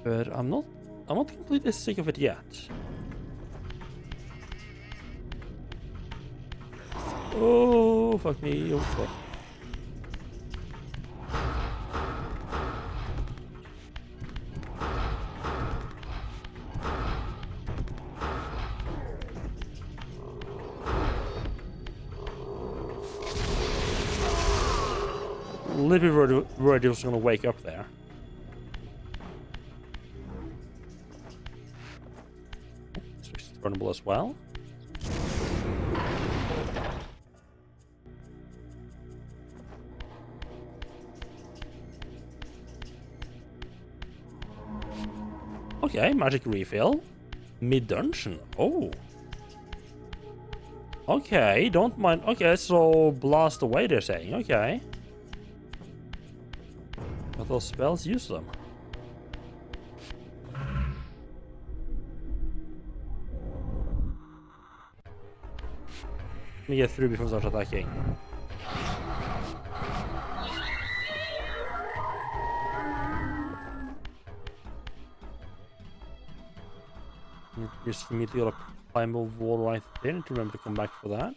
But I'm not completely sick of it yet. Oh fuck me, oh fuck. Little bit worried he was going to wake up there. Switch to turnable as well. Okay, magic refill. Mid-dungeon. Oh. Okay, don't mind. Okay, so blast away, they're saying. Okay. With those spells, use them. Let me get through before I start attacking. Just for me to get a climb a wall right there. Need to remember to come back for that.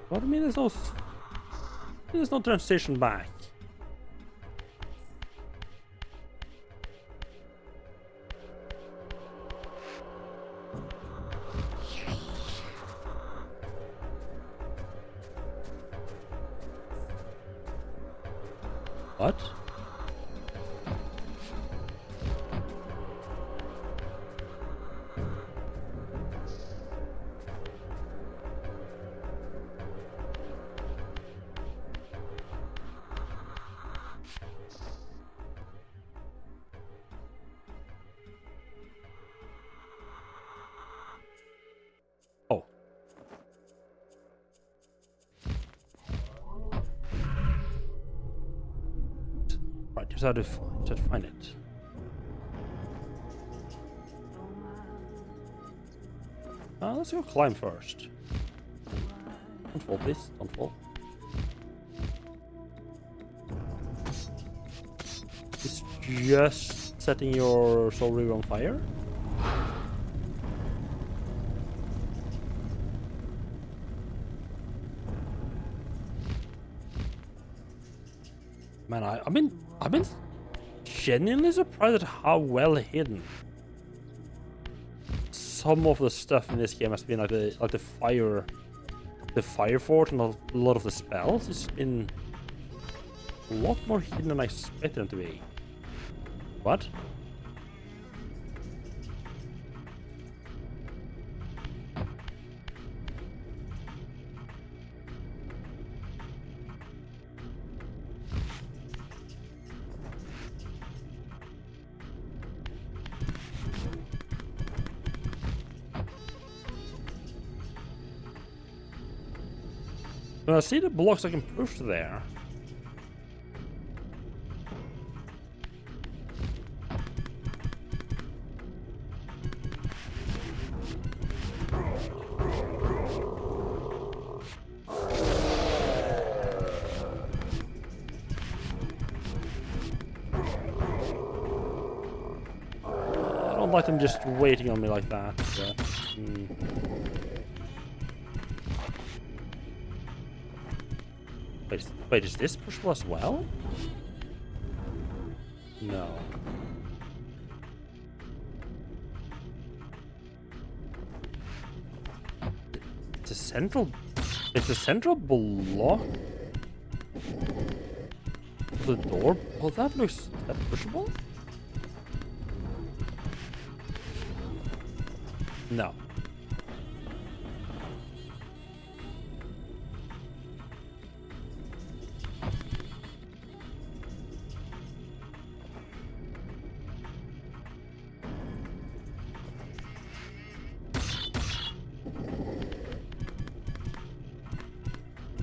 What do you mean there's no transition back? What? Oh. Right, just how to find it. Let's go climb first. Don't fall, please. Don't fall. It's just setting your soul reaver on fire. Man, I've been genuinely surprised at how well hidden some of the stuff in this game has been. Like the fire fort and a lot of the spells. It's been a lot more hidden than I expected them to be. What? When I see the blocks I can push there. I don't like them just waiting on me like that. But, Wait, is this pushable as well? No. It's a central block of the door. Oh, that looks pushable? No.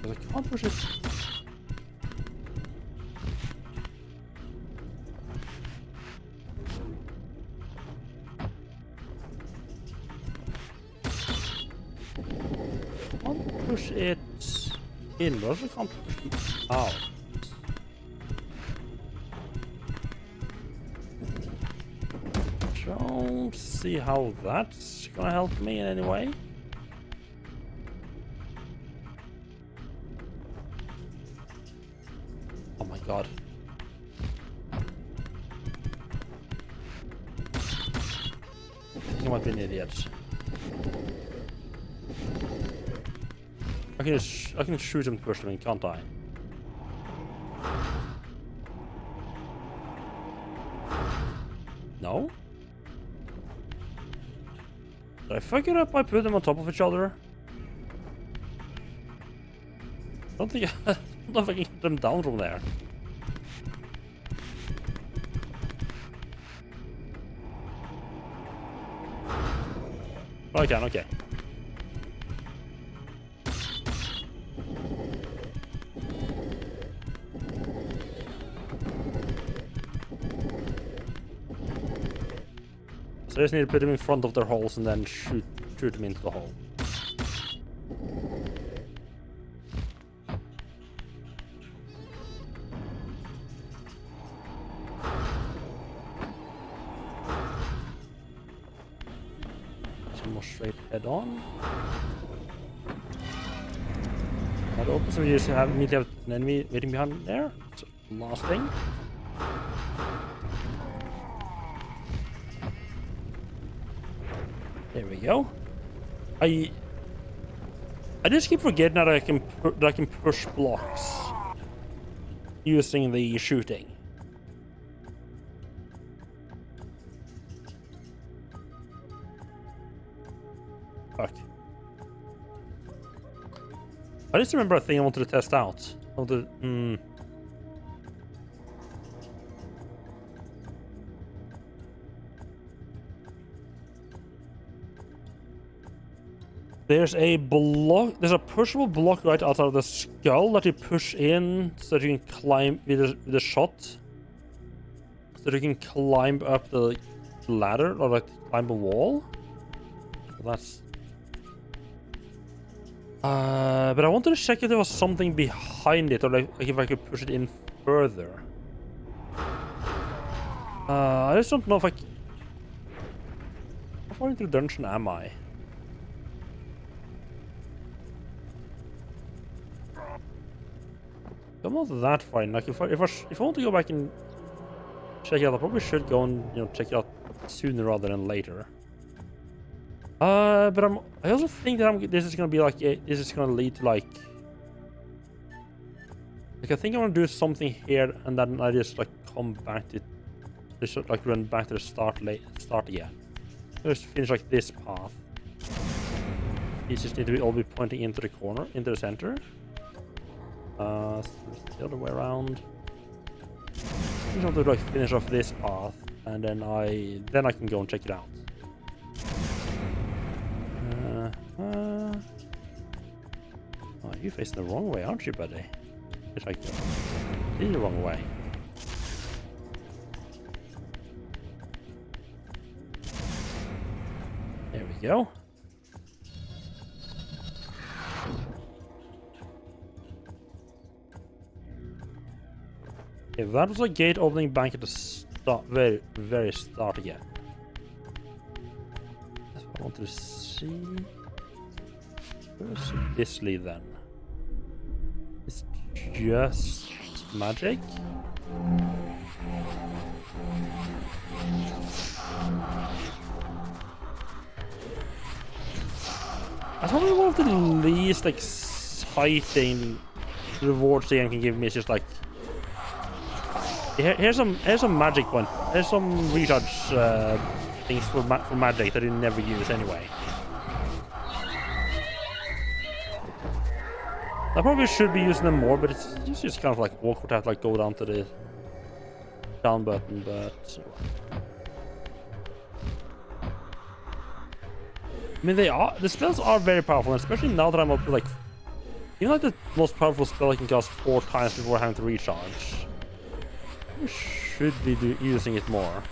I can't push it. Can't push it inwards. I can't push it out. Don't see how that's gonna help me in any way. Oh my god. I think I might be an idiot. I can shoot him to push him in, can't I? No? Did I fuck it up by putting them on top of each other? I don't think I don't know if I can get them down from there. Oh, I can, okay. So I just need to put them in front of their holes and then shoot them into the hole. Some more straight head on. That opens, so we just immediately have an enemy waiting behind there. So last thing. There we go. I just keep forgetting that I can push blocks using the shooting. Fuck. I just remember a thing I wanted to test out. There's a pushable block right outside of the skull that you push in so that you can climb with the shot. So that you can climb up the ladder or like climb a wall. That's. But I wanted to check if there was something behind it or like if I could push it in further. I just don't know if I. How far into the dungeon am I? I'm not that far. Like if I want to go back and check it out, I probably should go and check it out sooner rather than later. But I also think that this is gonna be like this is gonna lead to like I think I want to do something here and then I just like come back to just like run back to the start again. Just finish like this path. These just need to all be pointing into the corner, into the center. So the other way around. I just want to like finish off this path, and then I can go and check it out. Oh, you're facing the wrong way, aren't you, buddy? It's like in the wrong way. There we go. If that was a gate opening bank at the start, very, very start again. That's what I wanted to see. Where's this lead then? It's just magic. I thought one of the least exciting rewards the game can give me is just like here's some magic point. There's some recharge things for magic that you never use anyway. I probably should be using them more, but it's just kind of like awkward to have to like go down to the down button. But I mean, the spells are very powerful, and especially now that I'm up to like even like the most powerful spell I can cast 4 times before having to recharge. I should be using it more.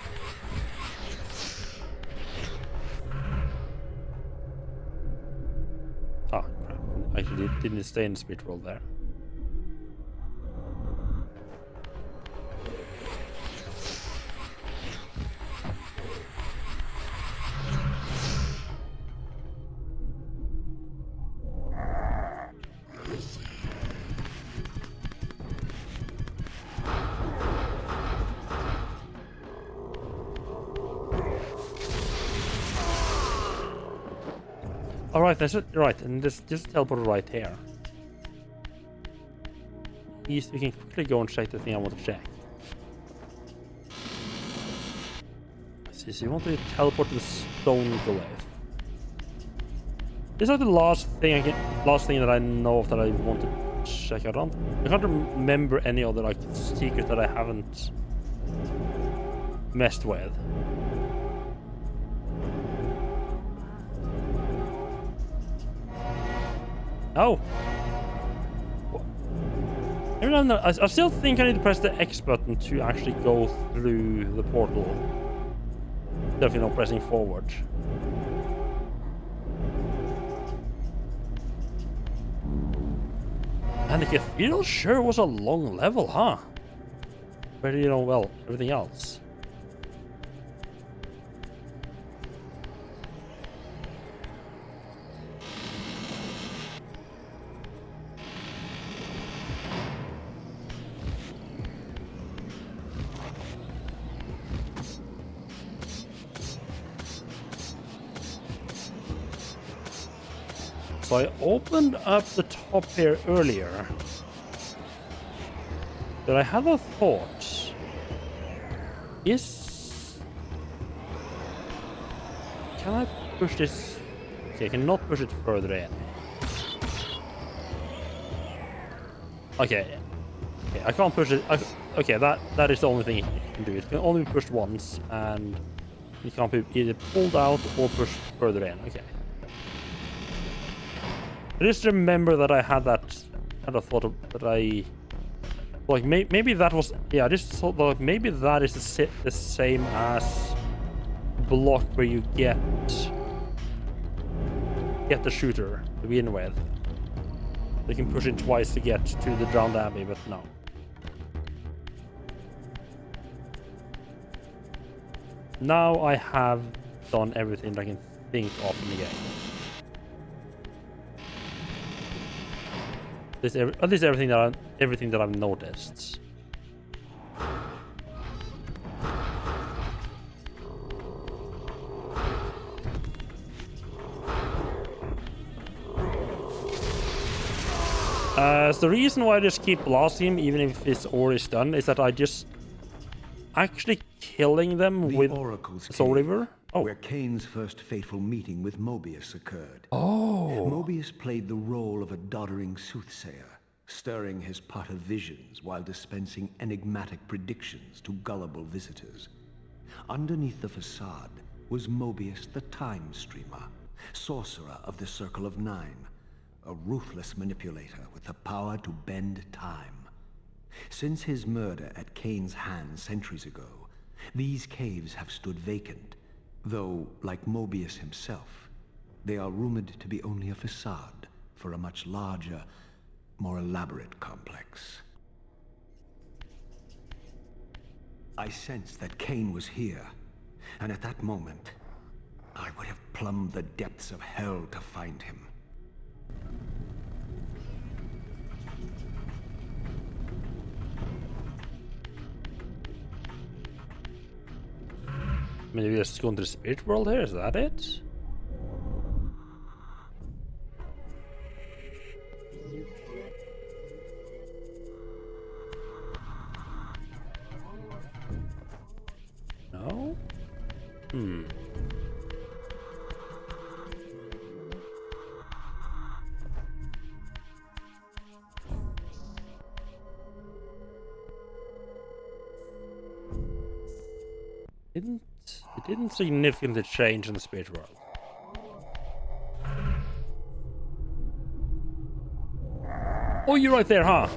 Ah, crap. I actually didn't stay in the spirit world there. Alright, that's it. Right, and just teleport right here. We can quickly go and check the thing I want to check. is you want to teleport to the stone glyph. This is like the last thing that I know of that I want to check out on. I can't remember any other like secret that I haven't messed with. Oh. I still think I need to press the X button to actually go through the portal. Definitely not pressing forward. And the cathedral sure was a long level, huh? Where you know, well, everything else. So I opened up the top here earlier, but I had a thought. Can I push this? Okay, I cannot push it further in. Okay, I can't push it. Okay, that is the only thing you can do. It can only be pushed once, and it can't be either pulled out or pushed further in. Okay. I just remember that I had that kind of thought of that I like maybe that was, yeah, I just thought like maybe that is the same as block where you get the shooter to begin with. You can push it twice to get to the drowned abbey, but no. Now I have done everything I can think of in the game. At least everything that I've noticed. So the reason why I just keep blasting him, even if it's already done, is that I just actually killing them with Soul Reaver. Oh. Where Kane's first fateful meeting with Mobius occurred. Oh. Mobius played the role of a doddering soothsayer, stirring his pot of visions while dispensing enigmatic predictions to gullible visitors. Underneath the facade was Mobius the Time Streamer, sorcerer of the Circle of Nine, a ruthless manipulator with the power to bend time. Since his murder at Kane's hands centuries ago, these caves have stood vacant, though, like Mobius himself, they are rumored to be only a facade for a much larger, more elaborate complex. I sensed that Kane was here, and at that moment, I would have plumbed the depths of hell to find him. Maybe we just go into the spirit world here, is that it? No? It didn't significantly change in the spirit world. Oh, you're right there, huh?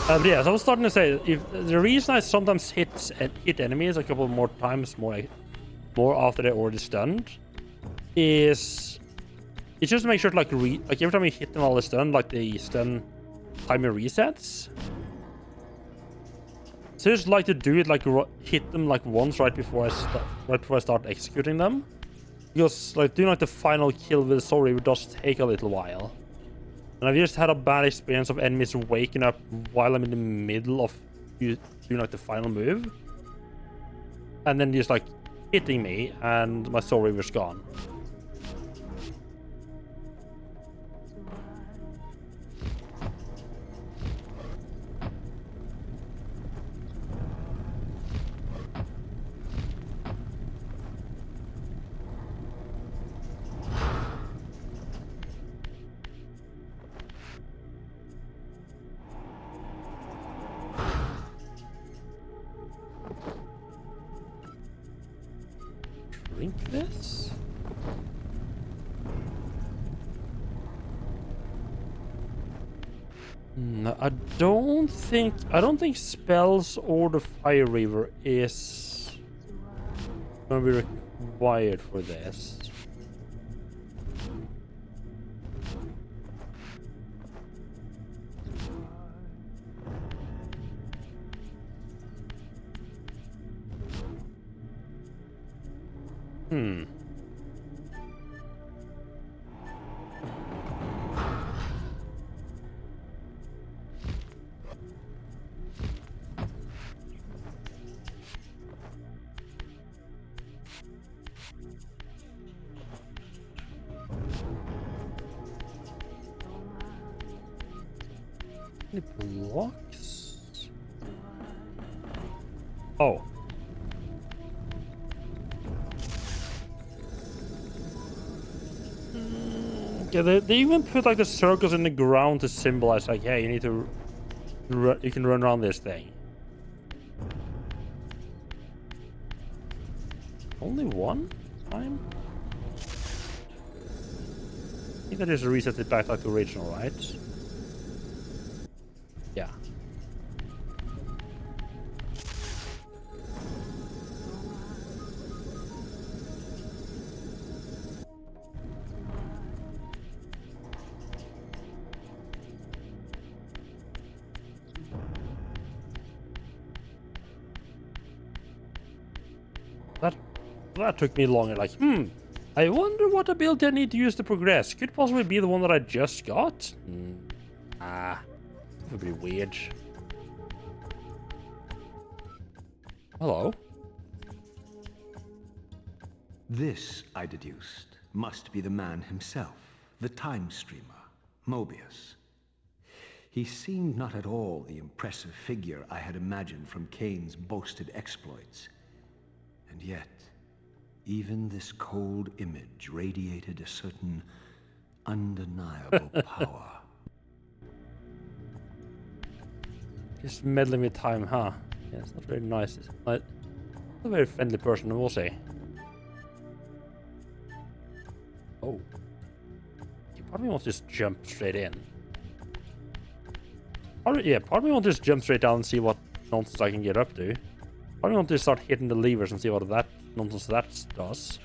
But yeah, so I was starting to say, if the reason I sometimes hit enemies a couple more times more after they're already stunned is it's just to make sure like every time you hit them while they're stunned, like the stun timer resets. So I just like to do it like hit them like once right before I start executing them, because like doing like the final kill with the Soul Reaver does take a little while, and I've just had a bad experience of enemies waking up while I'm in the middle of doing like the final move, and then just like hitting me and my Soul Reaver's gone. think this? No, I don't think spells or the Fire Reaver is gonna be required for this. Any blocks? Oh. Yeah, they even put like the circles in the ground to symbolize like, hey, you need to you can run around this thing. Only one time? I think that just reset it back like the original, right? Yeah. That took me longer. Like, I wonder what ability I need to use to progress. Could possibly be the one that I just got. That would be weird. Hello. This, I deduced, must be the man himself, the time streamer, Mobius. He seemed not at all the impressive figure I had imagined from Kane's boasted exploits. And yet, even this cold image radiated a certain undeniable power. Just meddling with time, huh? Yeah, it's not very nice. It's not a very friendly person, I will say. Oh. You probably won't just jump straight in. Part of me won't just jump straight down and see what nonsense I can get up to. Probably want to start hitting the levers and see what that nonsense that does.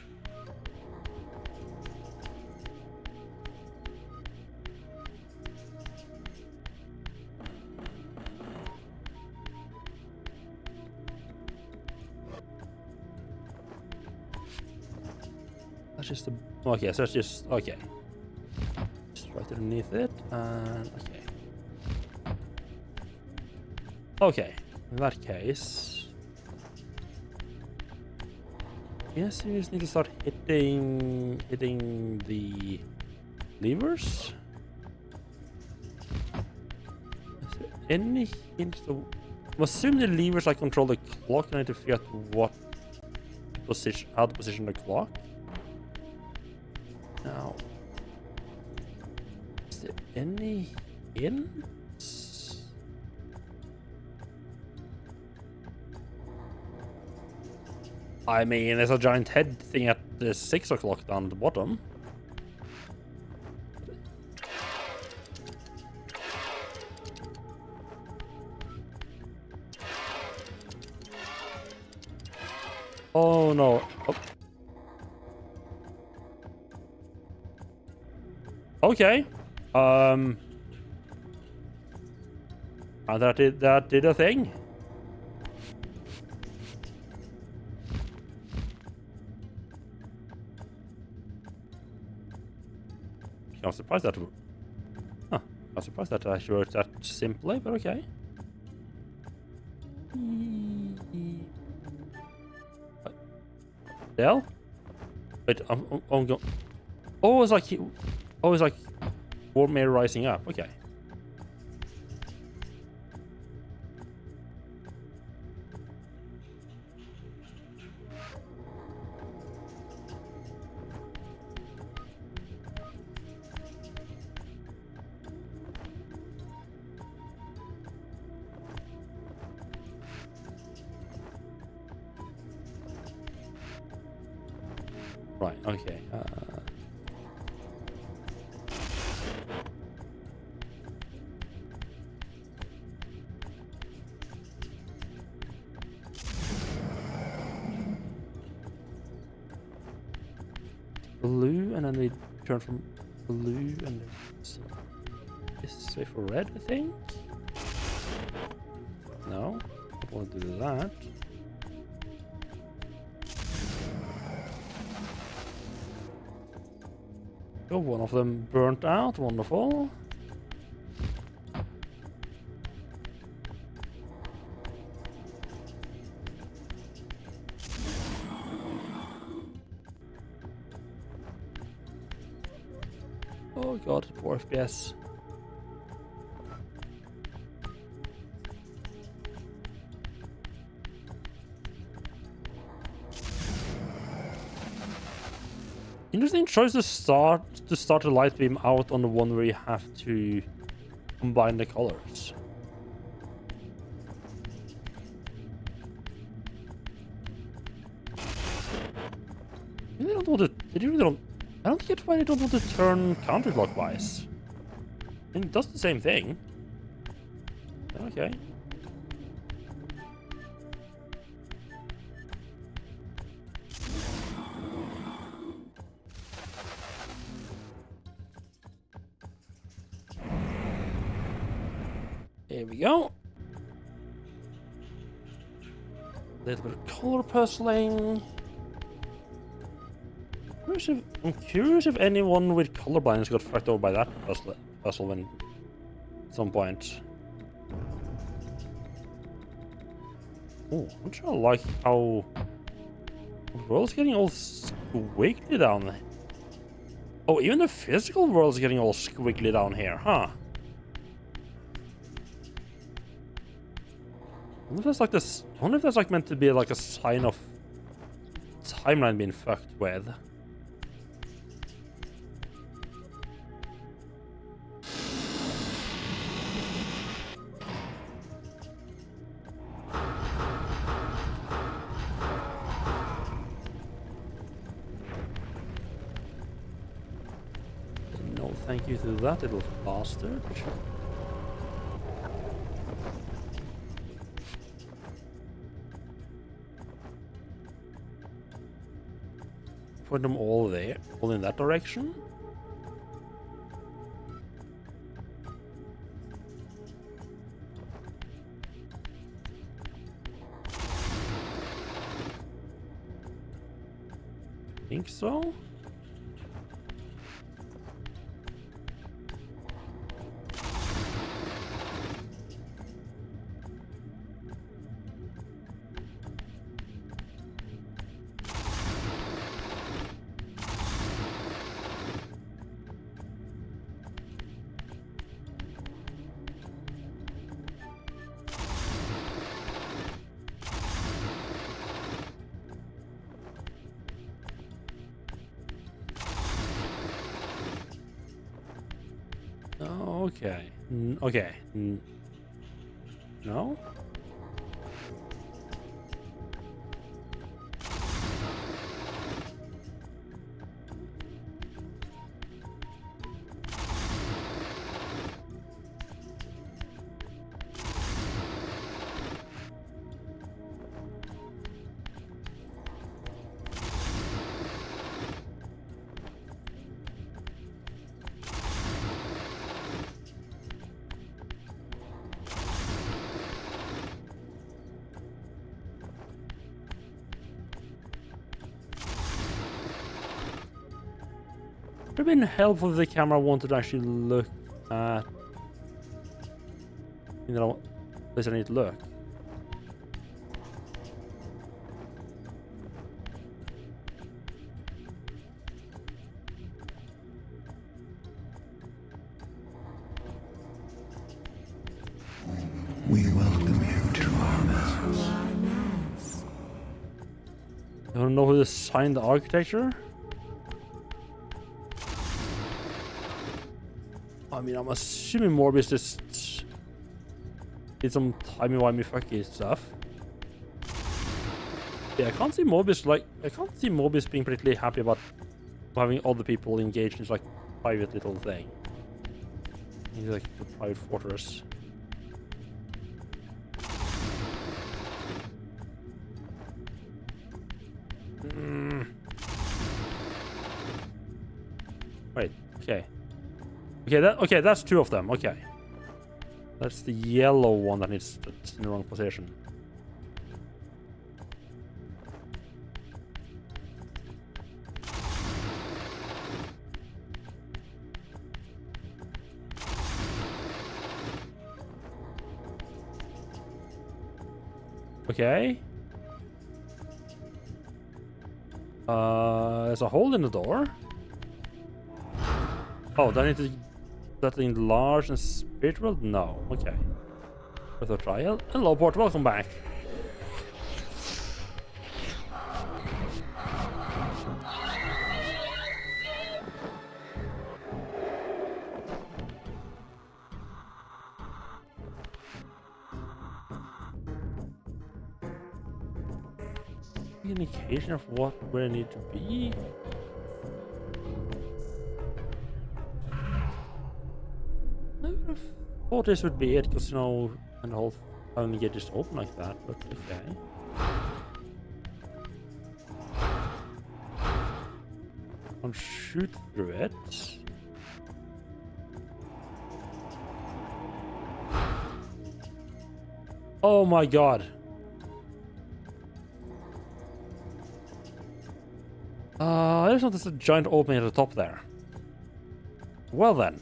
That's just a... Okay, so that's just... Okay. Just right underneath it, and... Okay. Okay, in that case... Yes, you just need to start hitting the levers. Is there any hint? I'm assuming the levers I control the clock, and I need to figure out what position, how to position the clock. Now, is there any hints? I mean, there's a giant head thing at the 6 o'clock down at the bottom. Oh no. Oh. Okay. That did a thing. I'm surprised that... Huh. I'm surprised that I actually worked that simply, but okay. What the hell? Wait, I'm going... Oh, it's like... Oh, it's like... warm air rising up. Okay. Right, okay. Blue, and then they turn from blue, and then this way for red, I think? No, I want to do that. Oh, one of them burnt out, wonderful. Oh god, poor FPS. Interesting choice to start the light beam out on the one where you have to combine the colors. They don't want to. They really don't. I don't get why they don't want to turn counterclockwise. I mean, it does the same thing. Okay. Here we go. A little bit of color puzzling. I'm curious if anyone with color blindness got fucked over by that puzzle when at some point. Oh, I'm trying to like how the world's getting all squiggly down there. Oh, even the physical world's getting all squiggly down here, huh? I wonder if that's like this. I wonder if that's like meant to be like a sign of timeline being fucked with. No, thank you to that little bastard. Put them all there, all in that direction. Think so. Okay. Okay. No? Would have been helpful if the camera wanted to actually look at, you know, place I need to look. We welcome you to our mass. I don't know who designed the architecture. I mean, I'm assuming Morbius just did some timey-wimey fucky stuff. Yeah, I can't see Mobius being particularly happy about having other people engaged in his like private little thing. He's like the private fortress. Wait, okay. Okay, that's 2 of them, okay. That's the yellow one that's in the wrong position. Okay. There's a hole in the door. Oh, do I need to that enlarge in spirit world? No. Okay. Worth a trial. Hello, Port. Welcome back. Indication of where I need to be. I would have thought this would be it, because you know, and the whole only get just open like that. But okay. I'll shoot through it. Oh my god. I just noticed a giant opening at the top there. Well then.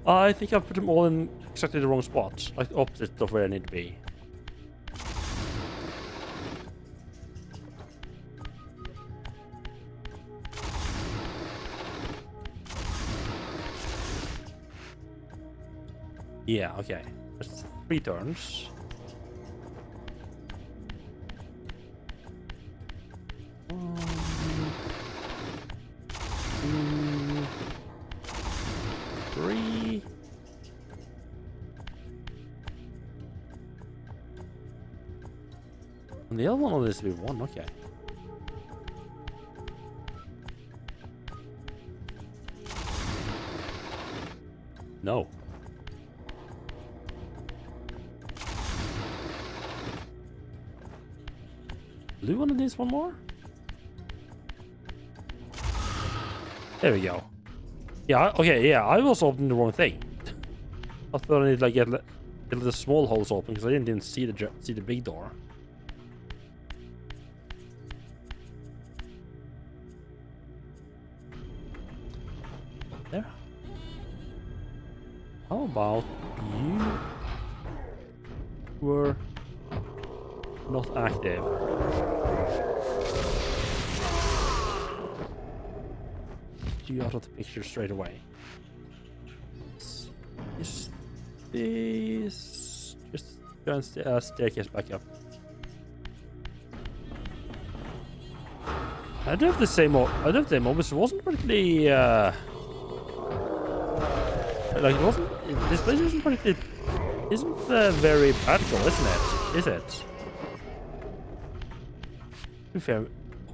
I think I put them all in exactly the wrong spot. Like the opposite of where I need to be. Yeah, okay. That's 3 turns. And the other one will just be 1, okay. No. Blue one of these, 1 more? There we go. Yeah, okay, yeah, I was opening the wrong thing. I thought I needed to like get the small holes open because I didn't even see the big door. There. How about you were not active? You out of the picture straight away. Is this just go and staircase back up? I do have the same. I do have the same. It wasn't particularly like it wasn't. This place isn't particularly. Isn't very practical, isn't it? Is it? To be fair,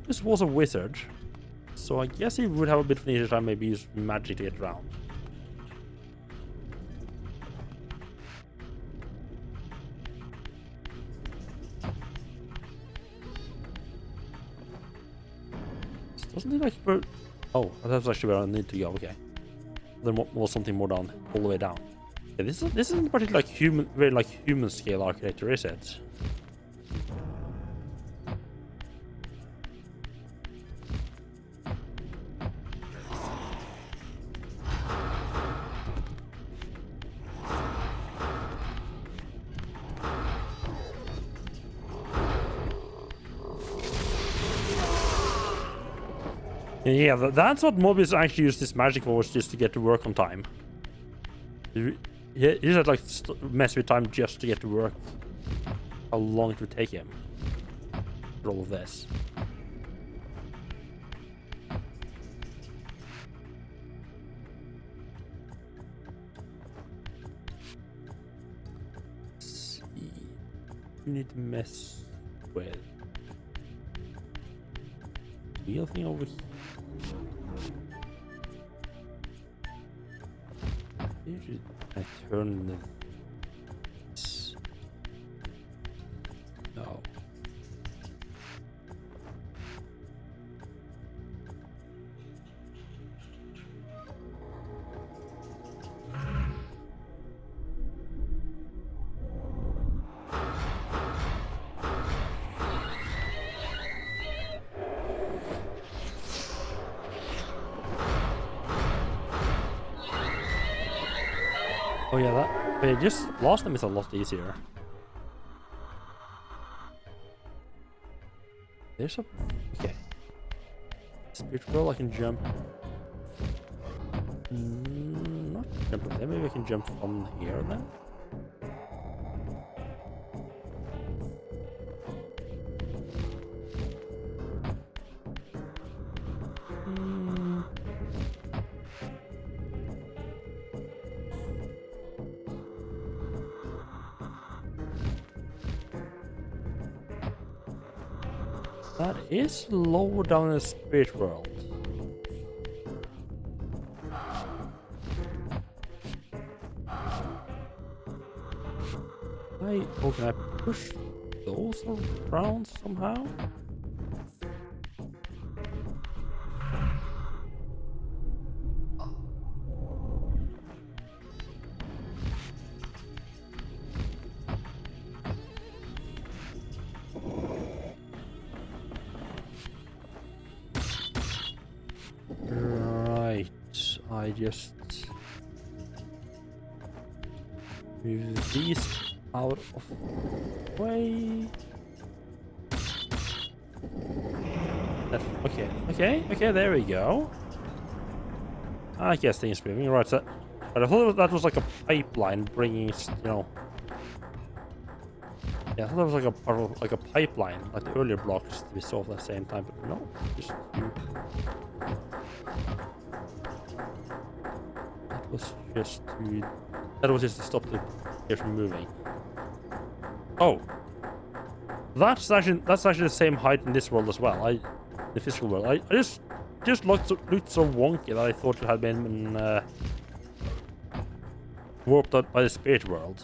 this was a wizard. So I guess he would have a bit of an easier time maybe use magic to get around. Doesn't it like... Oh, that's actually where I need to go, okay. There was something more down, all the way down. Yeah, this isn't particularly like very like human scale architecture, is it? Yeah, that's what Mobius actually used this magic for, was just to get to work on time. He just like mess with time just to get to work. How long it would take him for all of this. Let's see. You need to mess with? Wheel thing over here. Maybe I turn this. No. Oh yeah, that. But just last time is a lot easier. There's a. Okay. Spirit Pearl, I can jump. Not jump from there. Maybe I can jump from here then. That is lower down in the spirit world. Oh, can I push those around somehow? I just move these out of the way. Okay, there we go. I guess things moving right. So, but I thought that was like a pipeline bringing, you know. Yeah, I thought that was like a part of, like a pipeline, like the earlier blocks we saw at the same time, but no, just. That was just to stop the gear from moving. Oh, that's actually the same height in this world as well. The physical world. I just looked so wonky that I thought it had been warped out by the spirit world.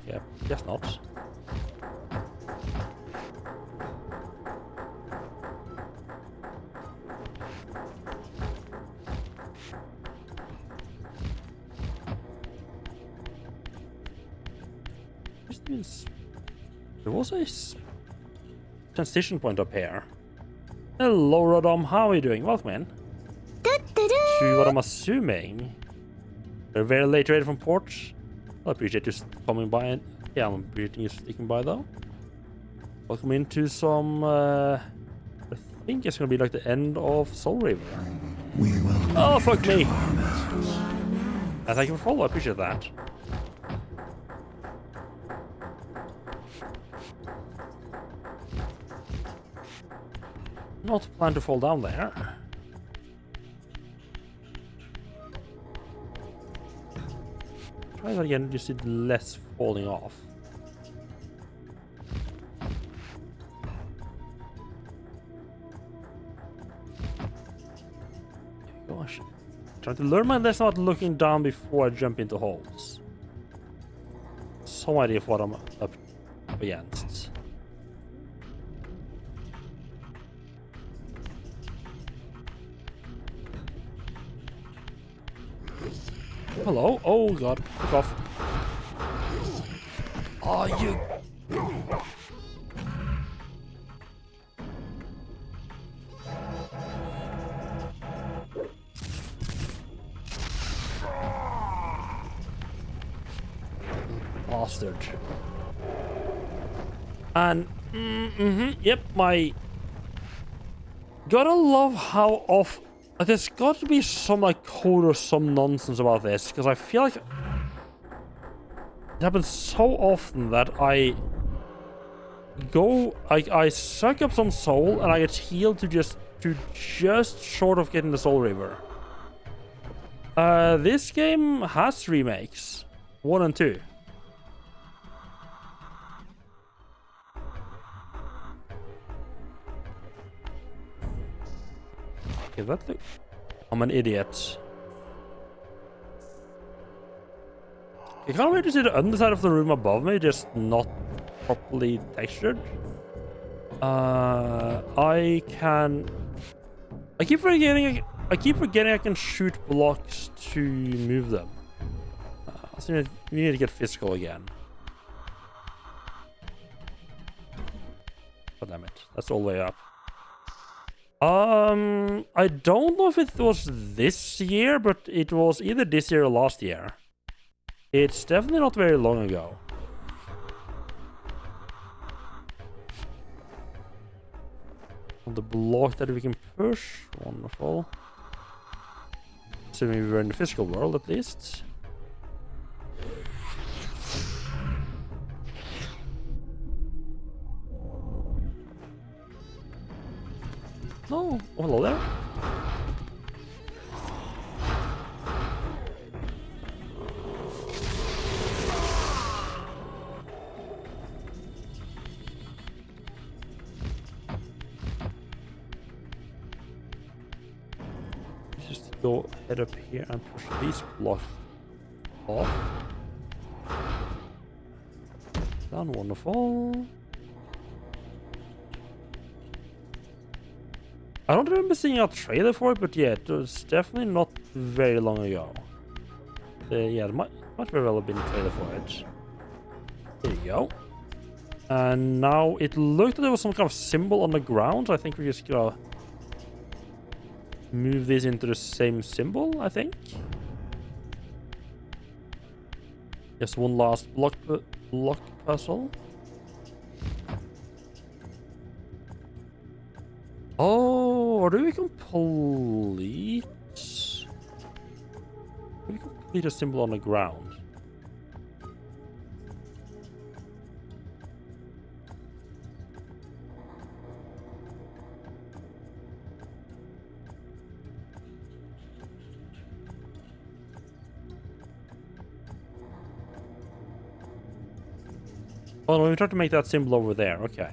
Yeah, guess not. There was a transition point up here. Hello, Rodom. How are you doing? Welcome in. To what I'm assuming a very late raid from port. I appreciate you coming by. Yeah, I'm appreciating you sticking by though. Welcome into some. I think it's gonna be like the end of Soul Reaver. Oh fuck me! Thank you for follow. I appreciate that. Not plan to fall down there. Try that again, just see less falling off. Gosh. Trying to learn my lesson about looking down before I jump into holes. Some idea of what I'm up against. Hello? Oh god, fuck off. Oh, you. Bastard. And, yep, my. Gotta love how off. There's got to be some like code or some nonsense about this, because I feel like it happens so often that I suck up some soul and I get healed to just short of getting the Soul Reaver. This game has remakes, 1 and 2. Okay, that look. I'm an idiot. You can't wait to see the underside of the room above me, just not properly textured. I keep forgetting I can shoot blocks to move them. So we need to get physical again. Oh, damn it. That's all the way up. I don't know if it was this year, but it was either this year or last year. It's definitely not very long ago. On the block that we can push. Wonderful. Assuming we were in the physical world, at least. No. Oh, hello there. Just go head up here and push these blocks off. Done. Wonderful. I don't remember seeing a trailer for it, but yeah, it was definitely not very long ago. Yeah, there might very well have been a trailer for it. There you go. And now it looked like there was some kind of symbol on the ground, so I think we're just gonna move this into the same symbol, I think. Just one last block puzzle. Oh, or do we complete? Do we complete a symbol on the ground? Oh no, we tried to make that symbol over there. Okay.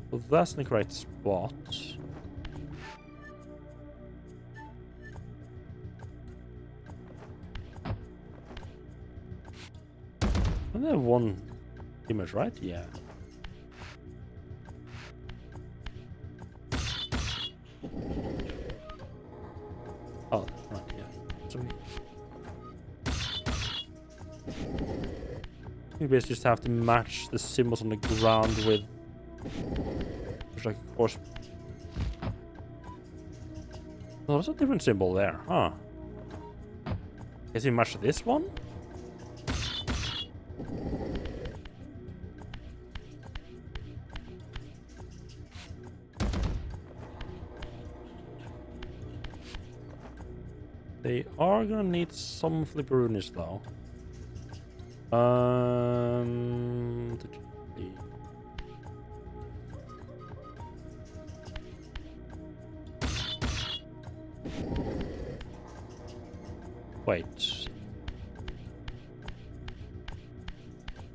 So that's in the correct spot. And then one image, right? Yeah. Oh, right, yeah. So we basically just have to match the symbols on the ground with, like, of course. Oh, there's a different symbol there, huh? Guess we match this one? They are gonna need some flipperoonies though. Wait.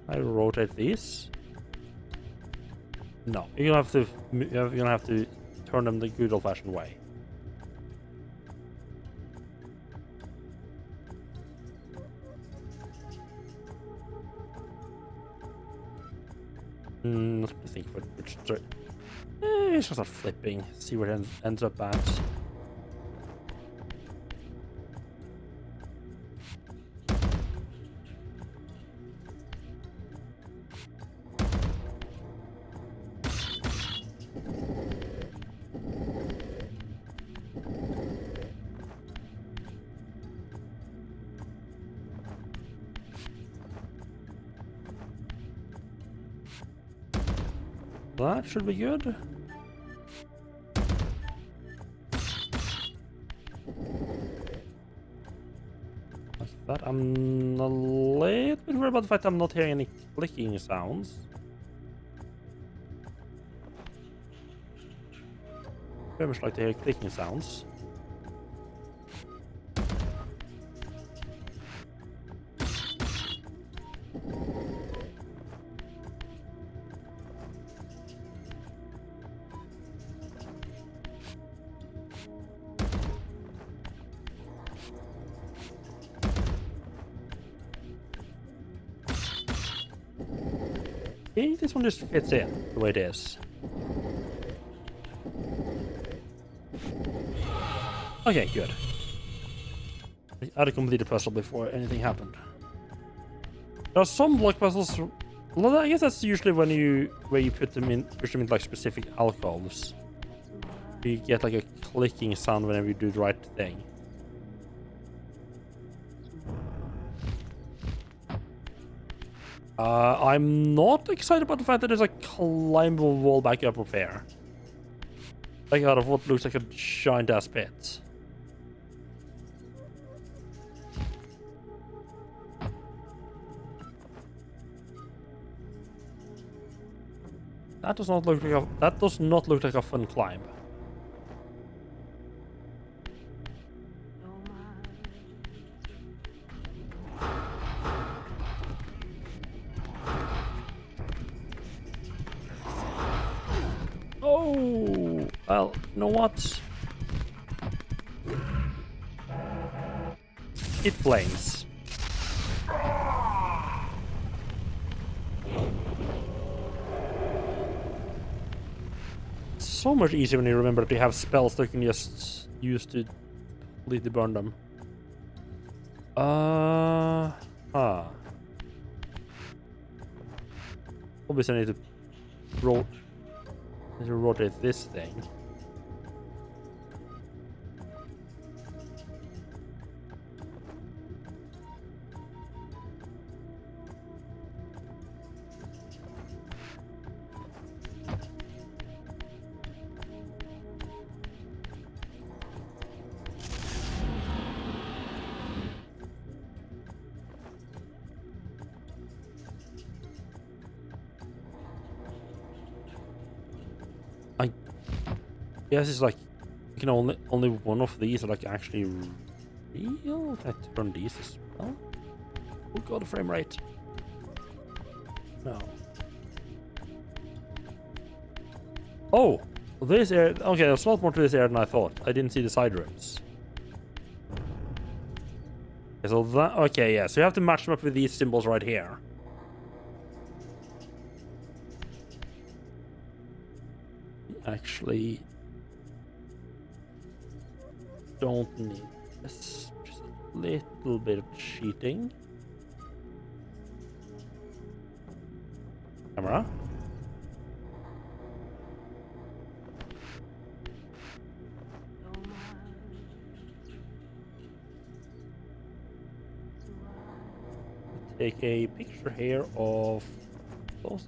I rotate these. No, you're gonna have to turn them the good old-fashioned way. Not to think for which. It's just start flipping. See where it ends up at. That should be good. Like that. I'm a little bit worried about the fact I'm not hearing any clicking sounds. Very much like to hear clicking sounds. think this one just fits in the way it is. Okay, good. I had to complete the puzzle before anything happened. There are some block puzzles. Well, I guess that's usually when where you put them in, push them into like specific alcoves. You get like a clicking sound whenever you do the right thing. I'm not excited about the fact that there's a climbable wall back up here. Like out of what looks like a giant ass pit. That does not look like a fun climb. Oh, well, you know what? It flames. So much easier when you remember to have spells that you can just use to completely burn them. Obviously I need to rotate this thing. Yes, it's like you can only one of these are like actually real. Can I turn these as well? Oh god, the frame rate. No. Oh, this area. Okay, there's a lot more to this area than I thought. I didn't see the side rooms. Okay, so that. Okay, yeah. So you have to match them up with these symbols right here. Actually. Don't need this. Just a little bit of cheating. Camera. Take a picture here of those.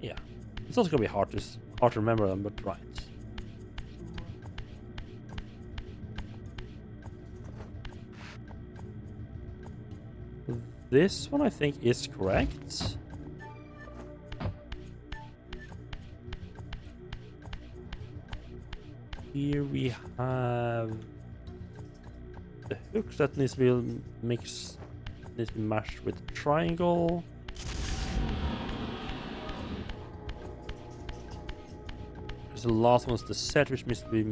Yeah, it's also gonna be hard to remember them, but right. This one I think is correct. Here we have the hooks that needs to be mixed, needs to be mashed with the triangle. There's the last one's the set, which needs to be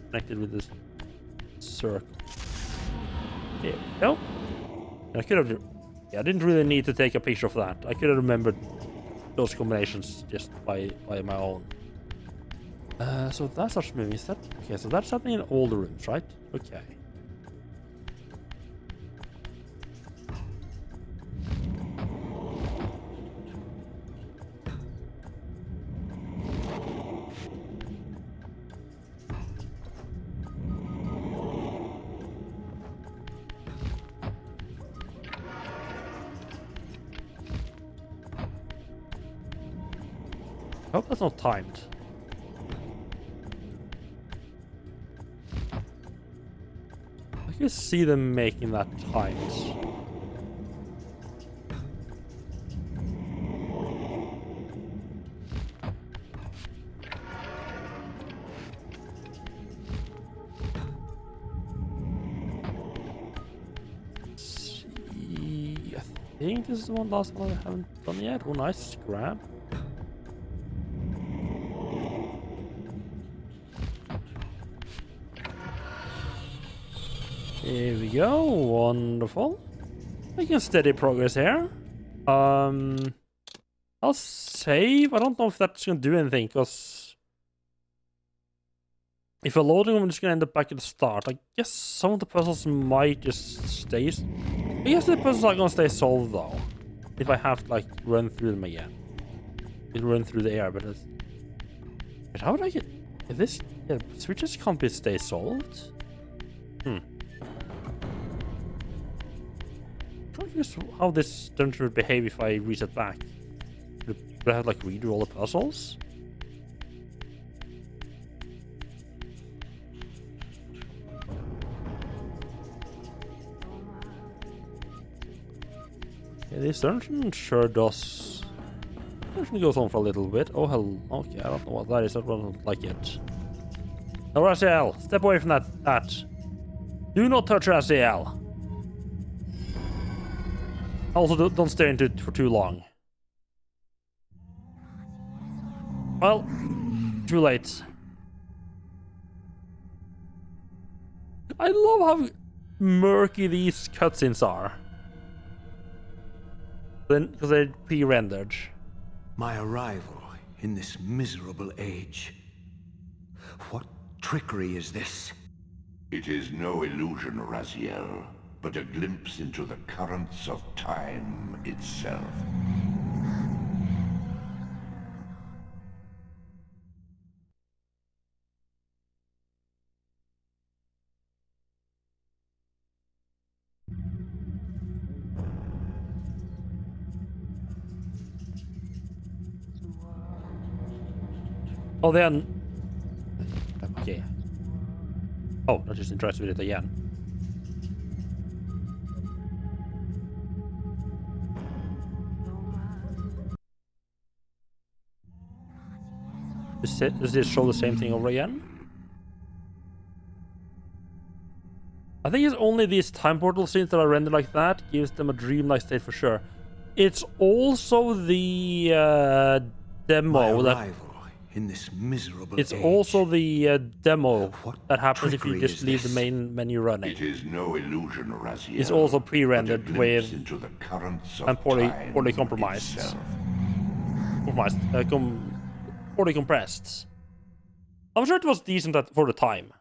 connected with this circle. There we go. I could have. Yeah, I didn't really need to take a picture of that. I could have remembered those combinations just by my own. So that starts moving. Is that okay? So that's happening in all the rooms, right? Okay. I hope that's not timed. I can see them making that timed. See, I think this is the last one I haven't done yet. Oh, nice grab. Here we go, wonderful. Making steady progress here. I'll save. I don't know if that's gonna do anything, because if we're loading, I'm just gonna end up back at the start. I guess some of the puzzles might just stay. I guess the puzzles are gonna stay solved though, if I have to like run through them again. Run through the air, but how would I get this? Yeah, switches can't be stay solved. Curious how this dungeon would behave if I reset back. Would I have like redo all the puzzles? Yeah, this dungeon sure does. Dungeon goes on for a little bit. Oh hell, okay, I don't know what that is. I don't like it. No, Raziel, step away from that. Do not touch Raziel. Also, don't stare into it for too long. Well, too late. I love how murky these cutscenes are. Then, because they're pre-rendered. My arrival in this miserable age. What trickery is this? It is no illusion, Raziel, but a glimpse into the currents of time itself. Oh, then. Okay. Oh, not just interested with it again. Does this show the same thing over again? I think it's only these time portal scenes that are rendered like that gives them a dreamlike state for sure. It's also the demo that. In this miserable It's age. also the demo What that happens if you trickery just is leave the this? main menu running. It is no illusion, Raziel. It's also pre-rendered but a with glimpse into the currents of and poorly time compromised. itself. Poorly compressed. I'm sure it was decent for the time.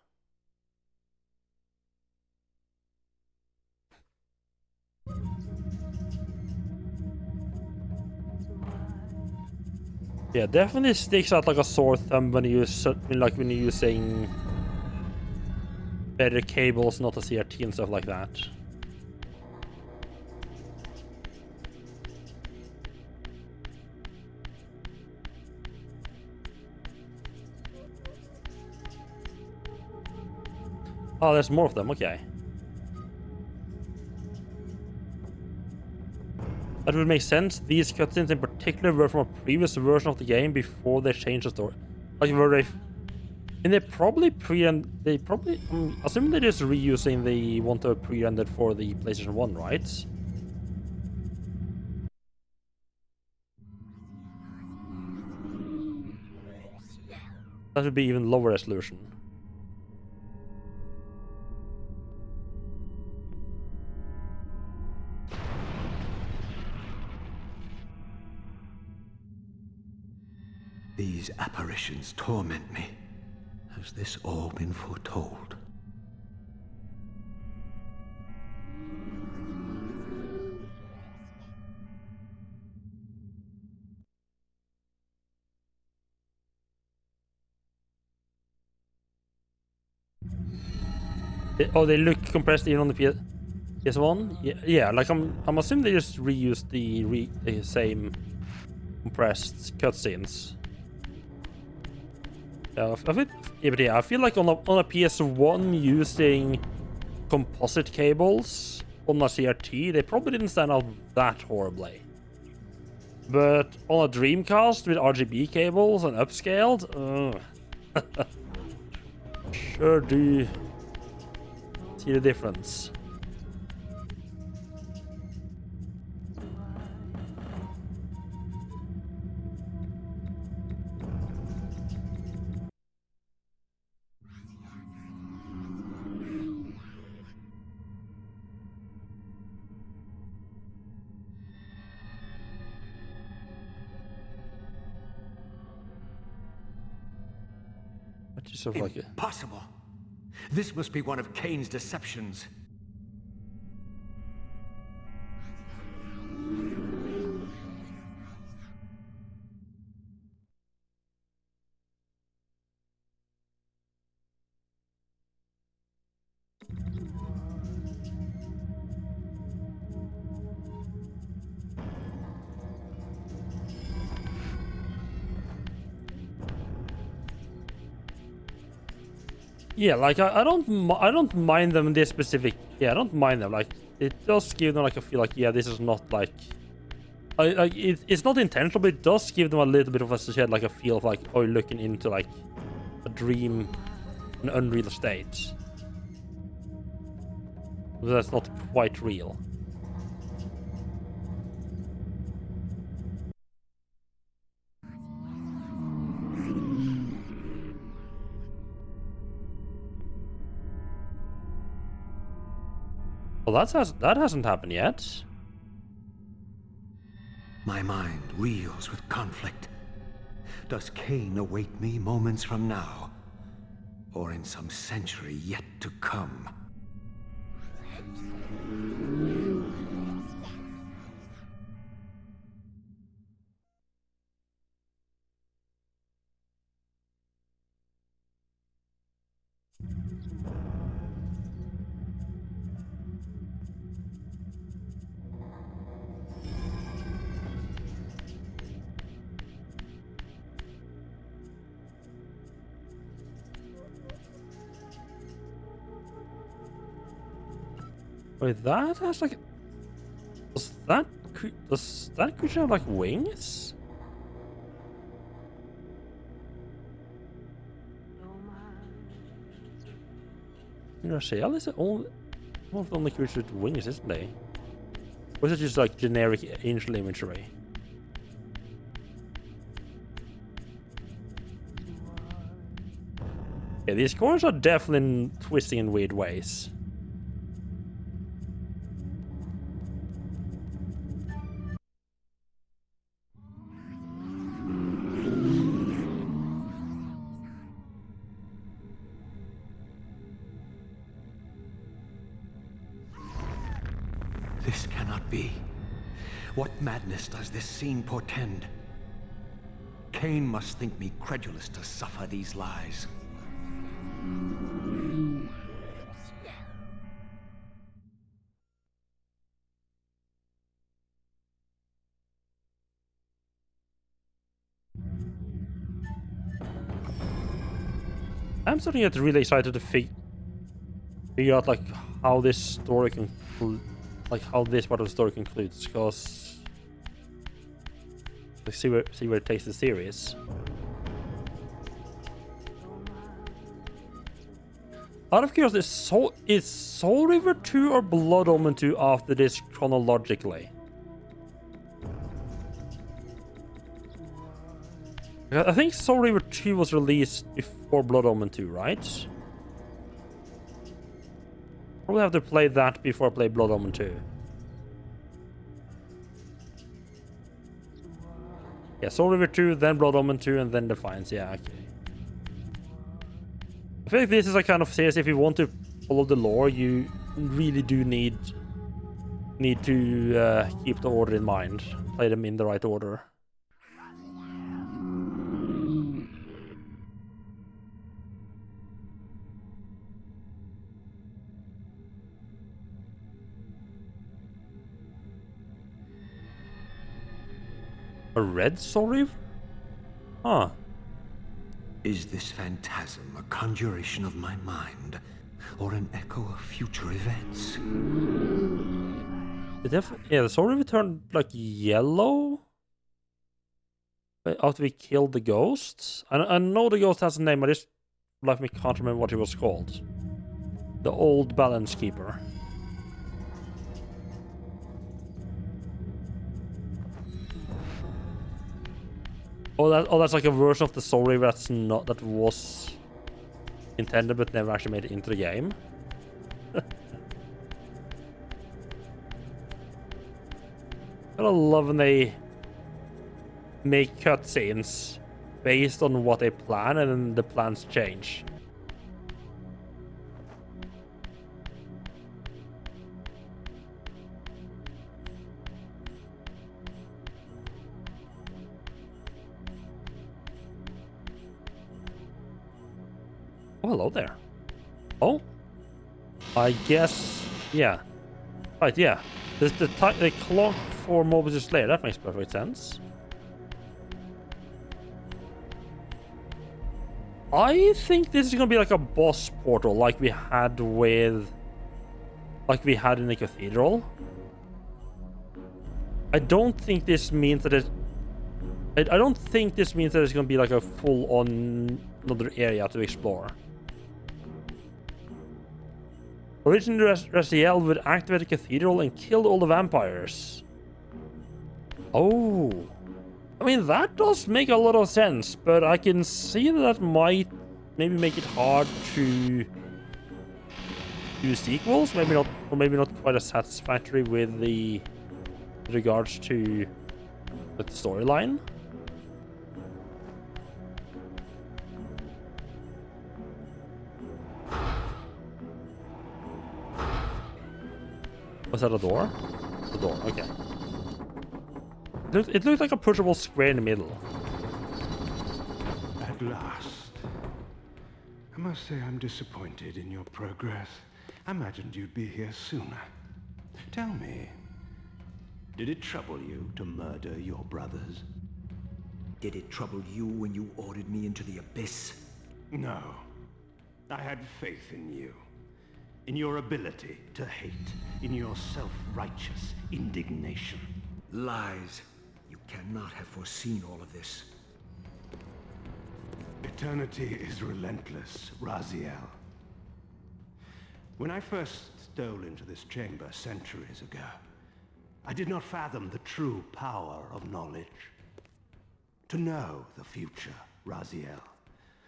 Yeah, definitely sticks out like a sore thumb when you're using better cables, not a CRT and stuff like that. Oh, there's more of them, okay. That would make sense. These cutscenes in particular were from a previous version of the game before they changed the story. Like, were they... And they probably I'm assuming they're just reusing the one that pre-rendered for the PlayStation 1, right? That would be even lower resolution. These apparitions torment me. Has this all been foretold? They look compressed even on the PS1? Yeah, like I'm assuming they just reused the same compressed cutscenes. I feel like on a PS1 using composite cables on a CRT, they probably didn't stand out that horribly. But on a Dreamcast with RGB cables and upscaled, sure do see the difference. Just sort of like Impossible. This must be one of Kane's deceptions. yeah, like I don't mind them in this specific. Yeah, I don't mind them. Like it does give them like a feel like yeah, this is not like. It's not intentional, but it does give them a little bit of a like a feel of like oh, you're looking into like a dream, an unreal state. But that's not quite real. Well, that hasn't happened yet. My mind reels with conflict. Does Kane await me moments from now? Or in some century yet to come? Wait, that has like. Does that creature have like wings? You know, Shale is one of the only creatures with wings, isn't they? Or is it just like generic angel imagery? Yeah, these corners are definitely twisting in weird ways. This cannot be. What madness does this scene portend? Kane must think me credulous to suffer these lies. I'm starting to get really excited to figure out like how this story how this part of the story concludes, because like, see where it takes the series. Out of curiosity, is Soul Reaver 2 or Blood Omen 2 after this chronologically? I think Soul Reaver 2 was released before Blood Omen 2, right? Probably have to play that before I play Blood Omen 2. Yeah, Soul Reaver 2, then Blood Omen 2, and then Defiance. Yeah, okay. I feel like this is a kind of series, if you want to follow the lore, you really do need to keep the order in mind. Play them in the right order. A red Soul Reaver? Huh. Is this phantasm a conjuration of my mind, or an echo of future events? Yeah, the Soul Reaver turned like yellow after we killed the ghost. I know the ghost has a name, I just like me can't remember what it was called. The old balance keeper. Oh, that's like a version of the Soul Reaver that was intended but never actually made it into the game. I love when they make cutscenes based on what they plan, and then the plans change. Oh, hello there. Oh, I guess, yeah. Right, yeah. There's the clock for Mobius Slayer. That makes perfect sense. I think this is gonna be like a boss portal, like we had in the cathedral. I don't think this means that I don't think this means that it's gonna be like a full-on another area to explore. Originally, Raziel would activate the cathedral and kill all the vampires. Oh. I mean, that does make a lot of sense, but I can see that might maybe make it hard to do sequels. Maybe not, or maybe not quite as satisfactory with regards to the storyline. Was that a door? The door, okay. It looked like a pushable square in the middle. At last. I must say I'm disappointed in your progress. I imagined you'd be here sooner. Tell me, did it trouble you to murder your brothers? Did it trouble you when you ordered me into the abyss? No. I had faith in you. In your ability to hate. In your self-righteous indignation. Lies. You cannot have foreseen all of this. Eternity is relentless, Raziel. When I first stole into this chamber centuries ago, I did not fathom the true power of knowledge. To know the future, Raziel.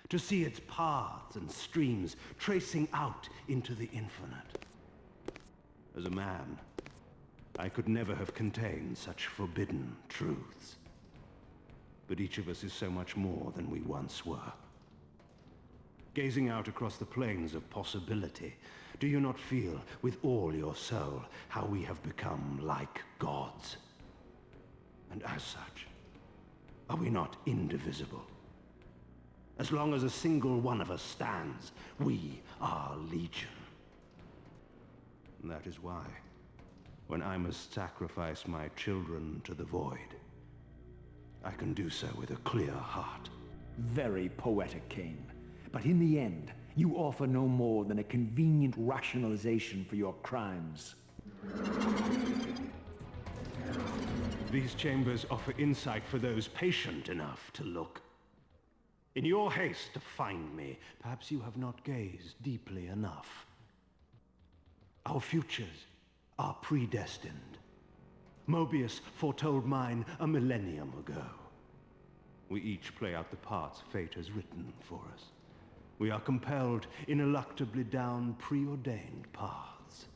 To see its paths and streams tracing out into the infinite. As a man, I could never have contained such forbidden truths. But each of us is so much more than we once were. Gazing out across the plains of possibility, do you not feel with all your soul how we have become like gods? And as such, are we not indivisible? As long as a single one of us stands, we are legion. And that is why, when I must sacrifice my children to the void, I can do so with a clear heart. Very poetic, Cain. But in the end, you offer no more than a convenient rationalization for your crimes. These chambers offer insight for those patient enough to look. In your haste to find me, perhaps you have not gazed deeply enough. Our futures are predestined. Mobius foretold mine a millennium ago. We each play out the parts fate has written for us. We are compelled ineluctably down preordained paths.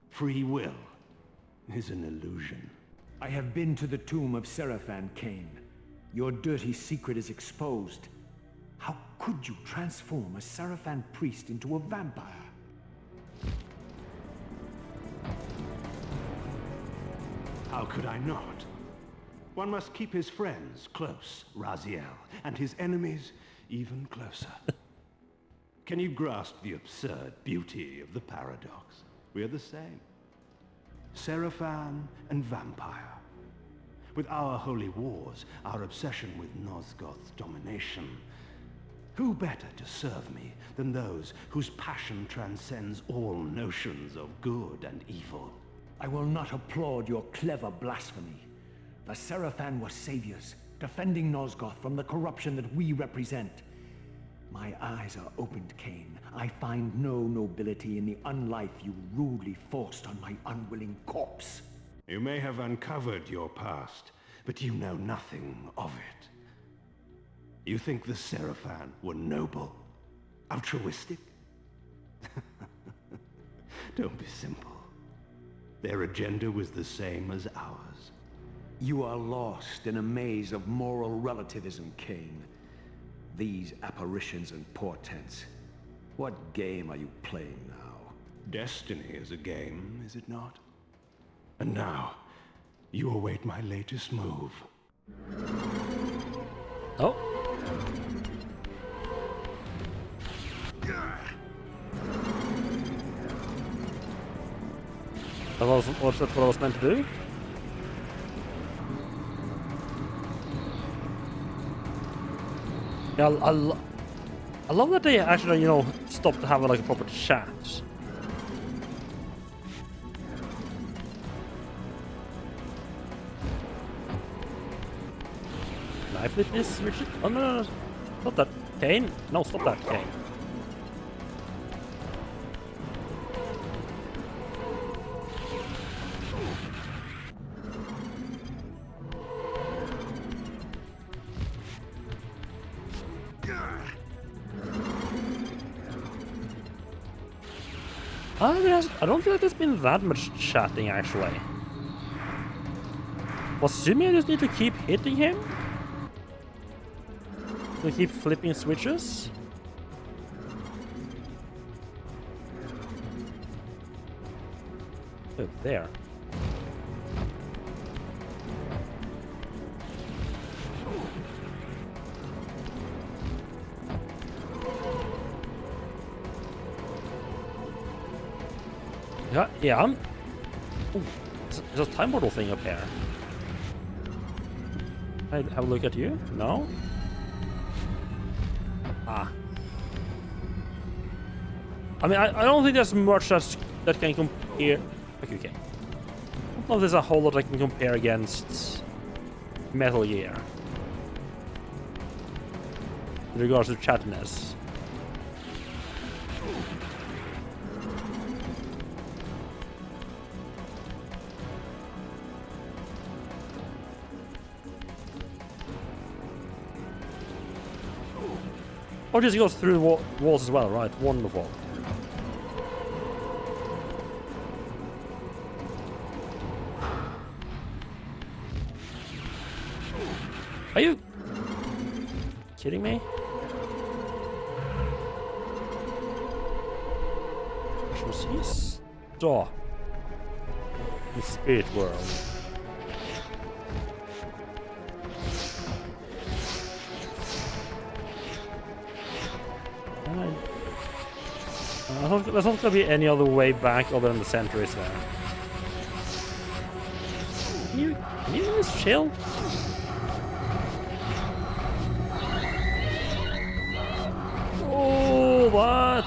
Free will is an illusion. I have been to the tomb of Seraphan, Cain. Your dirty secret is exposed. How could you transform a Seraphan priest into a vampire? How could I not? One must keep his friends close, Raziel, and his enemies even closer. Can you grasp the absurd beauty of the paradox? We are the same. Seraphan and vampire. With our holy wars, our obsession with Nosgoth's domination, who better to serve me than those whose passion transcends all notions of good and evil? I will not applaud your clever blasphemy. The Seraphan were saviors, defending Nosgoth from the corruption that we represent. My eyes are opened, Cain. I find no nobility in the unlife you rudely forced on my unwilling corpse. You may have uncovered your past, but you know nothing of it. You think the Seraphan were noble, altruistic? Don't be simple. Their agenda was the same as ours. You are lost in a maze of moral relativism, Cain. These apparitions and portents. What game are you playing now? Destiny is a game, is it not? And now, you await my latest move. Oh. Was that what I was meant to do? Yeah, I love that they actually, you know, stopped having like a proper chat. Knife with this, Richard? Oh no, stop that, Kane. No, stop that, Kane. I don't feel like there's been that much chatting, actually. Assuming I just need to keep hitting him? To keep flipping switches? Oh, there. Yeah, I'm... Ooh, there's a time portal thing up here. I have a look at you? No? Ah. I mean, I don't think there's much that can compare... Okay, okay. I don't know if there's a whole lot I can compare against Metal Gear. In regards to chattiness. Oh, just goes through walls as well, right? Wonderful. Are you kidding me? Stop. The spirit world. There's not gonna be any other way back other than the center, is there? Can you just chill? Oh, what?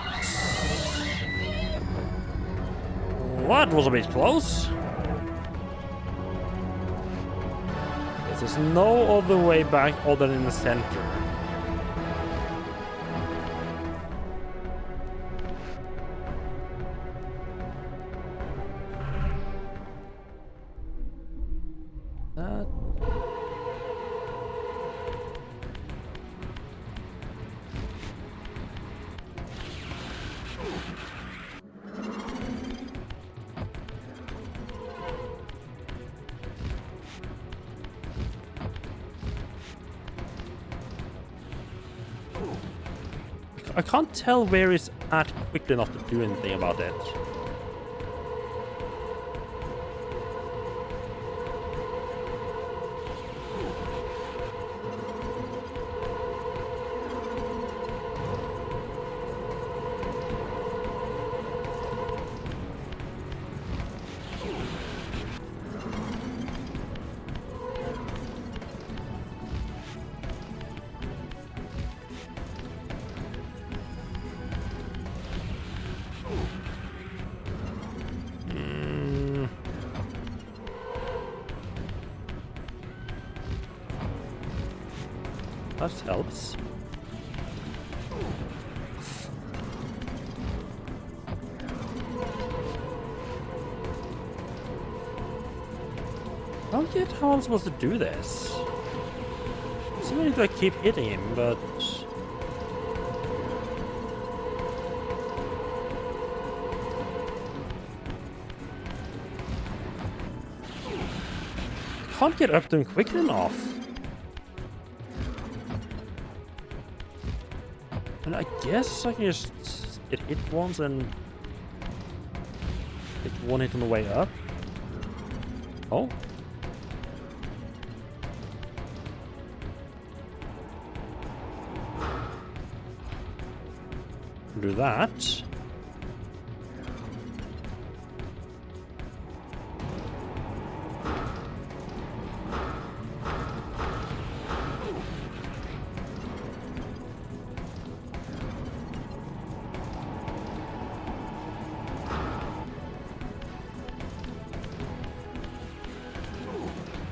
That was a bit close. There's no other way back other than the center. I can't tell where it's at quickly enough to do anything about it. That helps. I don't get how I'm supposed to do this. Somebody to keep hitting him, but... I can't get up to him quick enough. guess I can just get hit once and get one hit on the way up. Oh. Do that.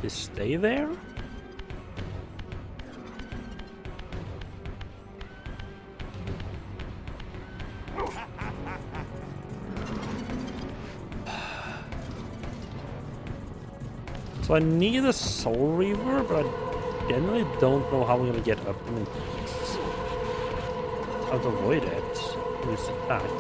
Just stay there. So I need a Soul Reaver, but I generally don't know how I'm gonna get up. I mean, how to avoid it. Use attack.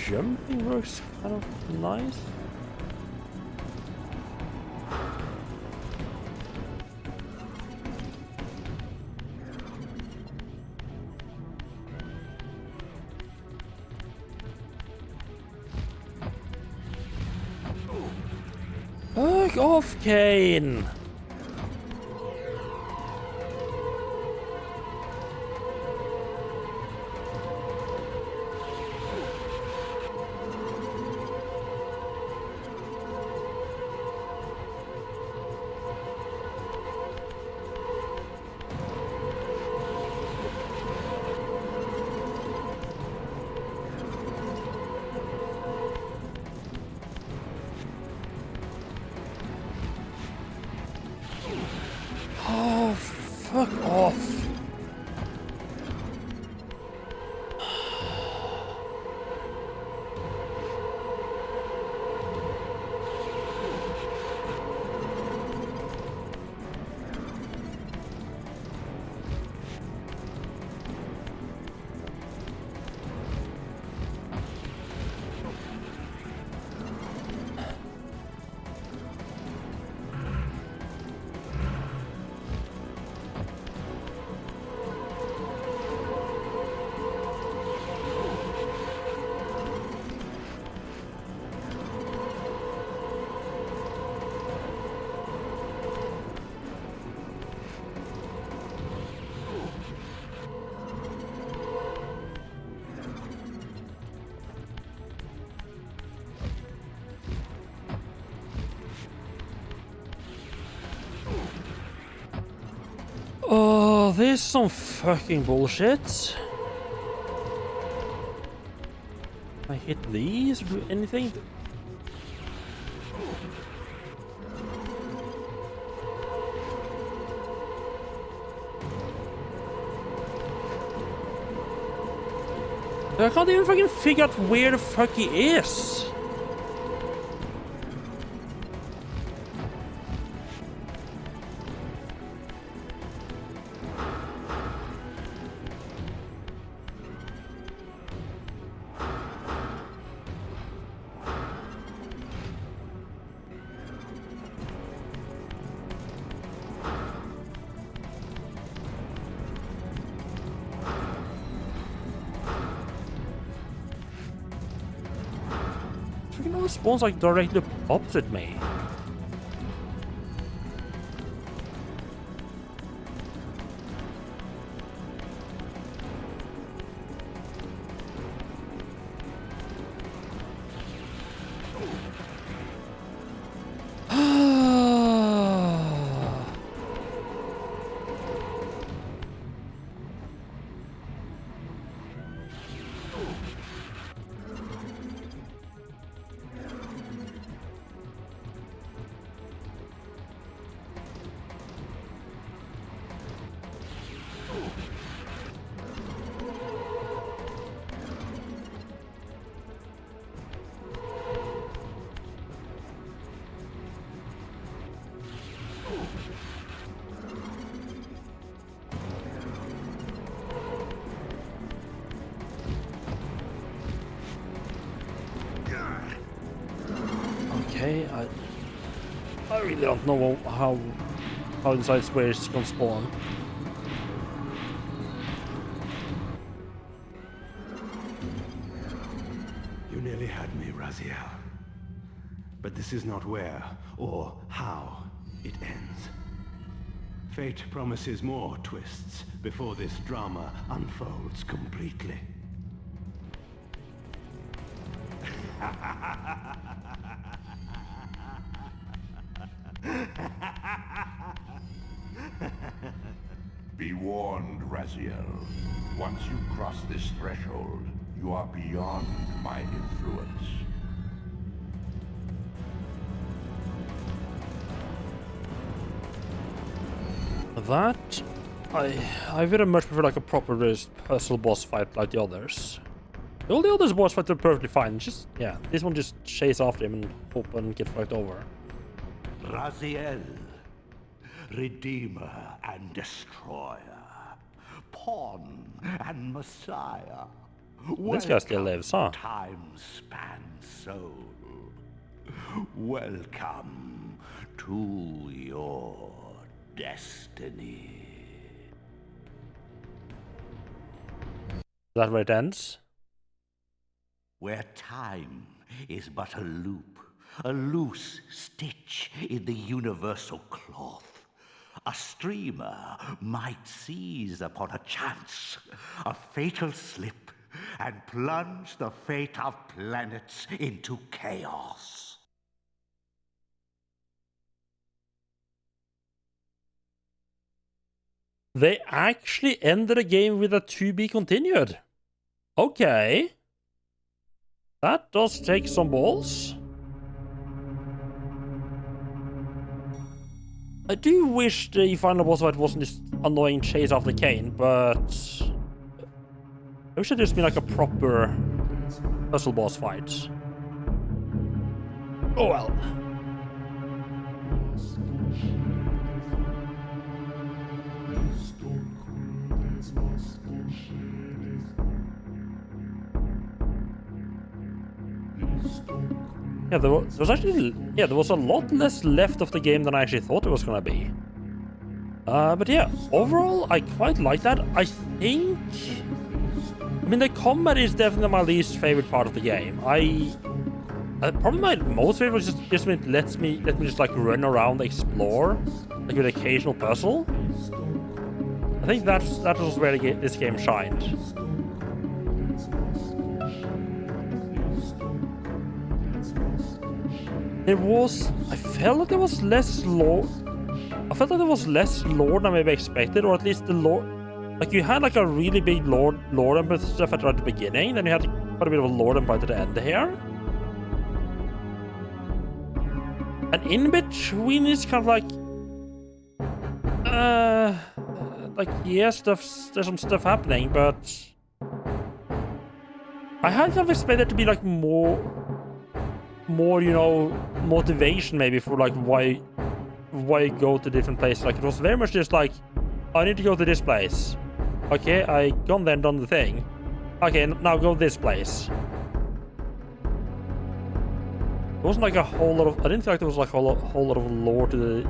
Jumping works kind of nice. Fuck off, Kane! Oh, fuck off. Oh, this is some fucking bullshit. Can I hit these or do anything? I can't even fucking figure out where the fuck he is. Freaking all spawns like directly opposite me. I really don't know how inside where it's gonna spawn. You nearly had me, Raziel. But this is not where or how it ends. Fate promises more twists before this drama unfolds completely. Be warned, Raziel. Once you cross this threshold, you are beyond my influence. That I very much prefer like a proper puzzle boss fight like the others. All the others boss fights are perfectly fine. Just yeah, this one just chase after him and hope and get fucked over. Raziel, Redeemer and Destroyer, Pawn and Messiah. This guy still lives, huh? Time-span soul. Welcome to your destiny. Is that where it ends? Where time is but a loop, a loose stitch in the universal cloth. A streamer might seize upon a chance, a fatal slip, and plunge the fate of planets into chaos. They actually ended the game with a to be continued. Okay. That does take some balls. I do wish the final boss fight wasn't this annoying chase after Kane, but I wish it had just been like a proper puzzle boss fight. Oh well. Yeah, there was actually there was a lot less left of the game than I actually thought it was gonna be. But yeah, overall I quite like that. I mean the combat is definitely my least favorite part of the game. Probably my most favorite is just when it lets me just like run around, explore, like with occasional puzzle. I think that was where this game shined. I felt like there was less lore. I felt like there was less lore than maybe expected, or at least the lore. Like you had like a really big lore and stuff at the beginning, then you had quite a bit of a lore and at the end here. And in between is kind of like yeah, there's some stuff happening, but I had kind of expected it to be like more, you know, motivation maybe for like why go to different places. Like it was very much just like, I need to go to this place. Okay, I gone there and done the thing. Okay, now go this place. There wasn't like a whole lot of. I didn't feel like there was like a whole lot of lore to the.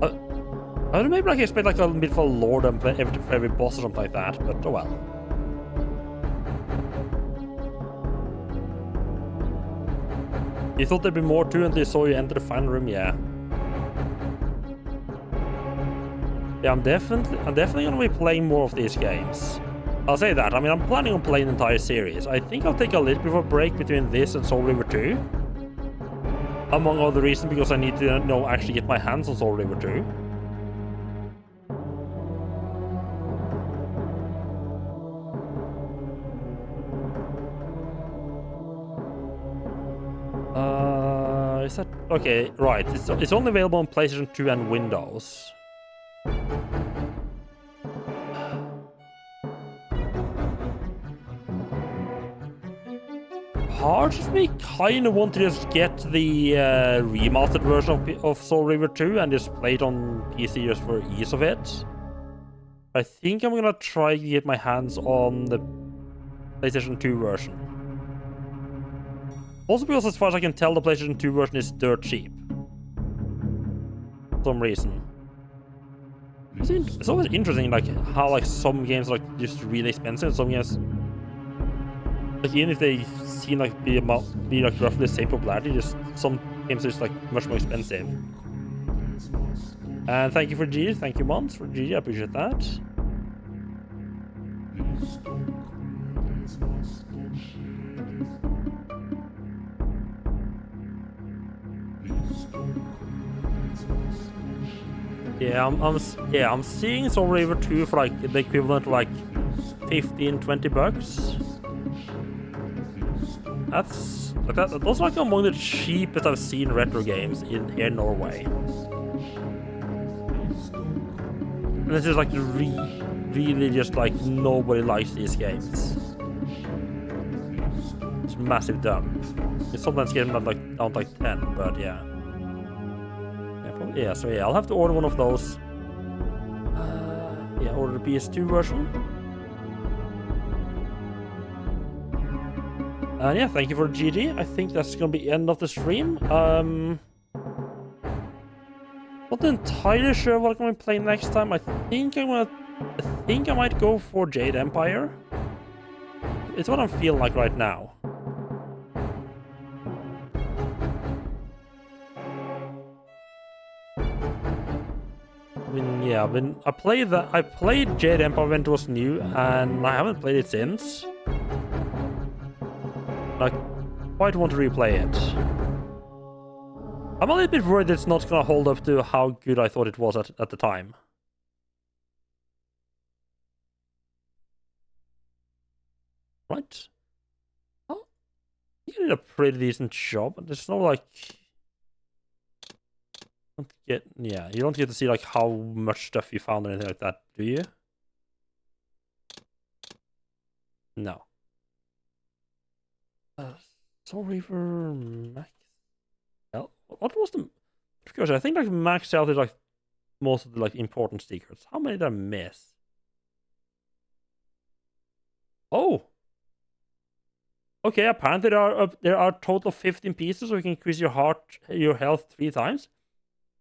I don't know, maybe like I expect like a little bit of lore for every boss or something like that. But oh well. You thought there'd be more to until you saw you enter the final room, yeah. Yeah, I'm definitely gonna be playing more of these games. I'll say that. I mean, I'm planning on playing the entire series. I think I'll take a little bit of a break between this and Soul River 2. Among other reasons, because I need to actually get my hands on Soul River 2. Is that okay? Right, it's only available on PlayStation 2 and Windows. Part of me kind of want to just get the remastered version of Soul River 2 and just play it on PC just for ease of it. I think I'm gonna try to get my hands on the PlayStation 2 version. Also because as far as I can tell, the PlayStation 2 version is dirt cheap. some reason. It's always interesting, like how like some games are like just really expensive, and some games, like even if they seem like be like roughly the same popularity, just some games are just like much more expensive. And thank you for G, thank you Mons for G, I appreciate that. Yeah, I'm seeing some Reaver 2 for like the equivalent of like 15-20 bucks. That's like those are like among the cheapest I've seen retro games in here in Norway. And this is like really just like nobody likes these games. It's massive dump. You sometimes get them at like down to like 10, but yeah. Yeah, so yeah, I'll have to order one of those. Yeah, order the PS2 version. And yeah, thank you for GG. I think that's gonna be the end of the stream. Not entirely sure what I'm gonna play next time. I think I might go for Jade Empire. It's what I'm feeling like right now. I mean, I played Jade Empire when it was new, and I haven't played it since. I quite want to replay it. I'm a little bit worried it's not gonna hold up to how good I thought it was at the time. Right? Oh, you did a pretty decent job. There's no like... you don't get to see like how much stuff you found or anything like that, do you? No. Soul Reaver Max. What was the? Because I think like Max out is like most of the like important secrets. How many did I miss? Oh. Okay, apparently there are a total of 15 pieces, so you can increase your health 3 times.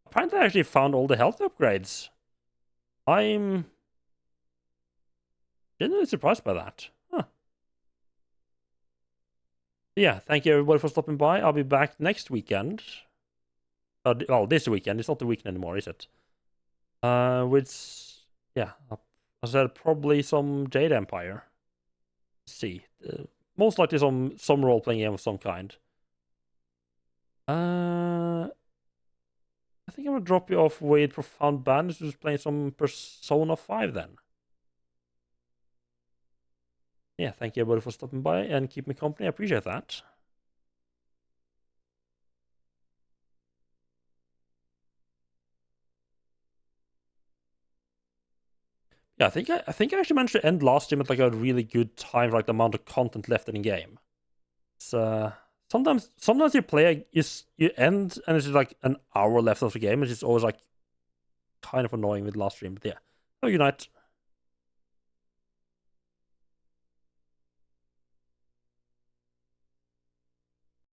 Apparently, I actually found all the health upgrades. I'm genuinely surprised by that. Huh. Yeah, thank you everybody for stopping by. I'll be back next weekend. Well, this weekend. It's not the weekend anymore, is it? With, yeah, as I said, probably some Jade Empire. Let's see. Most likely some role-playing game of some kind. I think I'm gonna drop you off with Profound Bandits, just playing some Persona 5 then. Yeah, thank you everybody for stopping by and keep me company. I appreciate that. Yeah, I think I actually managed to end last stream at like a really good time for like the amount of content left in the game. It's sometimes you play you end and it's just like an hour left of the game, which is always like kind of annoying with last stream. But yeah, have a good night.